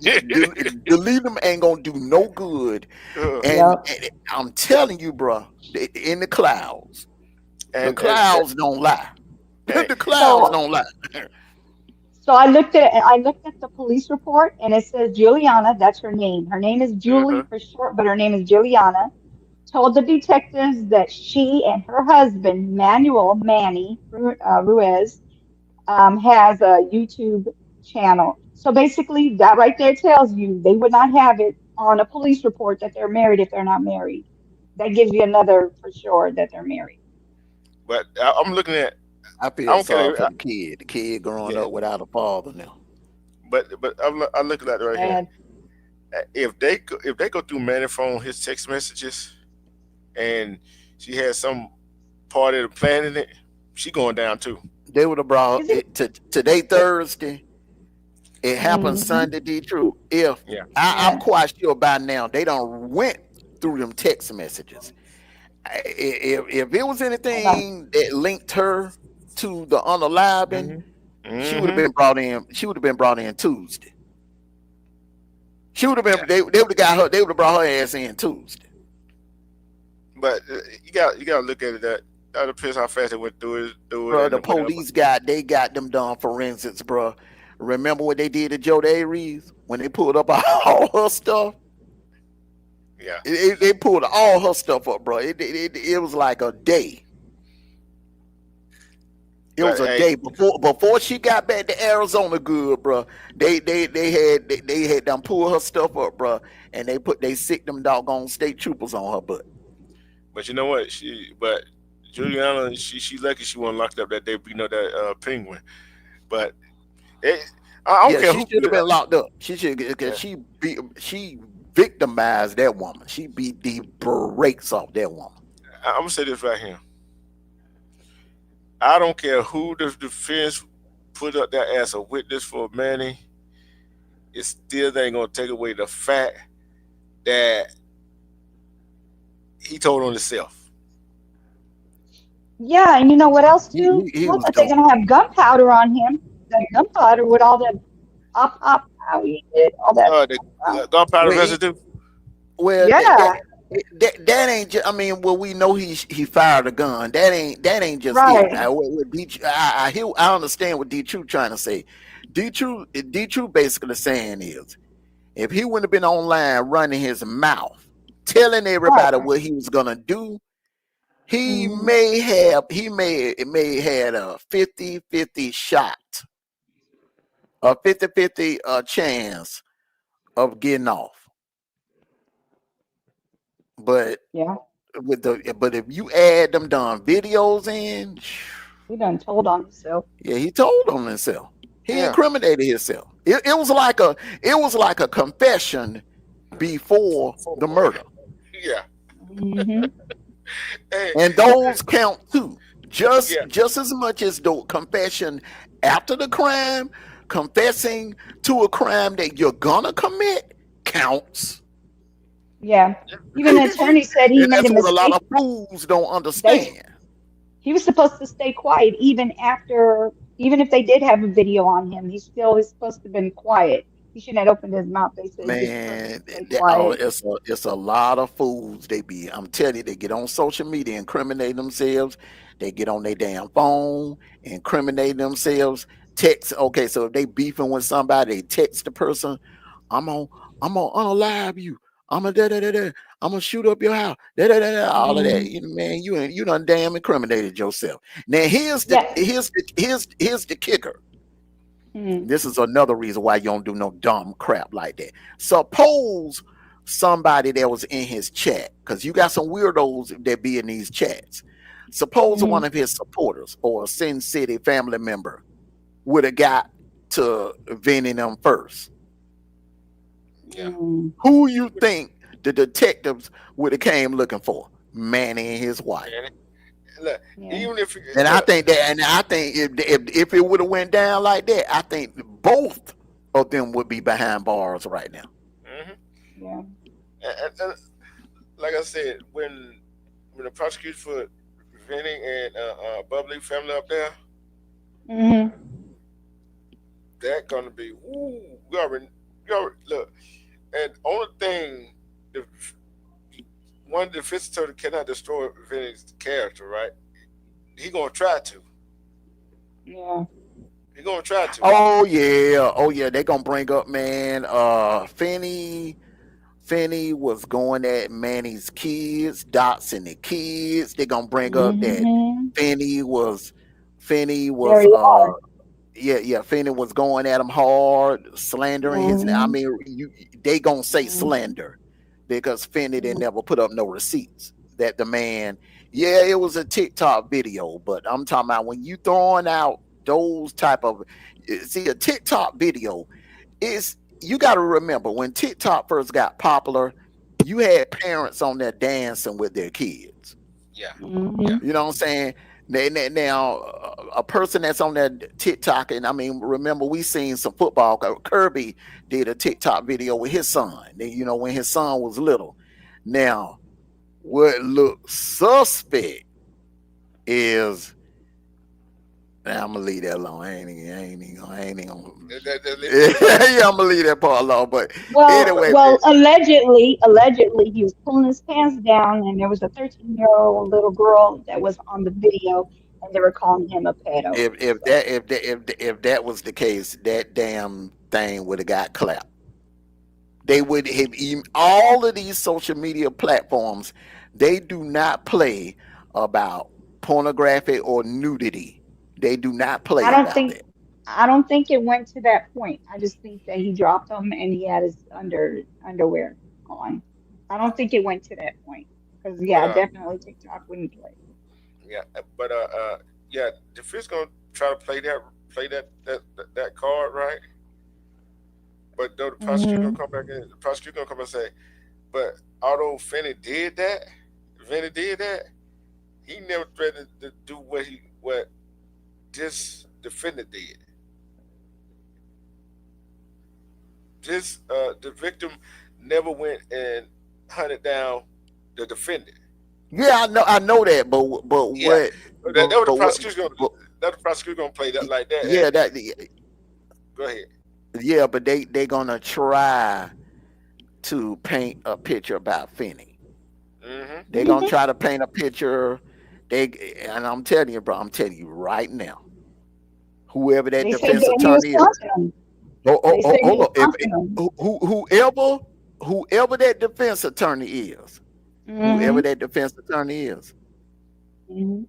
Delete them ain't gonna do no good. And I'm telling you, bro, in the clouds, the clouds don't lie. The clouds don't lie. So I looked at the police report, and it says Juliana. That's her name. Her name is Julie for short, but her name is Juliana. Told the detectives that she and her husband, Manny Ruiz, has a YouTube channel. So basically, that right there tells you they would not have it on a police report that they're married if they're not married. That gives you another for sure that they're married. But I'm looking at. I feel sorry for the kid growing up without a father now. But I'm looking at it right here. If they go through Manny's phone, his text messages, and she has some part of the plan in it, she going down too. They would have brought it to today, Thursday. It happened Sunday, D-True. I'm quite sure by now they done went through them text messages. If it was anything that linked her to the unaliving, she would have been brought in. She would have been brought in Tuesday. She would have been. They would have got her. They would have brought her ass in Tuesday. But you got to look at it that depends how fast they went through it. Bro, the police got them done forensics, bro. Remember what they did to Joe Aries when they pulled up all her stuff? Yeah, they pulled all her stuff up, bro. It was like a day. It was a day before she got back to Arizona. Good, bro. They had them pull her stuff up, bro, and they sick them doggone state troopers on her butt. But you know what? Juliana, she lucky she wasn't locked up that day beating up that penguin. But I don't care. She should have been locked up. She should, because she victimized that woman. She beat the brakes off that woman. I'm gonna say this right here. I don't care who the defense put up there as a witness for Manny. It still ain't gonna take away the fact that he told on himself. Yeah, and you know what else too? Look like they're gonna have gunpowder on him. That gunpowder with all that how he did all that. The gunpowder residue. Well, yeah. That ain't just, I mean, well, we know he fired a gun. That ain't just right. It. I understand what D-True trying to say. D-True basically saying is, if he wouldn't have been online running his mouth, telling everybody what he was gonna do, he may had a 50-50 shot, a 50-50 chance of getting off. But but if you add them done videos in, he done told on himself. Yeah, he told on himself. He incriminated himself. It was like a confession before the murder. Yeah. And those count too. Just as much as the confession after the crime, confessing to a crime that you're gonna commit counts. Yeah. Even the attorney said he made a mistake. A lot of fools don't understand. He was supposed to stay quiet even if they did have a video on him. He still is supposed to have been quiet. He shouldn't have opened his mouth. They said just Man, stay oh, quiet. it's a lot of fools they be. I'm telling you, they get on social media, incriminate themselves. They get on their damn phone, incriminate themselves. Text. Okay, so if they beefing with somebody, they text the person. I'm on. I'm gonna unalive you. I'm gonna da da da da. I'm gonna shoot up your house. Da da da da. All of that. Mhm. You know, man, you done damn incriminated yourself. Now Yes. here's the kicker. Mhm. This is another reason why you don't do no dumb crap like that. Suppose somebody that was in his chat, because you got some weirdos that be in these chats. Suppose one Mhm. of his supporters or a Sin City family member would have got to Vinny them first. Mhm. Who you think the detectives would have came looking for? Manny and his wife. Man, look, Yeah. even if And I look, think that, and I think if it would have went down like that, I think both of them would be behind bars right now. mhm. Yeah. And like I said, when the prosecution for Vinny and Bubbly family up there, Mhm. that gonna be you already look. And only thing, the one defense attorney cannot destroy Vinny's character, right? He gonna try to. Yeah. He gonna try to. Oh yeah. They gonna bring up, man. Finney was going at Manny's kids, doxing the kids. They gonna bring up that Mhm. Finney was Very hard. yeah, Finney was going at him hard, slandering his. I Mhm. mean, they gonna say Mhm. slander because Finney didn't Mhm. never put up no receipts. That the man, yeah, it was a TikTok video, but I'm talking about when you throwing out those type of, see, a TikTok video is, you got to remember when TikTok first got popular, you had parents on there dancing with their kids. Yeah. Mhm. You know what I'm saying? Now, a person that's on that TikTok, and I mean, remember we seen some football. Kirby did a TikTok video with his son. You know, when his son was little. Now, what looks suspect is, I'm gonna leave that alone. I ain't even gonna. Yeah, I'm gonna leave that part alone. But anyway, Well, allegedly, he was pulling his pants down, and there was a 13-year-old little girl that was on the video, and they were calling him a pedo. So, if that was the case, that damn thing would have got clapped. They would have even, all of these social media platforms. They do not play about pornography or nudity. They do not I play don't about think that. I don't think it went to that point. I just think that he dropped them and he had his underwear on. I don't think it went to that point. Because But yeah, definitely TikTok wouldn't play. yeah, but yeah, the defense gonna try to play that card, right? But though the prosecutor gonna Mhm. come back in, the prosecutor gonna come and say, but although Vinny did that, he never threatened to do what this defendant did. The victim never went and hunted down the defendant. Yeah, I know that, but Yeah, what? that was the But what? prosecutor gonna. But, That the prosecutor gonna play that like that. yeah, And that. go ahead. Yeah, but they gonna try to paint a picture about Finney. Mm-hmm. They're gonna try to paint a picture. And I'm telling you, bro, I'm telling you right now, whoever that They said defense that he was attorney is, taunting him. They said he hold was on, taunting him. whoever that defense attorney is, whoever Mhm. that defense attorney is, Mhm.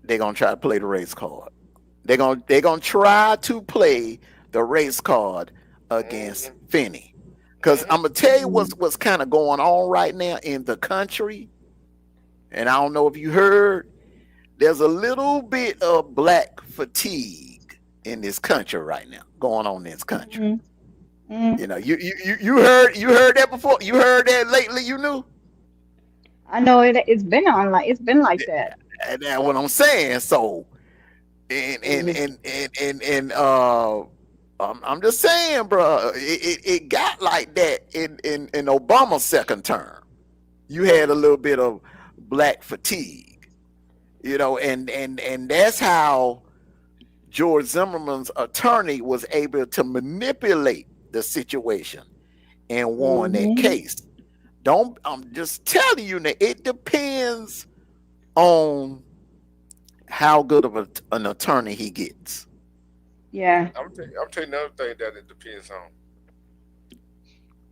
they're gonna try to play the race card. They're gonna try to play the race card against Mm-hmm. Finney. Because I'm gonna tell you Mhm. what's kind of going on right now in the country. And I don't know if you heard, there's a little bit of black fatigue in this country right now, going on in this country. Mhm. Mhm. You know, you heard that before. You heard that lately. You knew, I know it's been like that. and that's what I'm saying. So, It's just I'm just saying, bro. It got like that in Obama's second term. You had a little bit of black fatigue, you know, and that's how George Zimmerman's attorney was able to manipulate the situation and won that case. I'm just telling you that it depends on how good of an attorney he gets. Yeah. I'm telling you another thing that it depends on.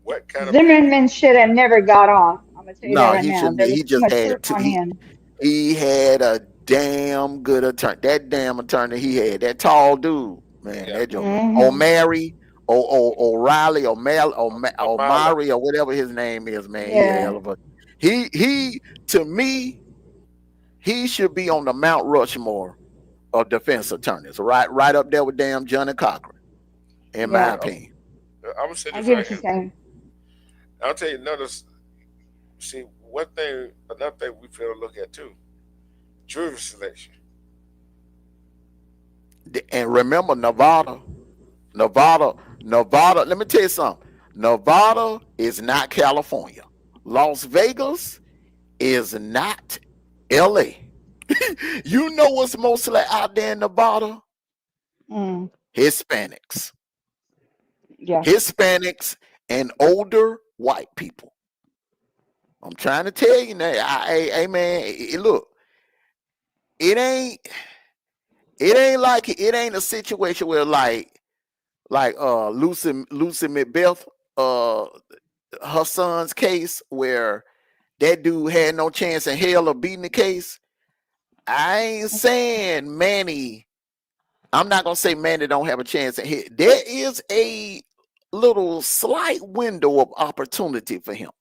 What kind of Zimmerman should have never got off. I'm gonna tell you that No, right he now. shouldn't. There was He too just much had proof to. on him. He had a damn good attorney. That damn attorney he had, that tall dude, man, that joke. O'Mary, O'Reilly, O'Mary, or whatever his name is, man. He a hell of a. He to me, he should be on the Mount Rushmore of defense attorneys, right up there with damn Johnny Cochran, in my opinion. I'm gonna say I this get right what you're here. saying. I'll tell you another. See, another thing we fail to look at too. Jury selection. And remember, Nevada. Let me tell you something. Nevada is not California. Las Vegas is not LA. You know what's mostly out there in Nevada? Hispanics. Yeah. Hispanics and older white people. I'm trying to tell you now. Hey man, look, it ain't a situation where like Lucy Macbeth, her son's case, where that dude had no chance in hell of beating the case. I ain't saying Manny. I'm not gonna say Manny don't have a chance in hell. There is a little slight window of opportunity for him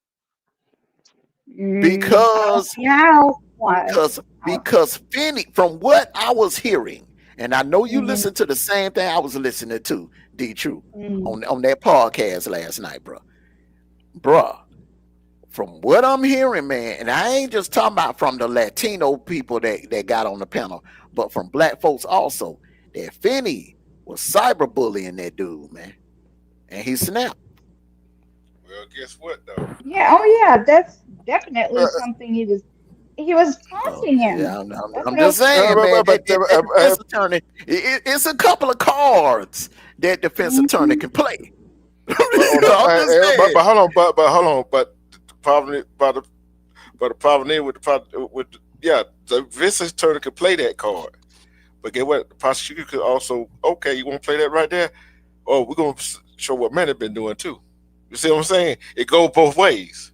because Finney, from what I was hearing, and I know you listened to the same thing I was listening to, D True, on that podcast last night, bruh. From what I'm hearing, man, and I ain't just talking about from the Latino people that got on the panel, but from black folks also, that Finney was cyberbullying that dude, man, and he snapped. Well, guess what though? Yeah. Oh yeah. That's definitely something he was taunting him. Yeah, I'm just saying, man. That defense attorney, it's a couple of cards that defense attorney can play. But hold on, but the problem is with the defense attorney could play that card. But get what? The prosecutor could also, okay, you want to play that right there? Oh, we're gonna show what men have been doing too. You see what I'm saying? It goes both ways.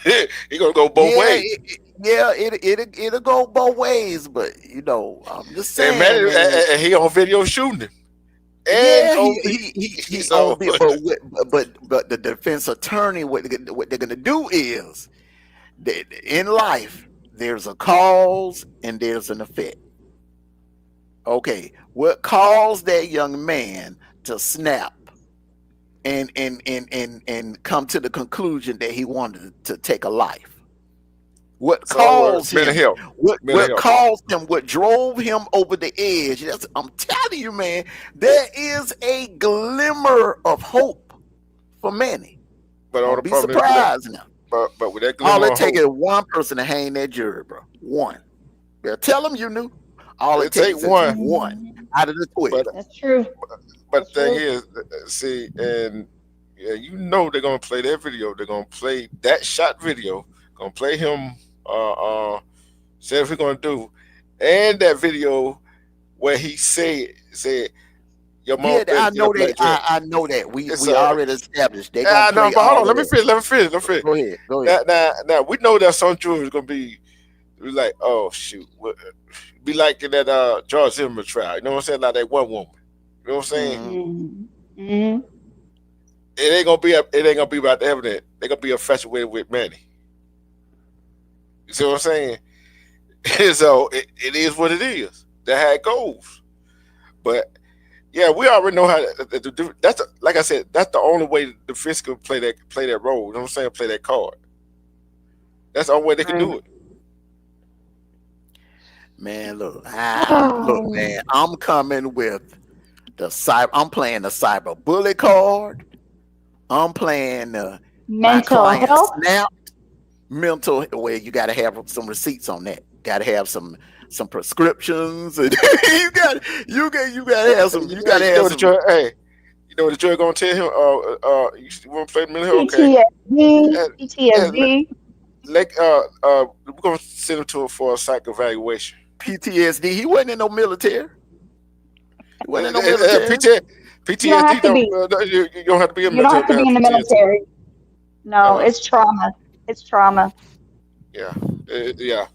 It's gonna go both ways. It'll go both ways, but you know, I'm just saying. And he on video shooting him. And he's on video, but the defense attorney, what they're gonna do is, in life, there's a cause and there's an effect. Okay, what caused that young man to snap and come to the conclusion that he wanted to take a life? What caused him? What caused him? What drove him over the edge? I'm telling you, man, there is a glimmer of hope for Manny. But don't be surprised now. But with that glimmer, all it takes is one person to hang that jury, bro. One. Yeah, tell them you knew. All it takes is one out of the 12. That's true. But the thing is, see, and yeah, you know they're gonna play that video. They're gonna play that shot video. Gonna play him. Said what we're gonna do, and that video where he said your mom. Yeah, I know that. I know that. We already established. They gonna no, play but hold on. all Let me of finish. Go ahead. Now we know that some jurors gonna be like, oh shoot, be like in that George Zimmerman trial. You know what I'm saying? Like that one woman. You know what I'm saying? It ain't gonna be about the evidence. They're gonna be infatuated with Manny. You see what I'm saying? So it is what it is. That's how it goes. But yeah, we already know how to do. Like I said, that's the only way the defense can play that role. You know what I'm saying? Play that card. That's the only way they can do it. Man, look, man, I'm coming with I'm playing the cyber bully card. I'm playing the mental health. Snap. mental. Well, you got to have some receipts on that. Got to have some prescriptions, and you got to have some. You got to have some. Hey, you know what the judge gonna tell him? You want to play mental health? Okay. PTSD. Like we're gonna send him for a psych evaluation. PTSD. He wasn't in no military. He wasn't in no military. PTSD. You don't have to be. You don't have to be in You don't have to be in the military. No, it's trauma. It's trauma. Yeah, yeah.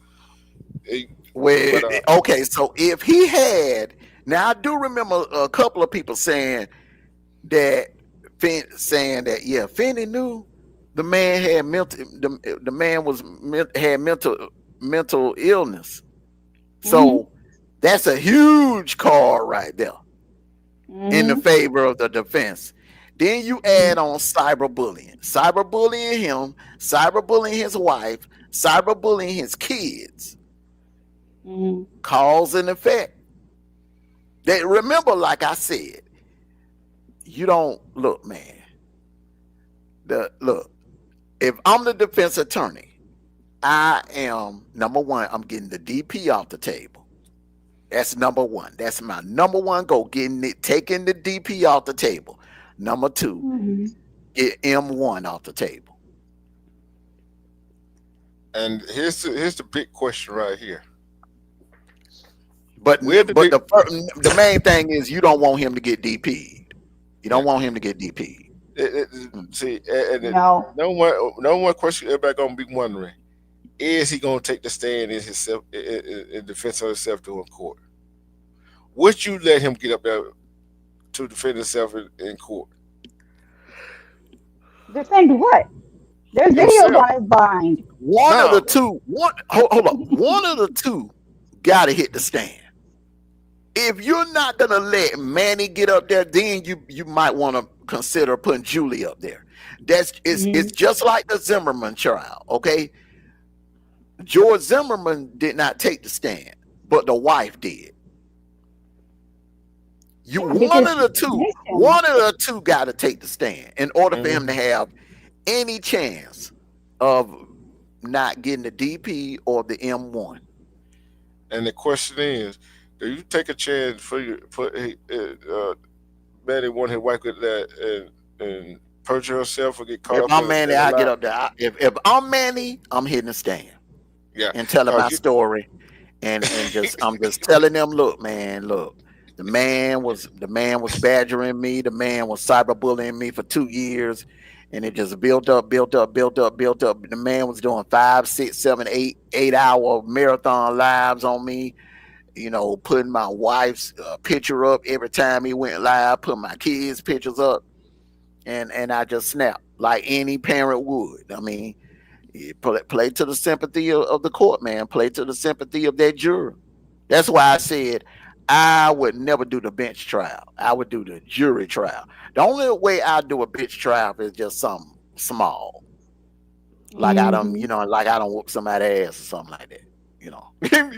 Well, okay. So if he had, now I do remember a couple of people saying that, yeah, Finney knew the man had the man had mental illness. So that's a huge card right there in the favor of the defense. Then you add on cyberbullying him, cyberbullying his wife, cyberbullying his kids. Cause and effect. That, remember, like I said, you don't look, man. Look, if I'm the defense attorney, I am number one. I'm getting the DP off the table. That's number one. That's my number one goal. Taking the DP off the table. Number two, get M1 off the table. And here's the big question right here. But the main thing is you don't want him to get DP'd. You don't want him to get DP'd. See, no one question everybody gonna be wondering: is he gonna take the stand in defense of himself to court? Would you let him get up there to defend himself in court? Defend what? There's videos on his behind. One of the two. Hold on. One of the two got to hit the stand. If you're not gonna let Manny get up there, then you might want to consider putting Julie up there. It's just like the Zimmerman trial, okay? George Zimmerman did not take the stand, but the wife did. One of the two got to take the stand in order for him to have any chance of not getting the DP or the M1. And the question is, do you take a chance for Manny want his wife get that and perjure herself or get caught up? If I'm Manny, I get up there. If I'm Manny, I'm hitting the stand. Yeah, and telling my story, and I'm just telling them, look, the man was badgering me. The man was cyberbullying me for 2 years, and it just built up. The man was doing 5, 6, 7, 8 hour marathon lives on me. You know, putting my wife's picture up every time he went live, putting my kids' pictures up, and I just snapped like any parent would. I mean, play to the sympathy of the court, man. Play to the sympathy of that juror. That's why I said I would never do the bench trial. I would do the jury trial. The only way I do a bench trial is just something small, like I don't whoop somebody's ass or something like that. You know,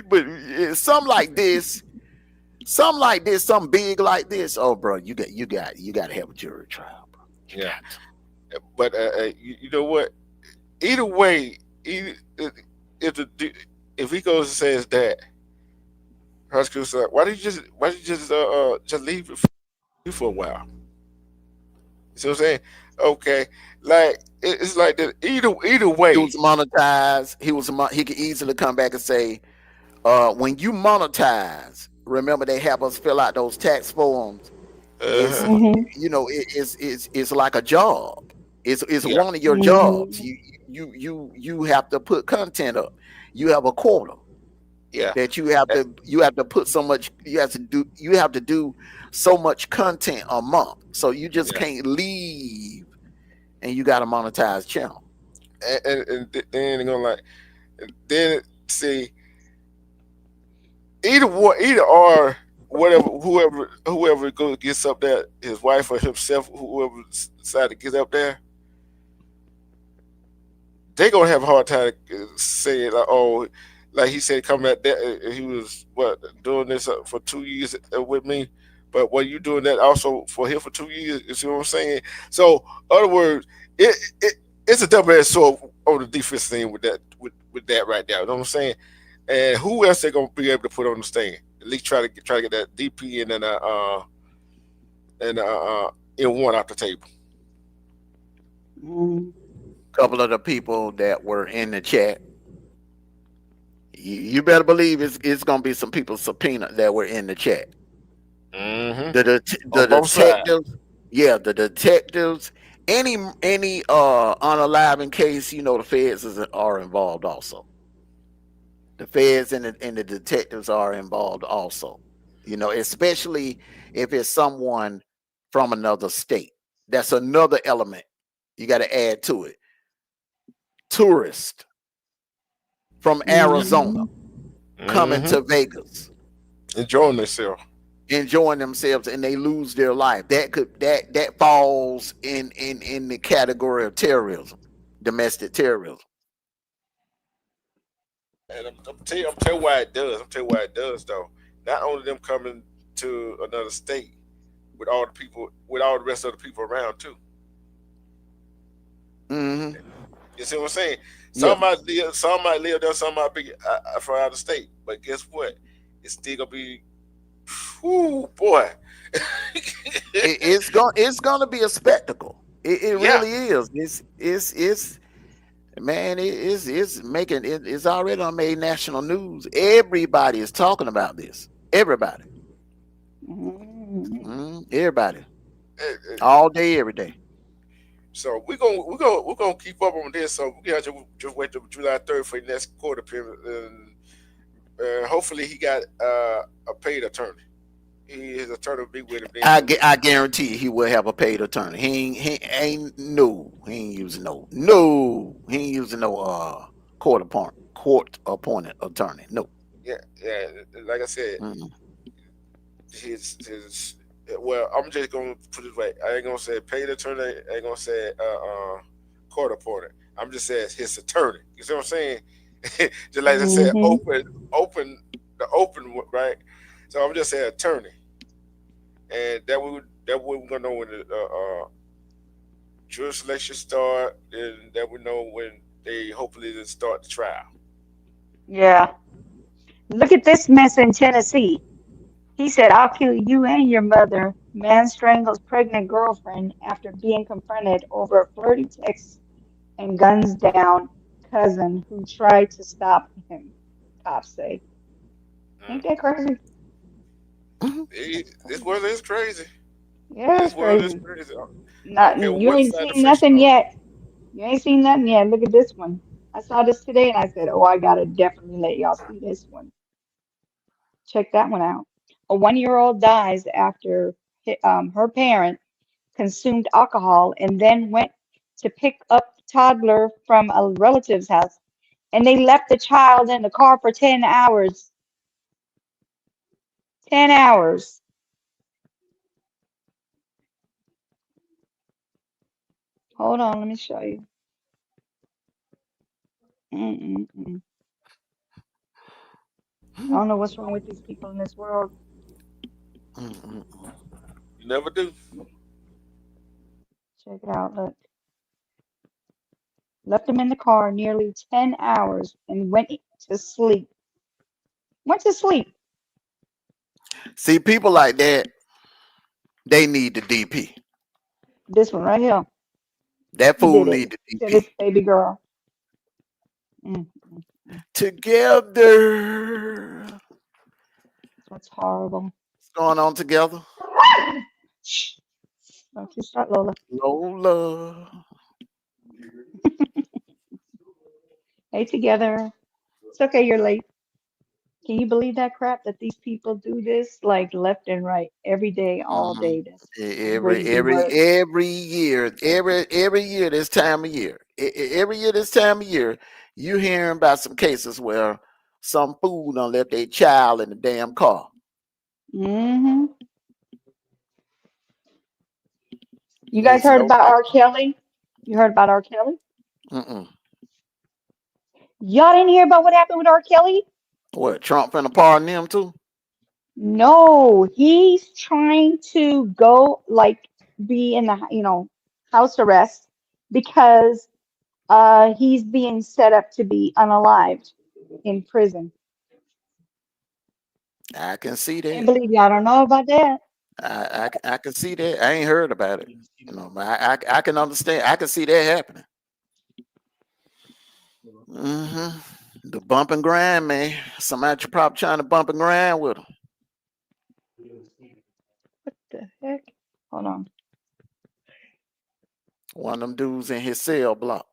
but something like this, something big like this. Oh, bro, you got to have a jury trial, bro. But you know what? Either way, if he goes and says that, prosecutor said, why did you just leave it for a while? You see what I'm saying? Okay, like it's like that. Either way, he was monetized. He could easily come back and say, when you monetize, remember they have us fill out those tax forms. You know, it's like a job. It's one of your jobs. You have to put content up. You have a quota. That you have to put so much. You have to do so much content a month. So you just can't leave, and you got to monetize channel. And then they're gonna like, then see either or whatever whoever gets up there, his wife or himself, whoever decided to get up there, they gonna have a hard time saying like, oh, like he said, coming at that he was doing this for 2 years with me, but what you doing that also for him for 2 years? You see what I'm saying? So, in other words, it's a double-edged sword on the defense thing with that right there. You know what I'm saying? And who else they gonna be able to put on the stand? At least try to get that DP and then N1 off the table. Couple of the people that were in the chat, you better believe it's gonna be some people subpoena that were in the chat. Mm-hmm. The detectives, yeah, the detectives. Any unaliving case, the feds are involved also. The feds and the detectives are involved also. Especially if it's someone from another state. That's another element you got to add to it. Tourists from Arizona coming to Vegas, enjoying themselves, and they lose their life. That falls in the category of terrorism, domestic terrorism. And I'm tell you why it does. I'm tell you why it does though. Not only them coming to another state with all the rest of the people around too. Mm-hmm. You see what I'm saying? Some might live there, some might be from out of state. But guess what? It's still gonna be, whoo, boy. It's gonna be a spectacle. It really is. It's man. It's making it's already made national news. Everybody is talking about this. Everybody. Everybody. All day, every day. So we're gonna keep up on this. So we have to just wait till July 3rd for the next court appearance, and hopefully he got a paid attorney. His attorney will be with him. I guarantee he will have a paid attorney. He ain't using no court appointed attorney. No. Yeah, like I said, well, I'm just gonna put it this way. I ain't gonna say paid attorney. I ain't gonna say court appointed. I'm just saying his attorney. You see what I'm saying? Just like I said, open right. So I'm just saying attorney, and that we're gonna know when the jury selection start, and that we know when they hopefully start the trial. Yeah. Look at this mess in Tennessee. He said, "I'll kill you and your mother." Man strangles pregnant girlfriend after being confronted over a flirty text and guns down cousin who tried to stop him, cops say. Ain't that crazy? This world is crazy. Yeah, This it's world is crazy. crazy. Not, Okay, you what ain't side the seen fence nothing on? yet. You ain't seen nothing yet. Look at this one. I saw this today and I said, oh, I gotta definitely let y'all see this one. Check that one out. A 1-year-old dies after her parent consumed alcohol and then went to pick up the toddler from a relative's house. And they left the child in the car for 10 hours. 10 hours. Hold on, let me show you. Mm-mm-mm. I don't know what's wrong with these people in this world. You never do. Check it out. Look. Left him in the car nearly 10 hours and went to sleep. Went to sleep. See, people like that, they need the DP. This one right here. That He fool did it need the to DP. this baby girl. Together. That's horrible. What's going on together? Shh. Don't you start, Lola. Lola. Hey, together. It's okay, you're late. Can you believe that crap that these people do this like left and right every day, all day? That's crazy work. Every year this time of year, every year this time of year, you hearing about some cases where some fool done left their child in the damn car. Mm-hmm. You guys Makes heard no about sense. R. Kelly? You heard about R. Kelly? Mm-mm. Y'all didn't hear about what happened with R. Kelly? What, Trump finna pardon him too? No, he's trying to go like be in the house arrest because He's being set up to be unalived in prison. I can see Can't that. believe y'all don't know about that. I can see that. I ain't heard about it. But I can understand. I can see that happening. The bump and grind, man. Somebody probably trying to bump and grind with him. What the heck? Hold on. One of them dudes in his cell block.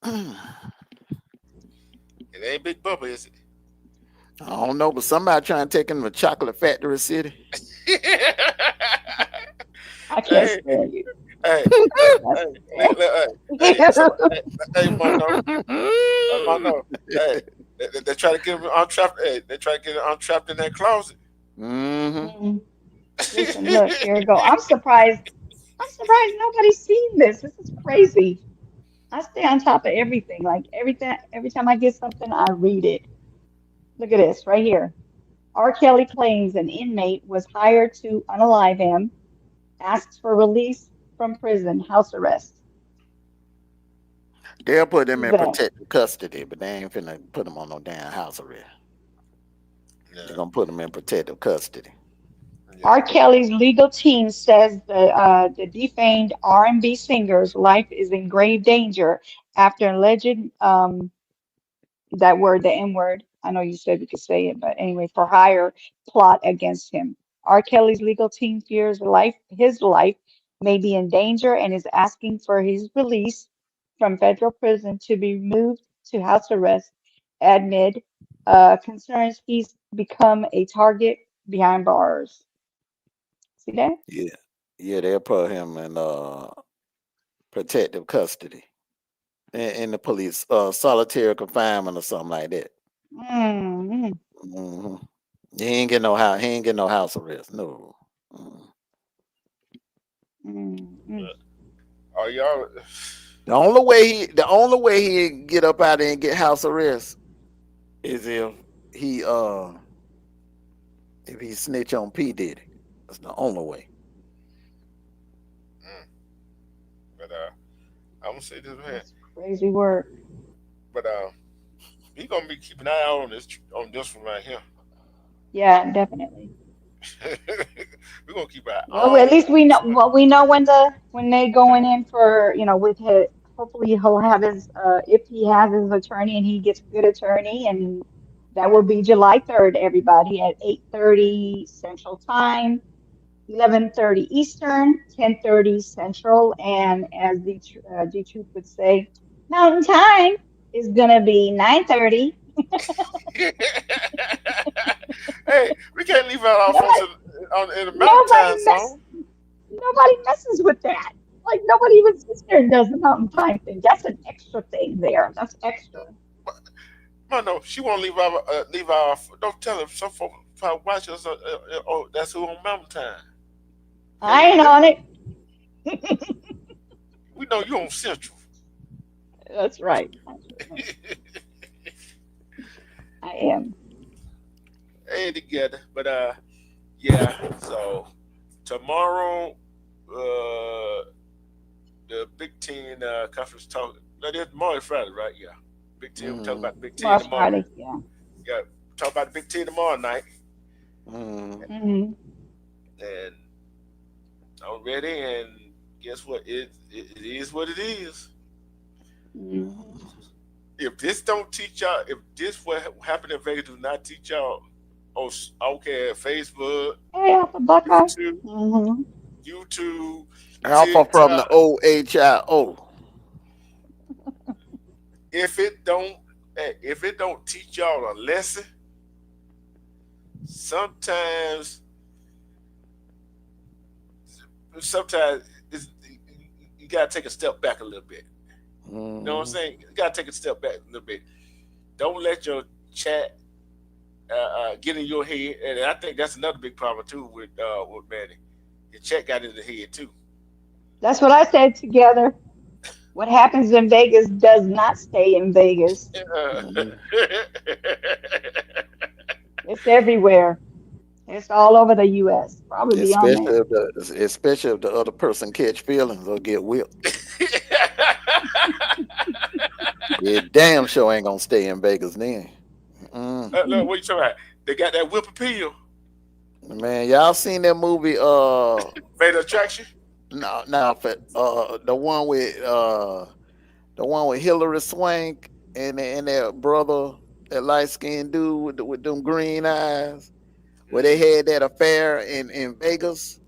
It ain't Big Bubba, is it? I don't know, but somebody trying to take him to Chocolate Factory City. I can't stand you. Hey, Mono. Hey, they try to get him untrapped. Hey, they try to get him untrapped in that closet. Listen, look, here we go. I'm surprised nobody's seen this. This is crazy. I stay on top of everything. Like every time I get something, I read it. Look at this right here. R. Kelly claims an inmate was hired to unalive him, asks for release from prison, house arrest. They'll put him Who's in that? protective custody, but they ain't finna put him on no damn house arrest. They're gonna put him in protective custody. R. Kelly's legal team says the defamed R&B singer's life is in grave danger after alleged that word, the N word. I know you said we could say it, but anyway, for hire plot against him. R. Kelly's legal team fears his life may be in danger and is asking for his release from federal prison to be moved to house arrest amid concerns he's become a target behind bars. See that? Yeah, they'll put him in protective custody in the police solitary confinement or something like that. Mm-hmm. He ain't get no house. He ain't get no house arrest. No. Are y'all? The only way he get up out there and get house arrest is if he snitch on P Diddy. That's the only way. But I'm gonna say this, man. Crazy work. But we gonna be keeping an eye out on this one right here. Yeah, definitely. We're gonna keep an eye. Well, at least we know. Well, we know when they going in for with his. Hopefully, he'll have his. If he has his attorney and he gets a good attorney, and that will be July 3rd. Everybody at 8:30 Central Time, 11:30 Eastern, 10:30 Central, and as the Truth would say, Mountain Time is gonna be 9:30. Hey, we can't leave out our folks in the mountain time zone. Nobody messes with that. Like nobody even sits there and does the mountain time thing. That's an extra thing there. That's extra. No, she won't leave our. Don't tell her. Some folks watch us. Oh, that's who on mountain time. I ain't on it. We know you on Central. That's right. I am. Hey, together, but yeah. So tomorrow, the Big Ten conference talk. No, that's tomorrow is Friday, right? Yeah. Big Ten. We talk about the Big Ten tomorrow. Friday, yeah. Yeah. Talk about the Big Ten tomorrow night. Mm-hmm. And I'm ready. And guess what? It is what it is. Mm-hmm. If this don't teach y'all, if this what happened in Vegas do not teach y'all, Facebook, hey, Alpha Buckeye. YouTube, Alpha from the OHIO. If it don't teach y'all a lesson, sometimes you gotta take a step back a little bit. You know what I'm saying? You gotta take a step back a little bit. Don't let your chat get in your head, and I think that's another big problem too with Manny. Your chat got in the head too. That's what I said together. What happens in Vegas does not stay in Vegas. It's everywhere. It's all over the U.S. Probably beyond that. Especially if the other person catch feelings or get whipped. Yeah, damn sure ain't gonna stay in Vegas then. Look, what you talking about? They got that whip appeal. Man, y'all seen that movie? Fatal Attraction. No, the one with Hilary Swank and that brother, that light skinned dude with them green eyes, where they had that affair in Vegas,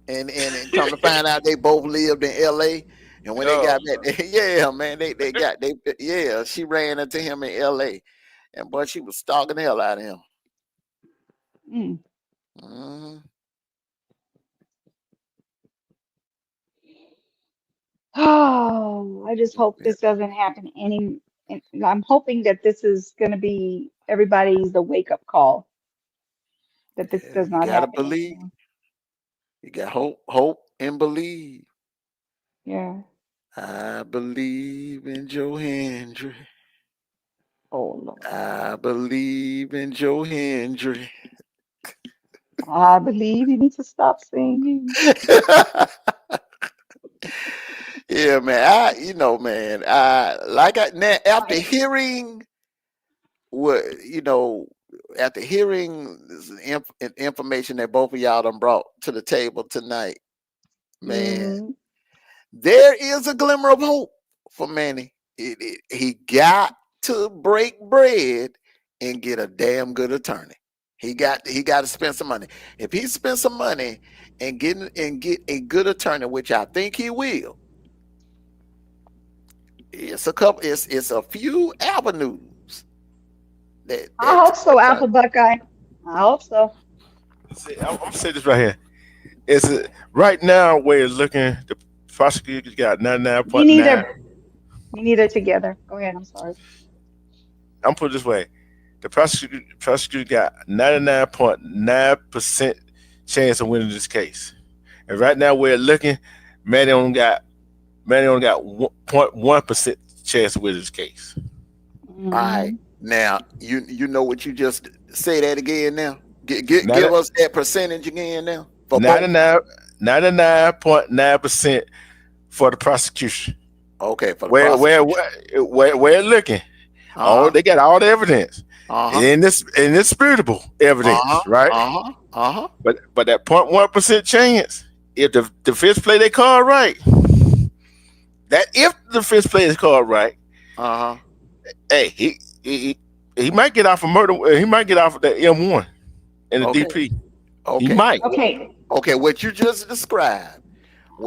and come to find out they both lived in L.A. And when they got back, yeah, man, she ran into him in L.A. and boy, she was stalking the hell out of him. Mm-hmm. Oh, I just hope this doesn't happen I'm hoping that this is going to be the wake-up call, that this does not You gotta happen believe. anymore. You got hope, and believe. Yeah. I believe in Joe Hendry. Oh, Lord. I believe in Joe Hendry. I believe you need to stop singing. Yeah, man. After hearing after hearing this information that both of y'all done brought to the table tonight, man, there is a glimmer of hope for Manny. He got to break bread and get a damn good attorney. He got to spend some money. If he spends some money and get a good attorney, which I think he will, it's a few avenues. I hope so, Apple Buckeye. I hope so. I'm gonna say this right here. Right now where it's looking, the prosecutor got 99.9. Me neither together. Go ahead. I'm sorry. I'm put it this way: the prosecutor got 99.9% chance of winning this case, and right now where it's looking, Manny only got 0.1% chance of winning this case. All right, now you know what you just say that again. Now give us that percentage again. Now 99.9% for the prosecution. Okay, for the prosecution. Where it's looking. They got all the evidence. And indisputable evidence, right? But that 0.1% chance, if the defense play their card right, hey, he might get off of murder. He might get off of that M1 and the DP. Okay. He might. Okay, what you just described.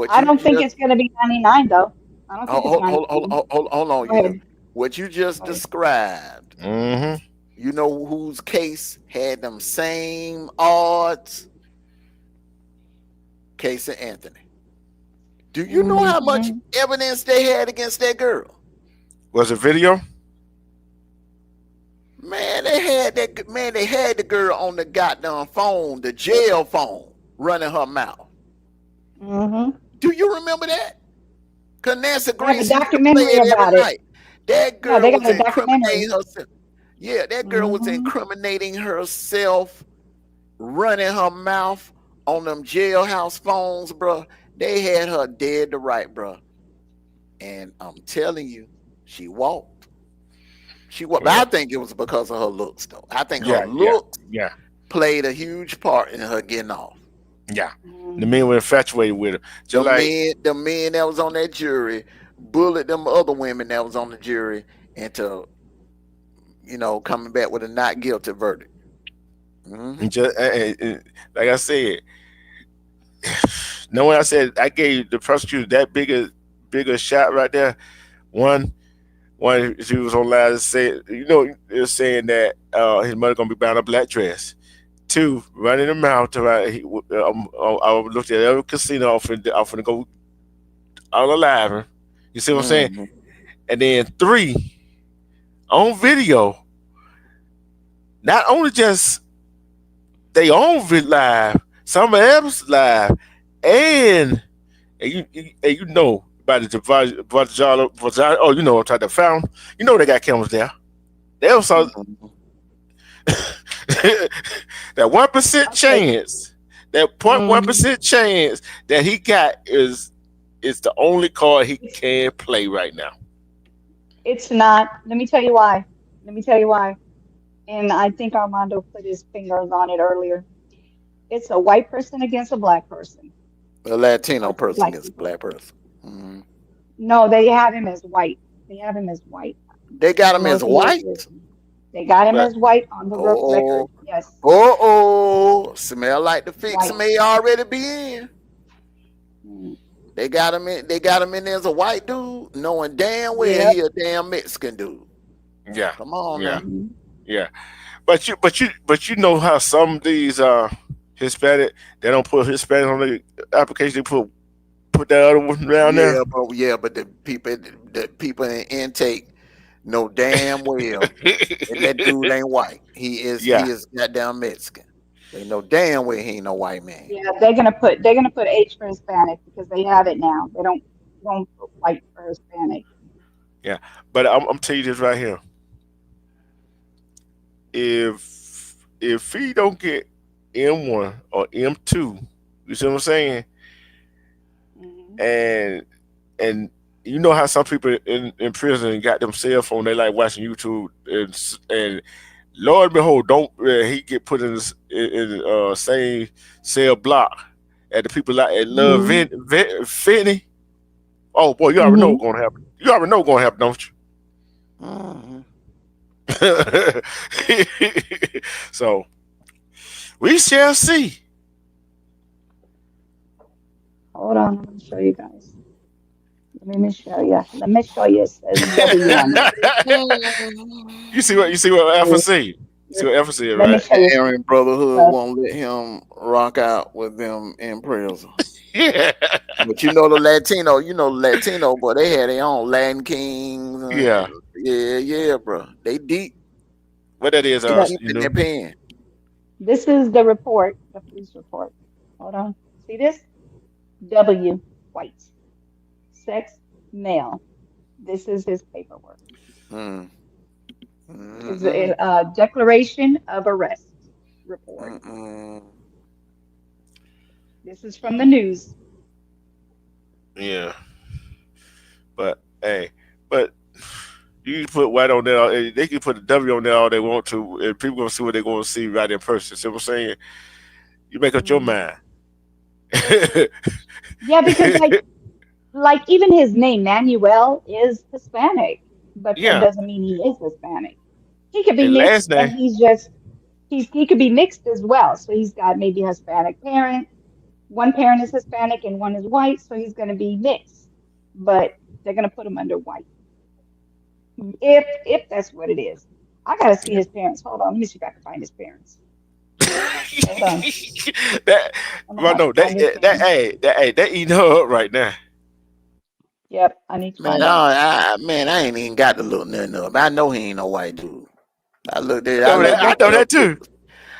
I don't think it's going to be 99 though. I don't think it's 99. Hold on. What you just described. You know whose case had them same odds? Casey Anthony. Do you know how much evidence they had against that girl? Was it video? Man, they had the girl on the goddamn phone, the jail phone, running her mouth. Do you remember that? Because Nancy Grace used to play it every night. That girl was incriminating herself. Yeah, that girl was incriminating herself, running her mouth on them jailhouse phones, bro. They had her dead to right, bro. And I'm telling you, she walked. But I think it was because of her looks, though. I think her looks played a huge part in her getting off. Yeah. The men were infatuated with her. The men that was on that jury bullied them other women that was on the jury into, coming back with a not guilty verdict. Just, like I said, I said I gave the prosecutor that bigger shot right there. One, she was online and said, they're saying that his mother gonna be buying a black dress. Two, running him out. I looked at every casino offering to go all alive. You see what I'm saying? And then three, on video, not only just they own live, somebody else live, and you know about the oh, you know, I'm talking the fountain. You know they got cameras there. They also that 1% chance, that 0.1% chance that he got is the only card he can play right now. It's not. Let me tell you why. Let me tell you why. And I think Armando put his fingers on it earlier. It's a white person against a black person. A Latino Or two person black against a people. black person. Mhm. No, they have him as white. They have him as white. They got I don't him know as if he is white. listening. They got him But as white on the record. Oh, Yes, smell like the fix white. may already be in. Mm. They got him in. They got him in there as a white dude, knowing damn well Yep. he a damn Mexican dude. yeah, Come on yeah, now. yeah. But you know how some of these Hispanic, they don't put Hispanic on the application. They put that other one down there. But the people in intake know damn well that dude ain't white. He Yeah, is goddamn Mexican. They know damn well he ain't no white man. Yeah, they're gonna put H for Hispanic because they have it now. They don't put white for Hispanic. yeah. But I'm telling you this right here. If he don't get M1 or M2, you see what I'm saying? And you know how some people in prison got them cell phone, they like watching YouTube, and Lord and behold, don't he get put in the same cell block as the people like that love Finney? Oh boy, you already know what's gonna happen. You already know what's gonna happen, don't you? So we shall see. Hold on, let me show you guys. Let me show you. Let me show you. It says W on it. You see what Alpha said. See what Alpha said, Let me right? show you. Aaron Brotherhood won't let him rock out with them in prison. Yeah. But you know the Latino, boy, they had their own Latin Kings. Yeah. Yeah, bro. They deep. What that is, They deep you in know. their pen. This is the report, the police report. Hold on. See this? W, white. Sex, male. This is his paperwork. This is a declaration of arrest report. This is from the news. Yeah. But hey, you can put white on there. They can put a W on there all they want to, and people gonna see what they're gonna see right in person. See what I'm saying? You make up your mind. Yeah, because like even his name, Manuel, is Hispanic, but that Yeah. doesn't mean he is Hispanic. He could be And last mixed, and name. he could be mixed as well. So he's got maybe a Hispanic parent. One parent is Hispanic and one is white, so he's going to be mixed. But they're going to put him under white. If that's what it is. I got to see his parents. Hold on, let me see if I can find his parents. Hold on. That eating her up right now. Yep, I need to Man, find out. I ain't even got to look nothing up. I know he ain't no white dude. I looked at I know that too. Pictures.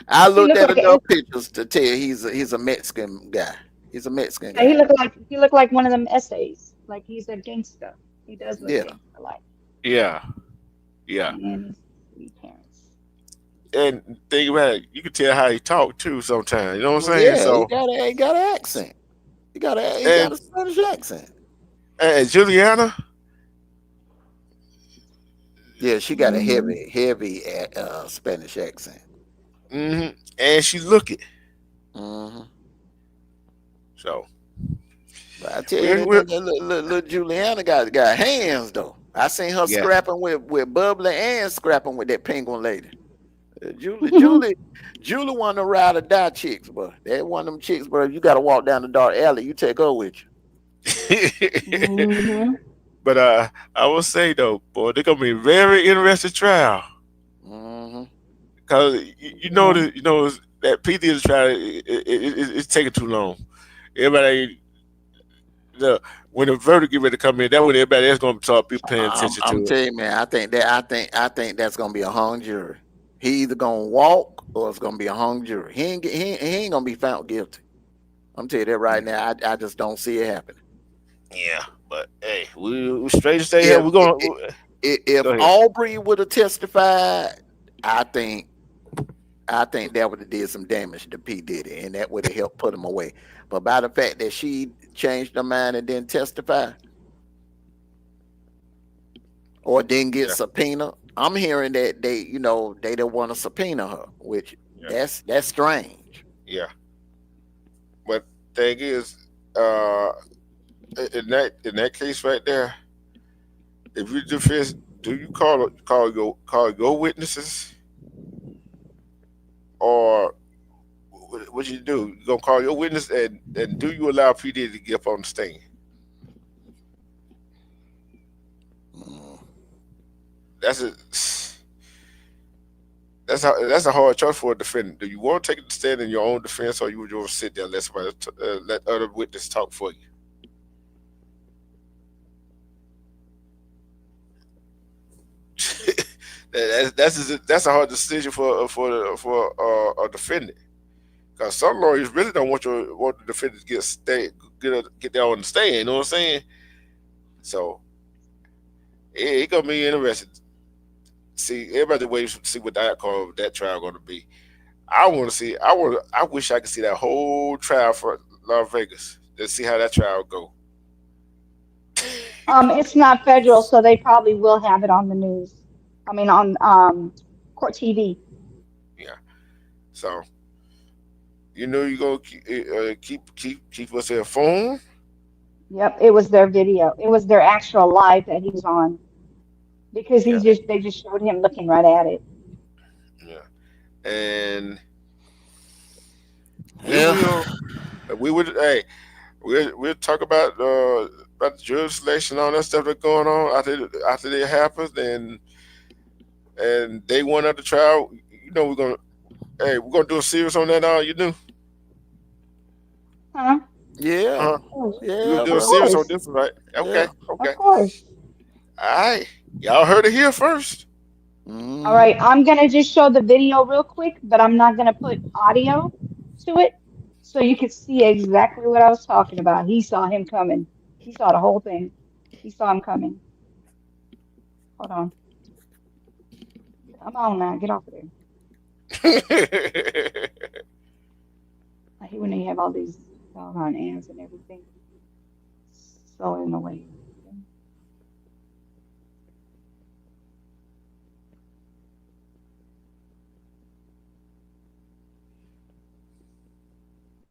I looked at like enough pictures to tell you he's a Mexican guy. He's a Mexican guy. He looked like one of them essays. Like he's a gangster. He does look gangster like. Yeah. Yeah. And his parents. And think about it, you can tell how he talk too sometimes. You know what I'm saying? Yeah, So he got an accent. He got a Spanish accent. And Juliana. Yeah, she got a heavy Spanish accent. And she look it. So, but I tell you, little Juliana got hands though. I seen her scrapping with Bubbly and scrapping with that penguin lady. Julie, one of the ride or die chicks, bro. That one of them chicks, bro. You got to walk down the dark alley. You take her with you. But I will say though, boy, they're gonna be a very interesting trial. Because you know that PT trial it's taking too long. Everybody, when the verdict get ready to come in, that when everybody else gonna start be paying attention to I'm it. telling you, man. I think that's gonna be a hung jury. He either gonna walk or it's gonna be a hung jury. He ain't gonna be found guilty. I'm telling you that right now. I just don't see it happening. Yeah, but hey, we straight to stay here. We're gonna. If Aubrey would have testified, I think I think that would have did some damage to P. Diddy, and that would have helped put him away. But by the fact that she changed her mind and didn't testify or didn't get subpoena, I'm hearing that they don't want to subpoena her, which that's strange. Yeah. But thing is, in that case right there, if you defense, do you call your witnesses, or what you do? You gonna call your witness, and do you allow P. Diddy to get up on the stand? That's a hard choice for a defendant. Do you want to take the stand in your own defense, or you would just sit there and let somebody let other witnesses talk for you? That's a hard decision for a defendant, because some lawyers really don't want the defendant to get there on the stand. You know what I'm saying? So it gonna be interesting. See, everybody waits to see what the outcome of that trial gonna be. I want to see. I wish I could see that whole trial for Las Vegas. Let's see how that trial go. It's not federal, so they probably will have it on the news. I mean, on court TV. Yeah. So you gonna keep us informed. Yep, it was their video. It was their actual live that he was on, because they just showed him looking right at it. Yeah. And Yeah. we'll talk about the jury selection, all that stuff that's going on after it happens, and day one of the trial. We're gonna do a series on that. You do? Huh? Yeah. You Yeah. gonna do a series on this one, right? Okay. Yeah. Okay. Of course. All right. Y'all heard it here first. All right, I'm gonna just show the video real quick, but I'm not gonna put audio to it, so you can see exactly what I was talking about. He saw him coming. He saw the whole thing. He saw him coming. Hold on. Come on now, get off of there. I hate when they have all these doggone ads and everything. So in the way.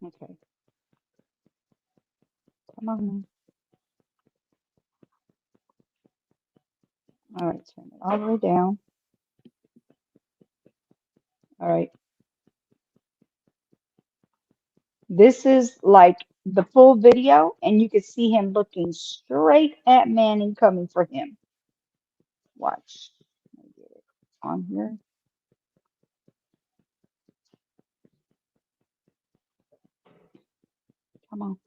Okay. Come on now. All right, turn it all the way down. All right. This is like the full video, and you can see him looking straight at Manning coming for him. Watch. Let me get it on here. Come on.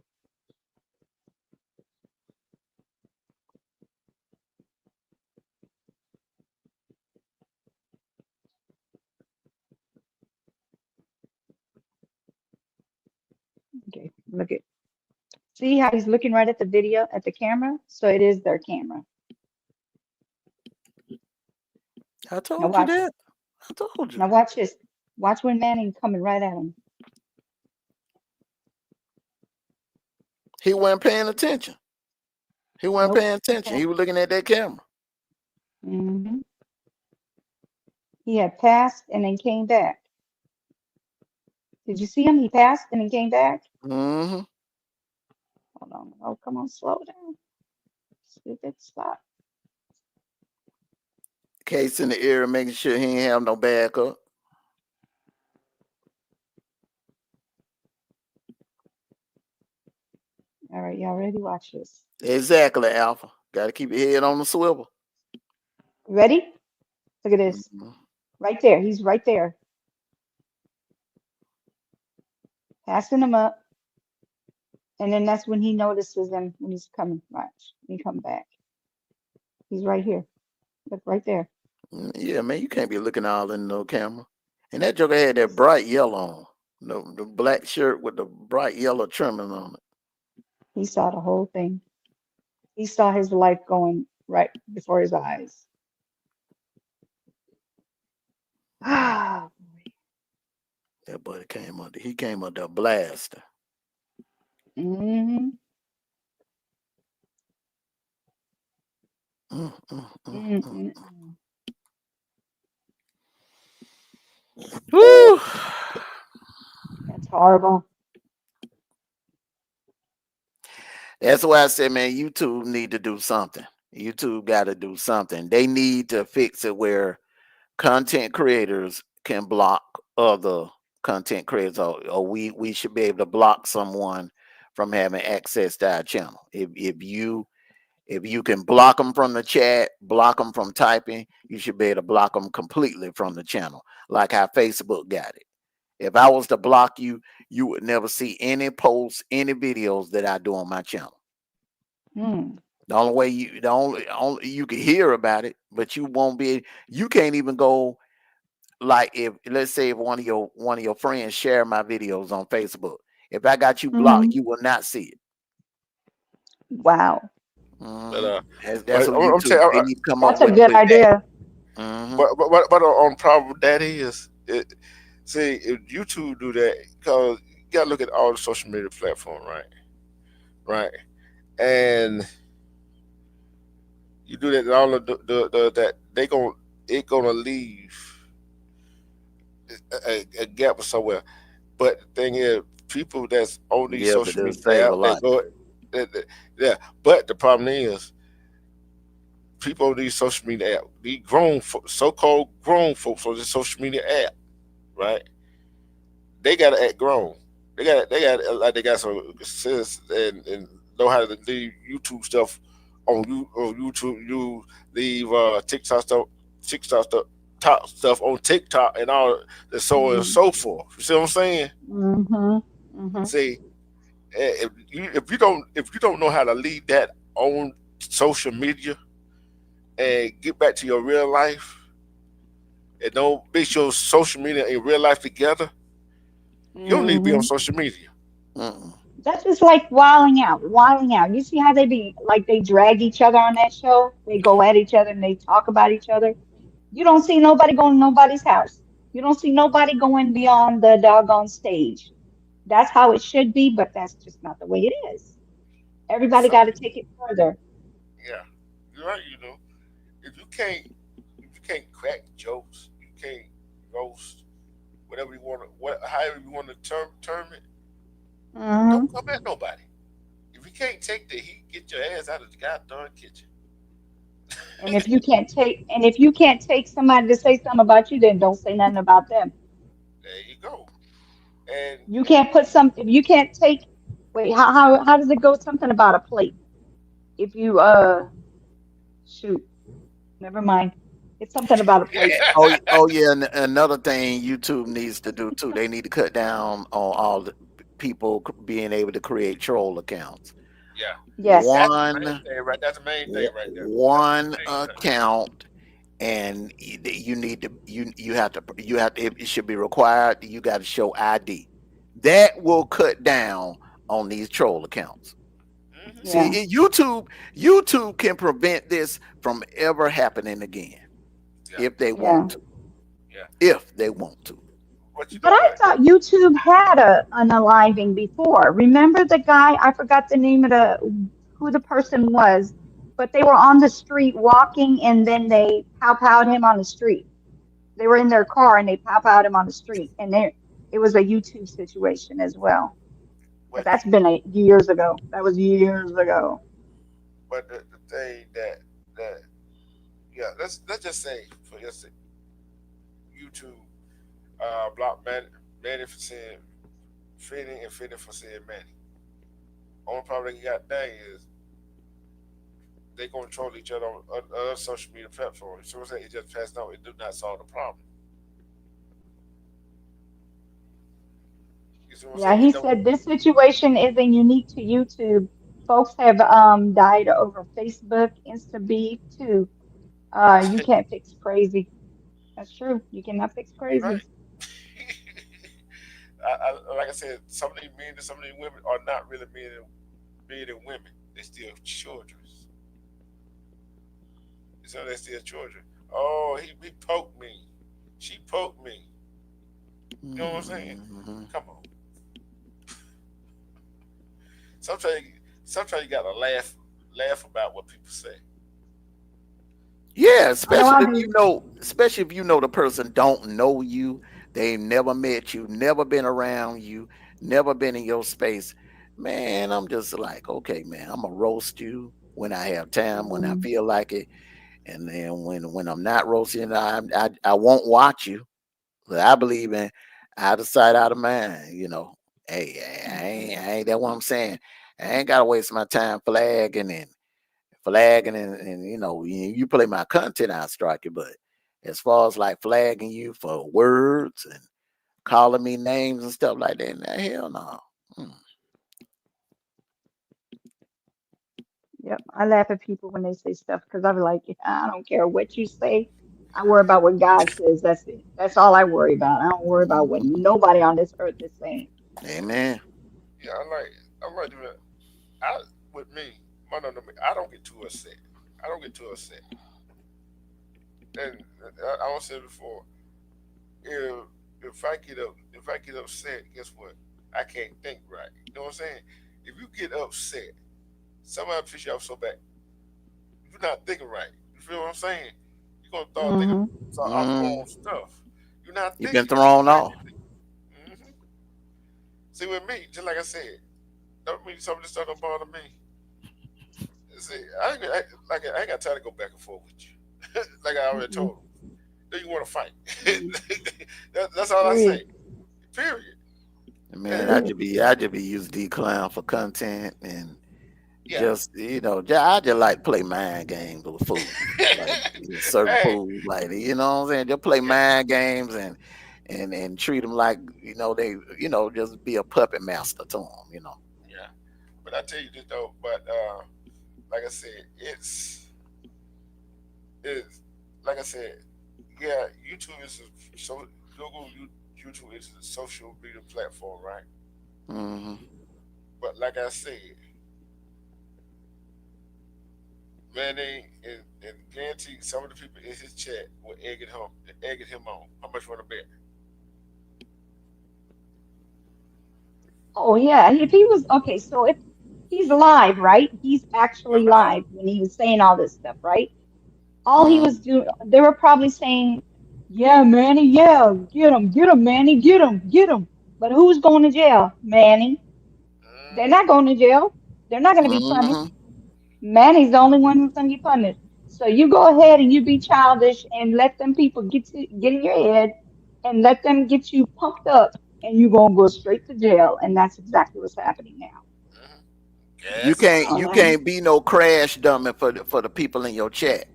Okay, look at. See how he's looking right at the video, at the camera? So it is their camera. I told Now you watch. that. I told you. Now watch this. Watch when Manning coming right at him. He wasn't paying attention. He wasn't Nope. paying attention. He was looking at that camera. Mm-hmm. He had passed and then came back. Did you see him? He passed and then came back. Mm-hmm. Hold on. Oh, come on, slow down. Stupid, stop. Case in the ear, making sure he ain't have no backup. All right, y'all ready? Watch this. Exactly, Alpha. Got to keep your head on the swivel. Ready? Look at this. Mm-hmm. Right there. He's right there. Passing him up. And then that's when he notices him when he's coming. Watch. When he come back. He's right here. Look right there. Yeah, man, you can't be looking all in no camera. And that joker had that bright yellow on. The black shirt with the bright yellow trimming on it. He saw the whole thing. He saw his life going right before his eyes. Ah, boy. That buddy came under. He came under a blaster. Mm-hmm. Woo! That's horrible. That's why I said, man, YouTube need to do something. YouTube got to do something. They need to fix it where content creators can block other content creators, or we should be able to block someone from having access to our channel. If you can block them from the chat, block them from typing, you should be able to block them completely from the channel, like how Facebook got it. If I was to block you, you would never see any posts, any videos that I do on my channel. The only way only you can hear about it, but you won't be. You can't even go, like, if let's say if one of your friends share my videos on Facebook. If I got you blocked, you will not see it. Wow. That's what I'm YouTube. telling They you, need to come That's up a with good idea. but on problem with that is, see, if YouTube do that, because you gotta look at all the social media platforms, right, and you do that, and all of the that it gonna leave a gap somewhere. But the thing is, people that's on these Yeah, but social they'll media save a apps, they lot. go, yeah. But the problem is, people on these social media apps, these so-called grown folks on this social media app, right? They gotta act grown. They got like they got some sense and know how to leave YouTube stuff on YouTube. You leave TikTok stuff, top stuff on TikTok and all and so on and so forth. You see what I'm saying? See, if you don't know how to lead that on social media and get back to your real life and don't mix your social media and real life together, you don't need to be on social media. That's just like wilding out, wilding out. You see how they be like they drag each other on that show? They go at each other and they talk about each other. You don't see nobody going to nobody's house. You don't see nobody going beyond the doggone stage. That's how it should be, but that's just not the way it is. Everybody got to take it further. Yeah, you're right. You know, if you can't crack jokes, you can't roast, whatever you want to, however you want to term it. Don't come at nobody. If you can't take the heat, get your ass out of the goddamn kitchen. And if you can't take somebody to say something about you, then don't say nothing about them. There you go. And You can't put some if you can't take wait, how does it go? Something about a plate. If you shoot, never mind. It's something about a plate. Oh yeah, and another thing YouTube needs to do too. They need to cut down on all the people being able to create troll accounts. yeah, Yes. That's the main thing, right? That's the main thing right there. One account, and you need to you have to it should be required. You got to show ID. That will cut down on these troll accounts. Yeah. See, YouTube can prevent this from ever happening again if they want to. If they want to. But I thought YouTube had an aliving before. Remember the guy? I forgot the name of who the person was, but they were on the street walking, and then they pow-powed him on the street. They were in their car and they pow-powed him on the street, and it was a YouTube situation as well. But that's been years ago. That was years ago. But the thing that yeah, let's just say for instance, YouTube block Manny for saying Finny and Finny for saying Manny. Only problem they got dang is they control each other on other social media platforms. So it just passed out. It do not solve the problem. Yeah, he said this situation isn't unique to YouTube. Folks have died over Facebook, Insta beef too. You can't fix crazy. That's true. You cannot fix crazy. Right. Like I said, some of these men and some of these women are not really men and women. They're still children. So they're still children. Oh, he poked me. She poked me. You know what I'm saying? Mm-hmm. Come on. Sometimes, sometimes you gotta laugh about what people say. Yeah, I know I especially if do. you know, especially if you know the person don't know you, they never met you, never been around you, never been in your space. Man, I'm just like, okay, man, I'm gonna roast you when I have time, when I Mhm. feel like it, and then when I'm not roasting, I won't watch you. But I believe in out of sight, out of mind. You know, hey, I ain't that what I'm saying. I ain't gotta waste my time flagging and you know you play my content, I'll strike you. But as far as like flagging you for words and calling me names and stuff like that, nah, hell no. Mm. Yep. I laugh at people when they say stuff because I'm like, I don't care what you say. I worry about what God says. That's it. That's all I worry about. I don't worry about what Mhm. nobody on this earth is saying. Amen. Yeah, I like doing. I with me, I don't get too upset. I don't get too upset. And I said it before, if if I get upset, guess what? I can't think right. You know what I'm saying? If you get upset, somebody piss you off so bad, you're not thinking right. You feel what I'm saying? You're gonna start thinking Hmm. off the Mm. wrong stuff. You're not You've been thinking. You're thrown off. imagining. Hmm. See, with me, just like I said, don't mean some of this stuff don't bother me. See, I ain't got time to go back and forth with you. Like I already Mm-mm. told him. Do you want to fight? Mm. That's all I Period. say. Period. Man, And Period. I just be using decline for content and yeah. just I just like play mind games with food. Like certain Hey, food, like you know what I'm saying. Just play yeah, mind games and treat them like they just be a puppet master to them. yeah. But I tell you this though. But like I said, it's like I said. Yeah, YouTube is Google YouTube is a social media platform, right? Hmm. But like I said, man, and guarantee some of the people in his chat were egging him on. How much want to bet? Oh yeah. If he was okay, so if he's live, right? He's actually Uh-huh. live when he was saying all this stuff, right? All he Hmm. was doing, they were probably saying, "Yeah, Manny, yeah, get him, Manny, get him." But who's going to jail? Manny. They're not going to jail. They're not going to be punished. Hmm. Manny's the only one who's going to get punished. So you go ahead and you be childish and let them people get in your head and let them get you pumped up, and you're going to go straight to jail. And that's exactly what's happening now. Hmm. You Gaslight. can't Oh, you man. can't be no crash dummy for the people in your chat.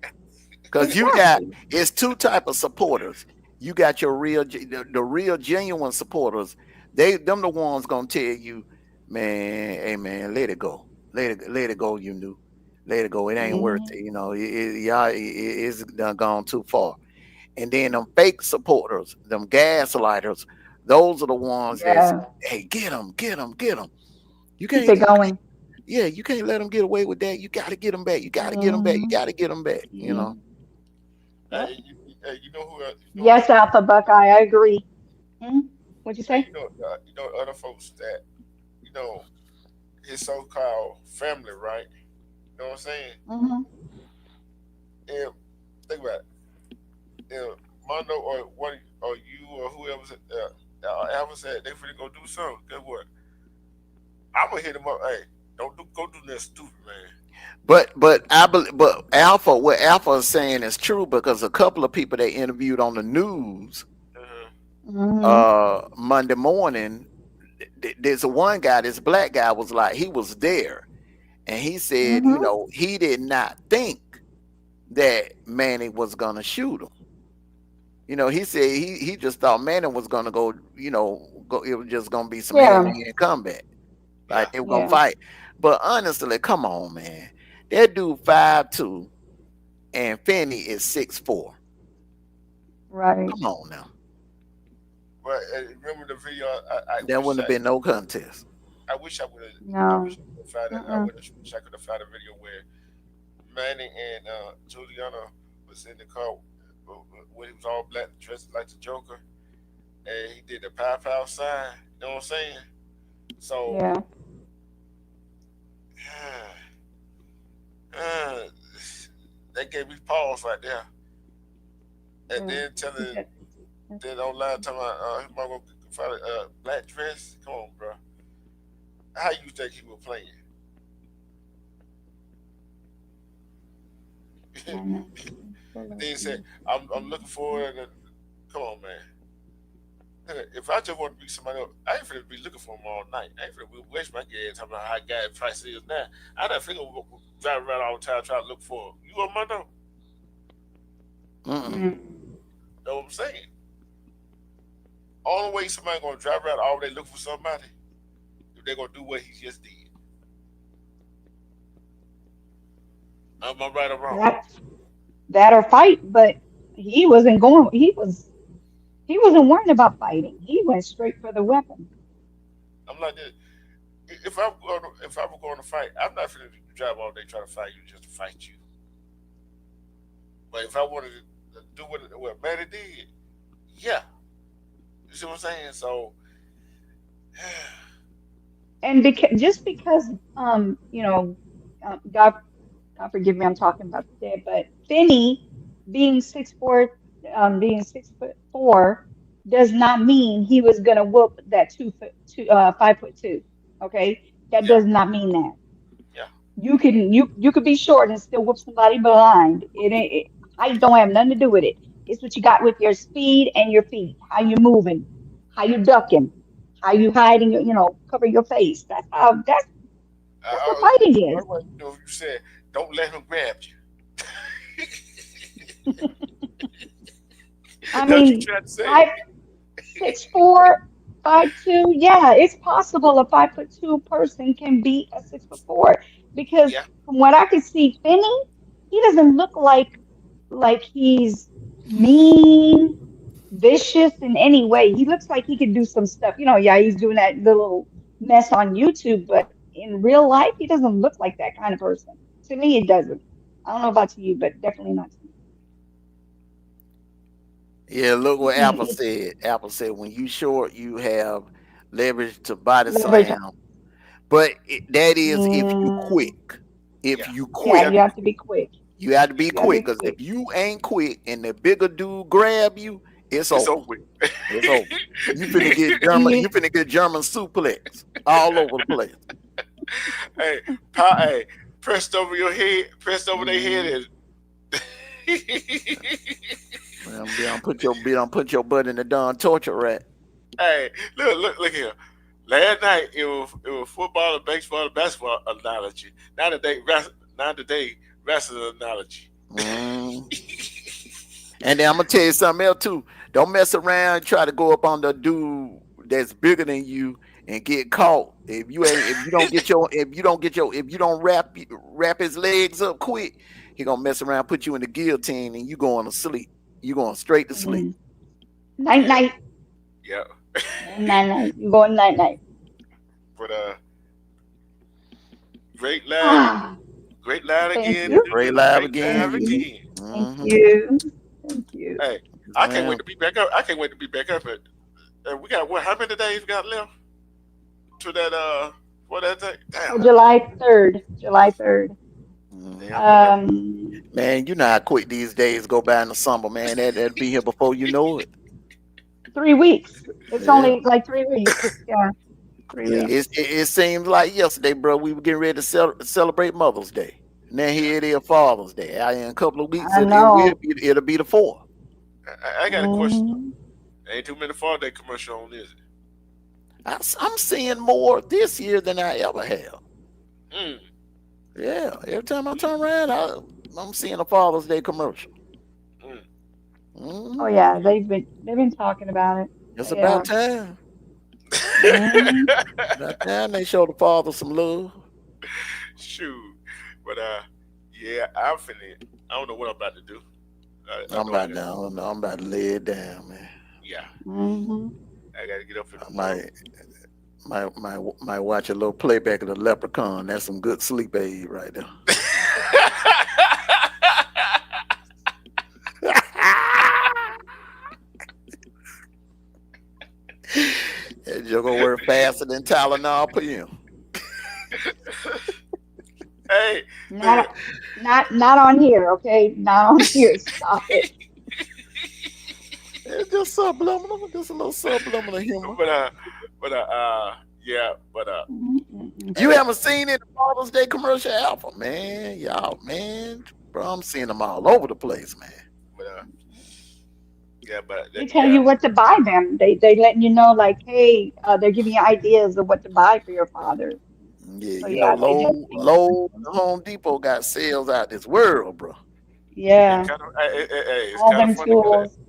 Because Exactly. it's two type of supporters. You got your the real genuine supporters. Them the ones gonna tell you, man, hey man, let it go, let it go. You knew, let it go. It ain't worth Hmm. it. It's done gone too far. And then them fake supporters, them gaslighters, those are the ones that's Yeah. hey, get them, get them, get them. You Keep can't, it going. yeah, you can't let them get away with that. You got to get them back. You got to get them back. You Hmm. got to get them back. Hmm. Yep. Hey, you know who? You know Yes, Alpha Buckeye, I agree. Hmm. What'd you Hey, say? you know other folks that you know his so-called family, right? You know what I'm saying? Hmm. And think about it. If Mondo or one or you or whoever ever said they finna go do something, guess what? I'm gonna hit him up. Hey, don't go do nothing stupid, man. But Alpha, what Alpha is saying is true because a couple of people they interviewed on the news Uh-huh. Hmm. Monday morning, there's a one guy, this black guy was like he was there and he said, Hmm. he did not think that Manny was gonna shoot him. He said he just thought Manny was gonna go, it was just gonna be some Scare hand to him. hand combat. Yeah. Like they were gonna Yeah. fight. But honestly, come on, man. That dude 5'2" and Fanny is 6'4". Right. Come on now. But remember the video? I There wish wouldn't have been no contest. I wish I would have. I No. wish I could have found it. Mm-mm. Wish I could have found a video where Manny and Juliana was in the car when he was all black, dressed like the Joker, and he did the pow sign. You know what I'm saying? So Yeah. that gave me pause right there. And Yeah. then then online talking about his mom gonna find a black dress. Come on, bro. How you think he was playing? Then he said, I'm looking forward to, come on, man. If I just want to be somebody else, I ain't finna be looking for him all night. I ain't finna waste my gas talking about how gas price is now. I don't finna drive around all the time trying to look for him. You on my number? Know what I'm saying? Only way somebody gonna drive around all day looking for somebody if they're gonna do what he just did. Am I right or wrong? That or fight, but he wasn't going. He wasn't worrying about fighting. He went straight for the weapon. I'm like this. If I were going to fight, I'm not finna drive all day trying to fight you just to fight you. But if I wanted to do what Maddie did, yeah. You see what I'm saying? So, And just because you know, God forgive me, I'm talking about the dead, but Finney being 6'4", being 6'4", does not mean he was gonna whoop that 5'2". Okay, that yeah, does not mean that. yeah. You could be short and still whoop somebody behind. Height don't have nothing to do with it. It's what you got with your speed and your feet, how you moving, how you ducking, how you hiding, cover your face. That's what fighting is. You know, you said, don't let him grab you. I That's what you mean, tried to say. 6'4", 5'2". Yeah, it's possible a 5'2" person can beat a 6'4", because Yeah. from what I can see, Finney, he doesn't look like he's mean, vicious in any way. He looks like he could do some stuff. Yeah, he's doing that little mess on YouTube, but in real life, he doesn't look like that kind of person. To me, it doesn't. I don't know about you, but definitely not to me. Yeah, look what Apple Mm-mm. said. Apple said when you short, you have leverage to body Leverage. slam. But that is if you Mm, quick. If Yeah. you yeah, quick, you have to be quick. you have to be You have to be quick. Because if quick. you ain't quick and the bigger dude grab you, it's It's over. over with. It's over. You finna get German. Yeah. You finna get German suplex all over the place. Hey, hey, pressed over your head, pressed over their head, and Well, put your butt in the darn torture rack. hey, look here. Last night it was football and baseball and basketball analogy. Now today wrestling analogy. Mm. And then I'm gonna tell you something else too. Don't mess around and try to go up on the dude that's bigger than you and get caught. If you don't wrap his legs up quick, he gonna mess around, put you in the guillotine, and you going to sleep. You going straight to sleep. Night Yeah, night. yeah. Night night. You going night night. But great line, Ah, great line thank again. you. Great live Great again. line Thank you. again. Thank Mm-hmm. you. Thank you. Hey, Yes, I can't wait ma'am. to be back up. I can't wait to be back up. We got what? How many days we got left to that? What that thing? Oh, Damn. July 3rd. July 3rd. Yeah, I know that. Man, you know how quick these days go by in the summer, man. That'll be here before you know it. 3 weeks. It's Yeah. only like 3 weeks. Yeah, three Yeah. weeks. It seems like yesterday, bro. We were getting ready to celebrate Mother's Day. Now Yeah. here it is, Father's Day. In a couple of weeks, I know. it'll be the 4th. I got a question. Hmm. Ain't too many Father Day commercial on, is it? I'm seeing more this year than I ever have. Mm. Yeah, every time I turn around, I'm seeing a Father's Day commercial. Mm. Oh Hmm. yeah, they've been talking about it. It's They about have. time. Hmm. About time they show the father some love. Shoot. But yeah, I'm finna. I don't know what I'm about to do. I I'm know I about got. down. I'm about to lay it down, man. Yeah, Hmm. I got to get up in I the morning. might watch a little playback of the Leprechaun. That's some good sleep aid right there. Sugar work faster than Tylenol PM. Hey, Not on here, okay? Not on here. Stop it. It's just subliminal, just a little subliminal humor. Yeah, but You haven't seen any Father's Day commercial alpha, man. Y'all, man, bro, I'm seeing them all over the place, man. They tell you what to buy them. They letting you know, like, hey, they're giving you ideas of what to buy for your father. Yeah, So you know, they do. Lowe's, Home Depot got sales out this world, bro. Yeah. It's All kind of them funny. tools.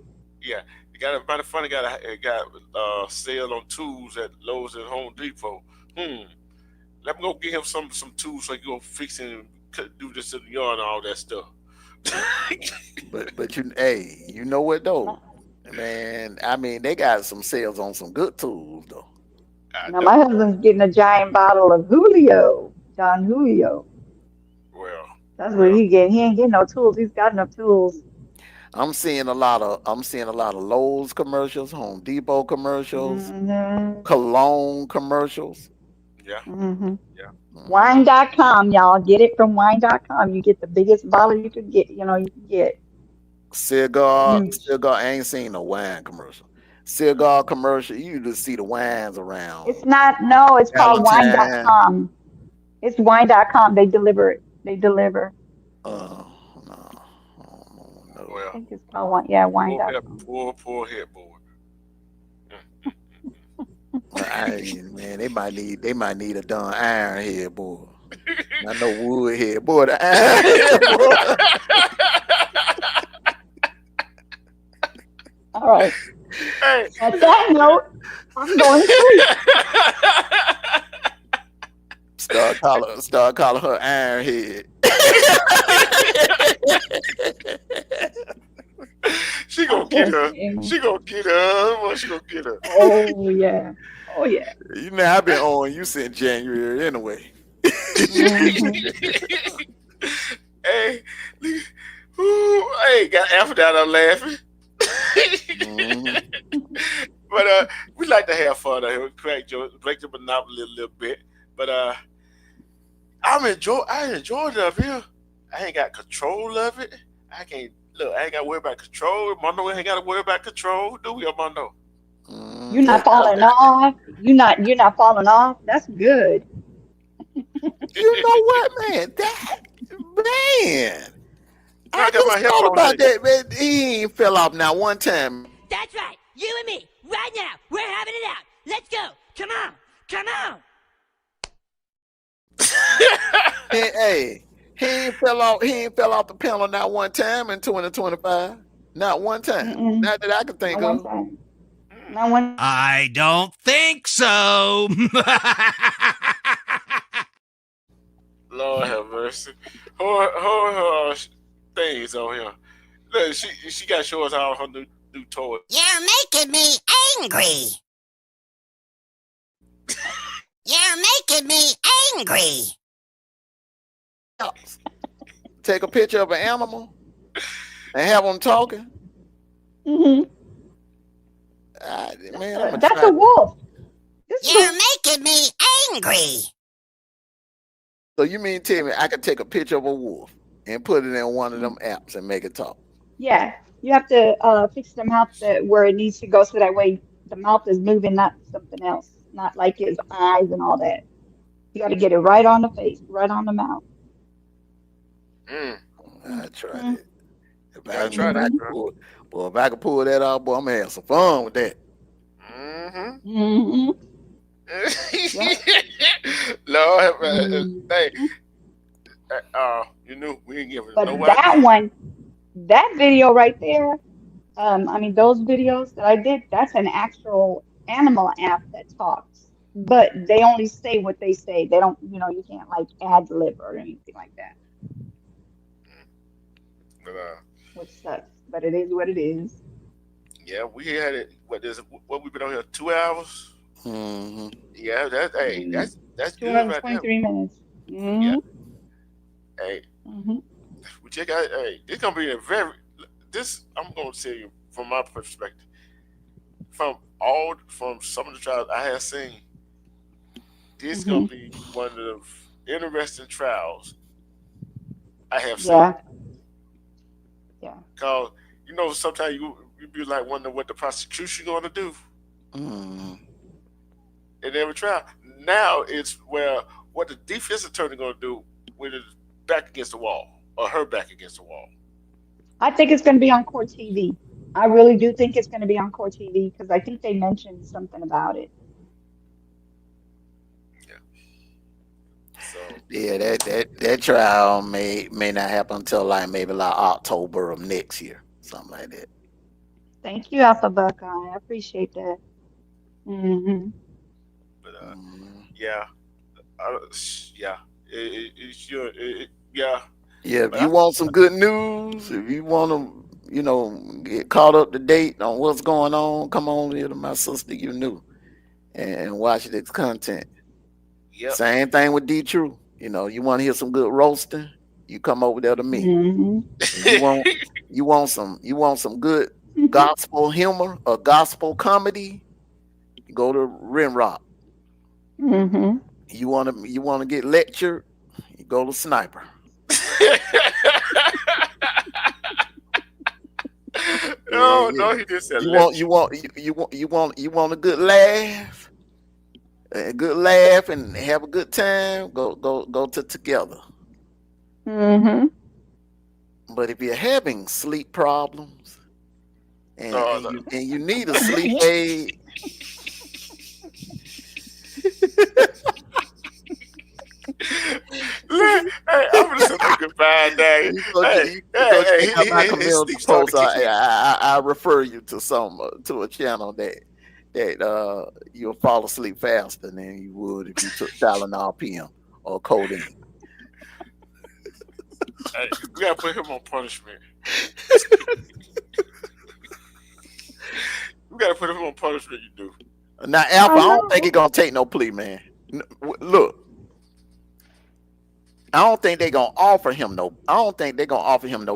Yeah, it got sale on tools at Lowe's and Home Depot. Let me go get him some tools so he can go fix it and do this in the yard and all that stuff. but you know what though, man? I mean, they got some sales on some good tools though. Now my husband's getting a giant bottle of Julio, Don Julio. That's what he get. He ain't getting no tools. He's got enough tools. I'm seeing a lot of Lowe's commercials, Home Depot commercials, cologne commercials. Yeah. Wine.com, y'all. Get it from wine.com. You get the biggest bottle you could get, you can get. Cigar. I ain't seen no wine commercial. Cigar commercial, you just see the wines around. It's called wine.com. It's wine.com. They deliver it. They deliver. No. I think it's called wine. Yeah, wine.com. Poor headboard. Man, they might need a done iron headboard. Not no wood headboard. Iron headboard. All right. Hey. On that note, I'm going to sleep. Start calling her Iron Head. She gonna get her. She gonna get her. What she gonna get her? Oh yeah. You know I've been on you since January anyway. Hey, got Alpha down there laughing. But we like to have fun out here. Break the monopoly a little bit. But I enjoy it up here. I ain't got control of it. I ain't got to worry about control. Mondo ain't got to worry about control. Do we, Mondo? You're not falling off. You're not falling off. That's good. You know what, man? I just thought about that, man. He ain't fell off now one time. That's right. You and me, right now, we're having it out. Let's go. Come on. Hey, he ain't fell off the panel not one time in 2025. Not one time. Not that I can think of. Not one. I don't think so. Lord have mercy. Her things on here. Look, she got to show us all her new toy. You're making me angry. You're making me angry. Take a picture of an animal and have them talking. Man, that's a wolf. You're making me angry. So you mean tell me I could take a picture of a wolf and put it in one of them apps and make it talk? Yeah, you have to fix the mouth where it needs to go, so that way the mouth is moving, not something else, not like his eyes and all that. You got to get it right on the face, right on the mouth. I tried it. If I could pull that off, boy, I'm gonna have some fun with that. Lord, hey, you knew we ain't giving But no that video right there, those videos that I did, that's an actual animal app that talks, but they only say what they say. They don't, you can't like ad lib or anything like that. Which sucks, but it is what it is. Yeah, we had it. What we've been on here 2 hours. Yeah, that's 2 good hours, right 23 there. minutes. Yeah. Hey, we check out. Hey, it's gonna be I'm gonna tell you from my perspective. From all from some of the trials I have seen, this gonna be one of the interesting trials I have seen. Yeah. Yeah. Cause sometimes you be like wondering what the prosecution gonna do in every trial. Now it's what the defense attorney gonna do with his back against the wall or her back against the wall. I think it's going to be on Court TV. I really do think it's going to be on Court TV because I think they mentioned something about it. So Yeah, that trial may not happen until maybe October of next year, something like that. Thank you, Alpha Buckeye. I appreciate that. Mm-hmm. But yeah, yeah, yeah. Yeah, if you want some good news, if you want to, get caught up to date on what's going on, come on here to My Sister You Knew and watch this content. Yep. Same thing with D True. You want to hear some good roasting, you come over there to me. Mm-hmm. You want some good gospel humor or gospel comedy, you go to Rimrock. Mm-hmm. You want to get lectured, you go to Sniper. No, he just said you want a good laugh, and have a good time. Go to Together. Mm-hmm. But if you're having sleep problems and you need a sleep aid, hey, I'm gonna say goodbye, Dad. I refer you to a channel that you'll fall asleep faster than you would if you took Tylenol PM or codeine. Hey, we gotta put him on punishment. We gotta put him on punishment. You do. Now, Alpha, I don't think he's gonna take no plea, man. Look. I don't think they're gonna offer him no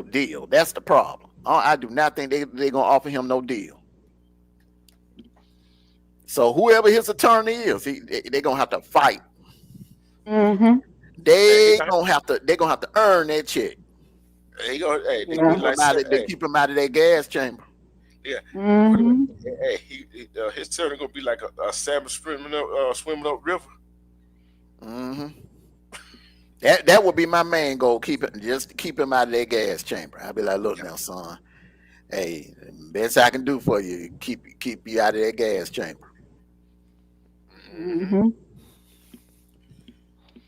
deal. That's the problem. I do not think they're gonna offer him no deal. So whoever his attorney is, they're gonna have to fight. Mm-hmm. They're gonna have to earn that check. They keep him out of that gas chamber. Yeah. Mm-hmm. His attorney gonna be like a salmon swimming up river. Mm-hmm. That would be my main goal. Keep him out of that gas chamber. I'll be like, look now, son. Hey, best I can do for you, keep you out of that gas chamber. Mm-hmm.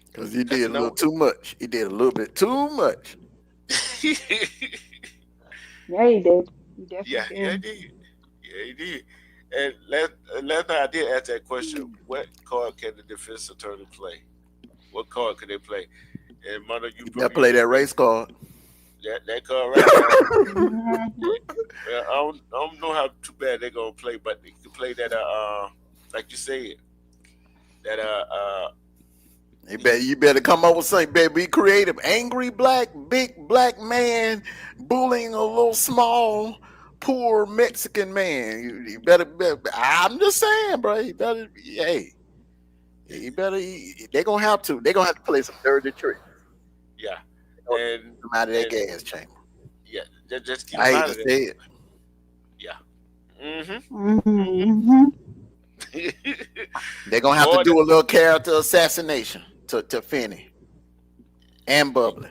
Because he did a little too much. He did a little bit too much. Yeah, he did. He definitely Yeah, he did. Yeah, he did. And last night I did ask that question: what card can the defense attorney play? What card can they play? And Mother, you play that race card. That card right now. Well, I don't know how too bad they're gonna play, but they can play that like you said. That you better come up with something, baby. Be creative. Angry big black man bullying a little small poor Mexican man. You better. I'm just saying, bro. You better. Hey. They're gonna have to play some dirty tricks. Yeah, and come out of that gas chamber. Yeah, just keep I out hate of to say it. Yeah. Mm-hmm. They're gonna have to do a little character assassination to Finney and Bubbly.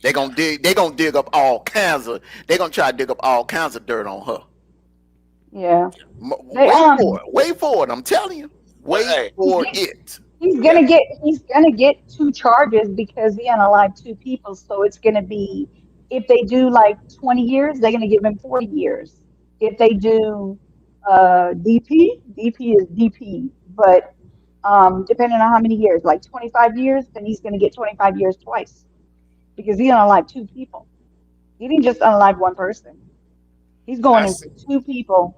They're gonna dig up all kinds of. They're gonna try to dig up all kinds of dirt on her. Yeah. Wait for it. I'm telling you. Wait for it. He's gonna get 2 charges because he unalived 2 people. So it's gonna be, if they do like 20 years, they're gonna give him 40 years. If they do DP is DP, but depending on how many years, like 25 years, then he's gonna get 25 years twice because he unalived 2 people. He didn't just unalive 1 person. He's going into 2 people.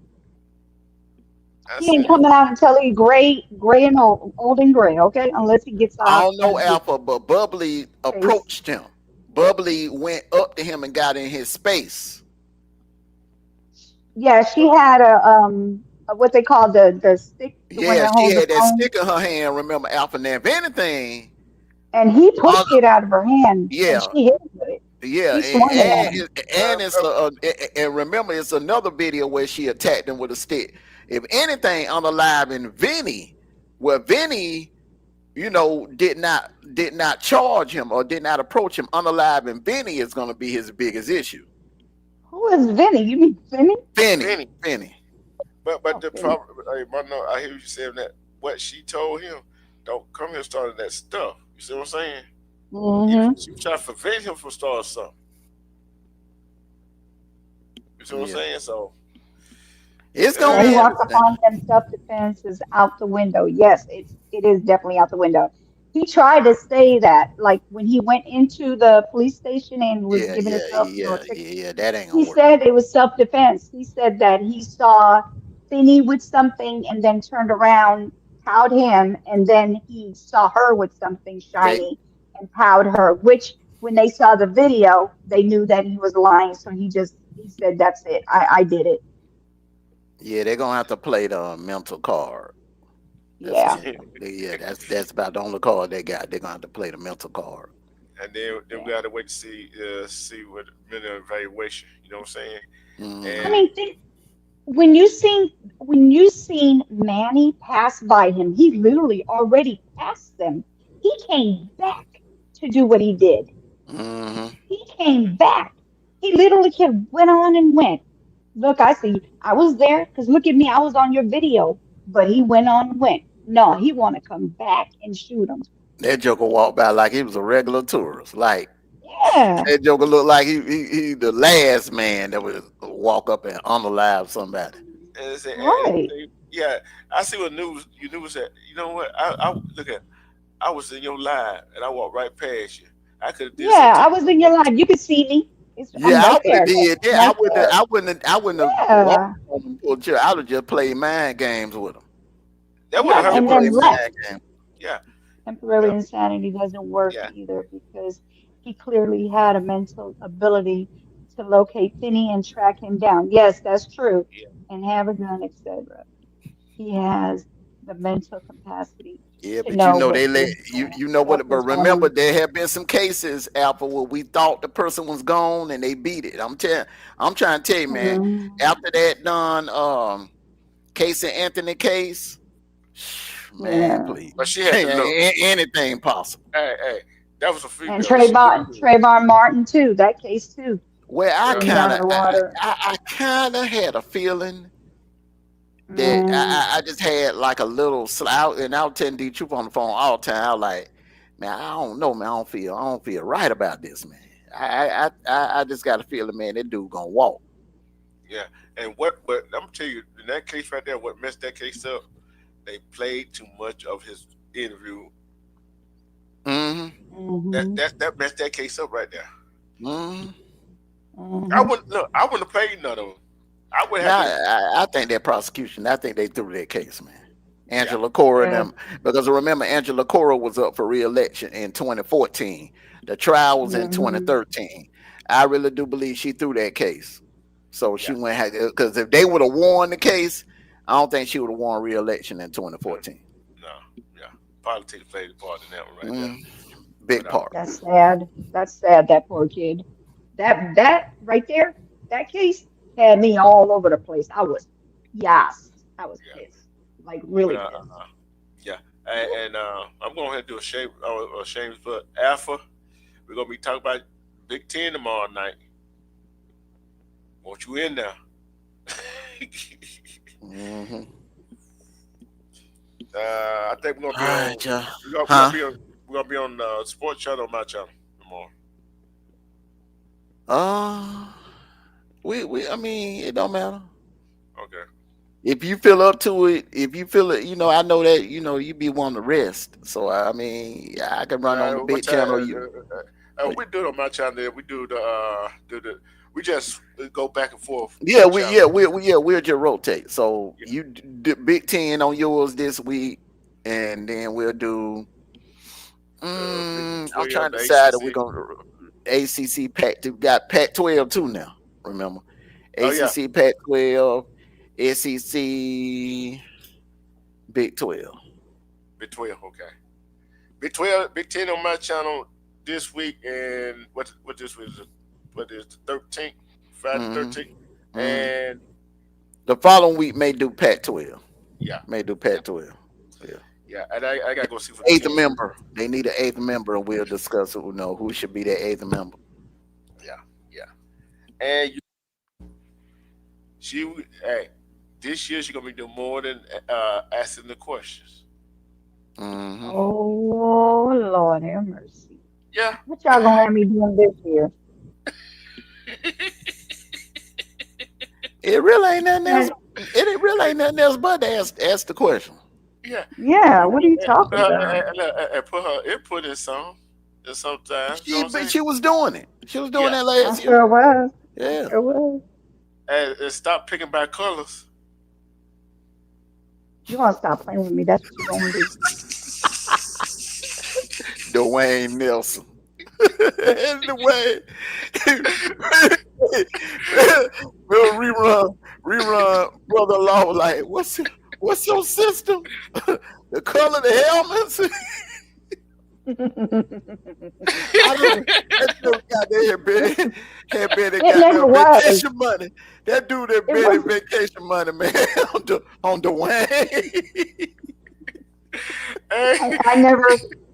He ain't coming out until he's gray and old and gray, okay? Unless he gets out. I don't know, Alpha, but Bubbly approached him. Bubbly went up to him and got in his space. Yeah, she had what they call the stick, the one Yeah, that she holds the had that phone, stick in her hand. Remember, Alpha? Now, if anything, and he pushed it out of her hand, and yeah, she hit him with it. yeah, He swung it at him. and it's and remember, it's another video where she attacked him with a stick. If anything, unaliving Vinny, where Vinny, did not charge him or did not approach him. Unaliving Vinny is going to be his biggest issue. Who is Vinny? You mean Vinny? Vinny. But the problem, I hear you saying that what she told him, don't come here starting that stuff. You see what I'm saying? Mm-hmm. She was trying to prevent him from starting something. You see what I'm saying? So it's gonna he be walked upon them. Self-defense is out the window. Yes, it is definitely out the window. He tried to say that, like when he went into the police station and was giving himself, that ain't he gonna work. said it was self-defense. He said that he saw Finney with something and then turned around, powed him, and then he saw her with something shiny and powed her, which when they saw the video, they knew that he was lying. So he said, that's it. I did it. Yeah, they're gonna have to play the mental card. That's about the only card they got. They're gonna have to play the mental card. And then we gotta wait to see what mental evaluation. You know what I'm saying? Mm-hmm. I mean, when you seen Manny pass by him, he literally already passed them. He came back to do what he did. Mm-hmm. He came back. He literally went on and went. Look, I see. I was there because look at me. I was on your video. But he went on and went. No, he want to come back and shoot him. That Joker walked by like he was a regular tourist. Like, yeah, that Joker looked like he the last man that would walk up and unalive somebody. Right. Yeah, I see what news said. You know what? I look at. I was in your live and I walked right past you. I could have. Yeah, I was in your live. You could see me. I would have did that. I wouldn't have Yeah. walked on the chair. I would have just played mind games with him. That would have and then left. Yeah. Temporary insanity doesn't work either because he clearly had a mental ability to locate Finney and track him down. Yes, that's true. And have a gun, etc. He has the mental capacity. Yeah, but they let you know what. But remember, there have been some cases, Alpha, where we thought the person was gone and they beat it. I'm trying to tell you, man. After that done, Casey Anthony case, man, please. But she had to look. Anything possible. Hey, that was a female. And Trayvon Martin too. That case too. Well, I kind of had a feeling that I just had like a little slouch, and I was telling D Troop on the phone all the time. I was like, man, I don't know, man. I don't feel right about this, man. I just got a feeling, man, that dude gonna walk. Yeah, and but I'm gonna tell you, in that case right there, what messed that case up? They played too much of his interview. Mm-hmm. That messed that case up right there. Mm-hmm. I wouldn't have played none of them. I think that prosecution. I think they threw that case, man. Angela Cora and them, because remember, Angela Cora was up for re-election in 2014. The trial was in 2013. I really do believe she threw that case. So she went, because if they would have won the case, I don't think she would have won re-election in 2014. No, politics played a part in that one right there. Big part. That's sad. That's sad. That poor kid. That right there, that case had me all over the place. I was pissed, like really pissed. And I'm going to do a shame for Alpha. We're going to be talking about Big Ten tomorrow night. Want you in there? I think we're going to be on Sports Channel, my channel tomorrow. I mean, it don't matter. Okay. If you feel up to it, I know that you be wanting to rest. So I mean, I can run on the big channel. We do it on my channel. We do we just go back and forth. We'll just rotate. So you do Big Ten on yours this week, and then we'll do. I'm trying to decide if we're gonna ACC Pac. We got Pac-12 too now. Remember, ACC Pac-12, SEC, Big 12. Big 12, okay. Big 12, Big 10 on my channel this week, and what this week is? What is the 13th? Friday the 13th. And the following week may do Pac-12. Yeah. May do Pac-12. Yeah. Yeah, and I gotta go see for eighth member. They need an 8th member, and we'll discuss it. Who should be that 8th member. Yeah. And this year she's gonna be doing more than asking the questions. Oh Lord, have mercy. Yeah. What y'all gonna have me doing this year? It really ain't nothing else. It really ain't nothing else but to ask the question. Yeah. Yeah. What are you talking about? And put her input in some. Sometimes. She was doing it. She was doing that last year. Sure was. Yeah. Sure was. And stop picking by colors. You want to stop playing with me? That's what you're going to do. Dwayne Nelson. Dwayne. We'll rerun. Brother-in-law was like, what's your system? The color of the helmets? That dude got their vacation money. That dude that been vacation money, man, on Dwayne.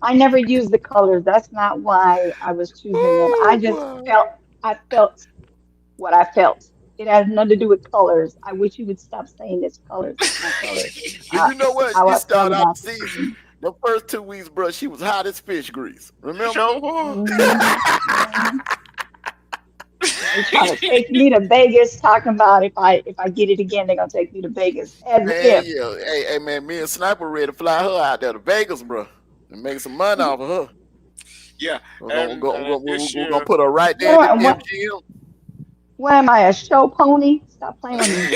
I never used the colors. That's not why I was choosing them. I felt what I felt. It has nothing to do with colors. I wish you would stop saying it's colors. It's not colors. You know what? She started out the season. The first 2 weeks, bro, she was hot as fish grease. Remember? They're trying to take me to Vegas, talking about if I get it again, they're gonna take me to Vegas. Hey, man, me and Sniper ready to fly her out there to Vegas, bro, and make some money off of her. Yeah, we're gonna put her right there at the MGM. What am I, a show pony? Stop playing with me.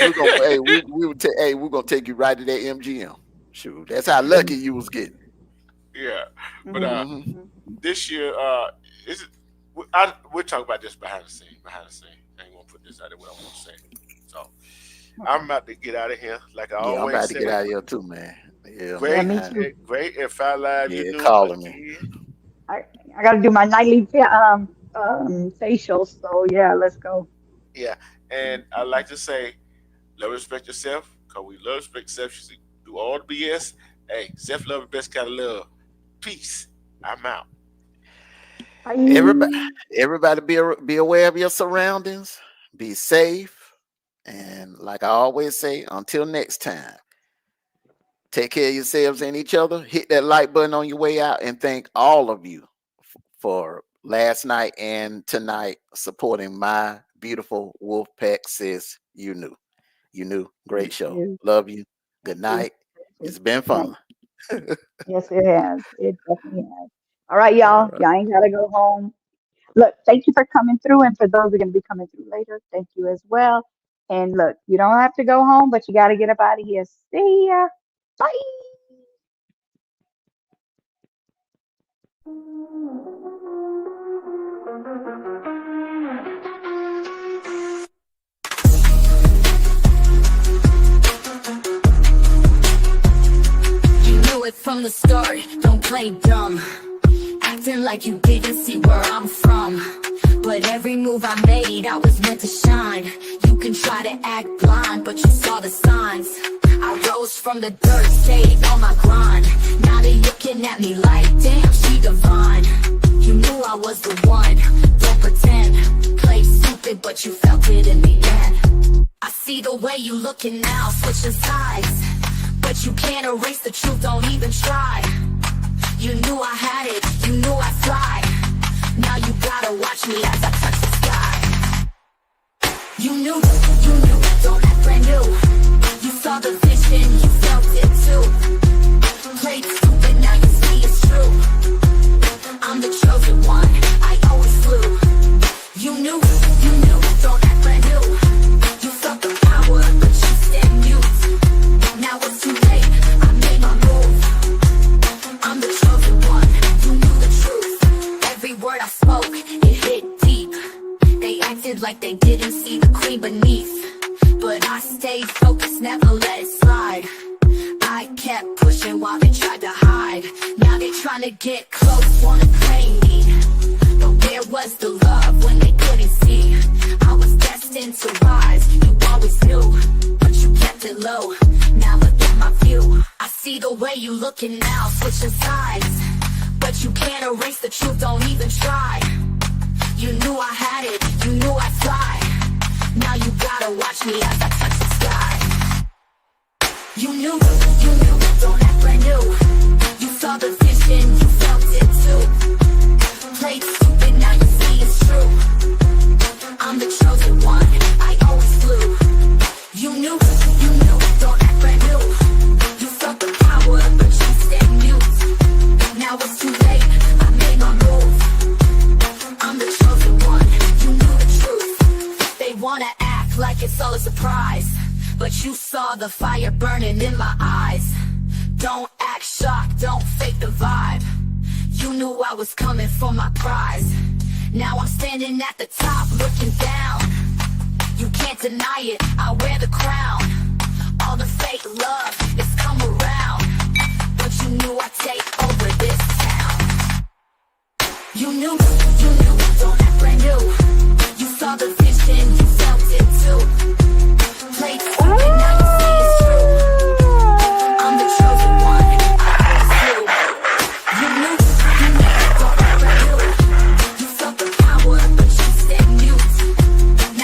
We're gonna take you right to that MGM. Shoot, that's how lucky you was getting. Yeah, but this year, we'll talk about this behind the scene. I ain't gonna put this out there what I want to say. So I'm about to get out of here. Like I always say. I'm about to get out of here too, man. Yeah, me too. Great. If I live, you do calling me. I gotta do my nightly facial. So yeah, let's go. Yeah, and I like to say, love, respect yourself, cause we love, respect yourself. You do all the BS. Hey, self-love is the best kind of love. Peace. I'm out. Everybody be aware of your surroundings. Be safe. And like I always say, until next time, take care of yourselves and each other. Hit that like button on your way out, and thank all of you for last night and tonight supporting my beautiful Wolfpack sis. You knew. Great show. Love you. Good night. It's been fun. Yes, it has. It definitely has. All right, y'all. Y'all ain't gotta go home. Look, thank you for coming through, and for those who are gonna be coming through later, thank you as well. And look, you don't have to go home, but you gotta get up out of here. See ya. Bye. It from the start, don't play dumb, acting like you didn't see where I'm from. But every move I made, I was meant to shine. You can try to act blind, but you saw the signs. I rose from the dirt, stayed on my grind. Now they're looking at me like, damn, she divine. You knew I was the one, don't pretend. Play stupid, but you felt it in the end. I see the way you looking now, switching sides. But you can't erase the truth, don't even try. You knew I had it, you knew I'd fly. Now you gotta watch me as I touch the sky. You knew, don't act brand new. You saw the vision, you felt it too. Played stupid, now you see it's true. I'm the chosen one, I always flew. You knew, don't act brand new. You felt the power, but you stand mute. Now it's too late, I made my move. I'm the chosen one, you knew the truth. Every word I spoke, it hit deep. They acted like they didn't see the queen beneath. But I stayed focused. never let it slide. I kept pushing while they tried to hide. Now they trying to get close, wanna play me. But where was the love when they couldn't see? I was destined to rise, you always knew, but you kept it low. Now look at my view. I see the way you looking now, switching sides. But you can't erase the truth, don't even try. You knew I had it, you knew I'd fly. Now you gotta watch me as I touch the sky. You knew, don't act brand new. You saw the vision, you felt it too. Played stupid, now you see it's true. I'm the chosen one, I always flew. You knew, don't act brand new. You felt the power, but you stayed mute. Now it's too late, I made my move. I'm the chosen one, you knew the truth. They wanna act like it's all a surprise, but you saw the fire burning in my eyes. Don't act shocked, don't fake the vibe. You knew I was coming for my prize. Now I'm standing at the top looking down. You can't deny it, I wear the crown. All the fake love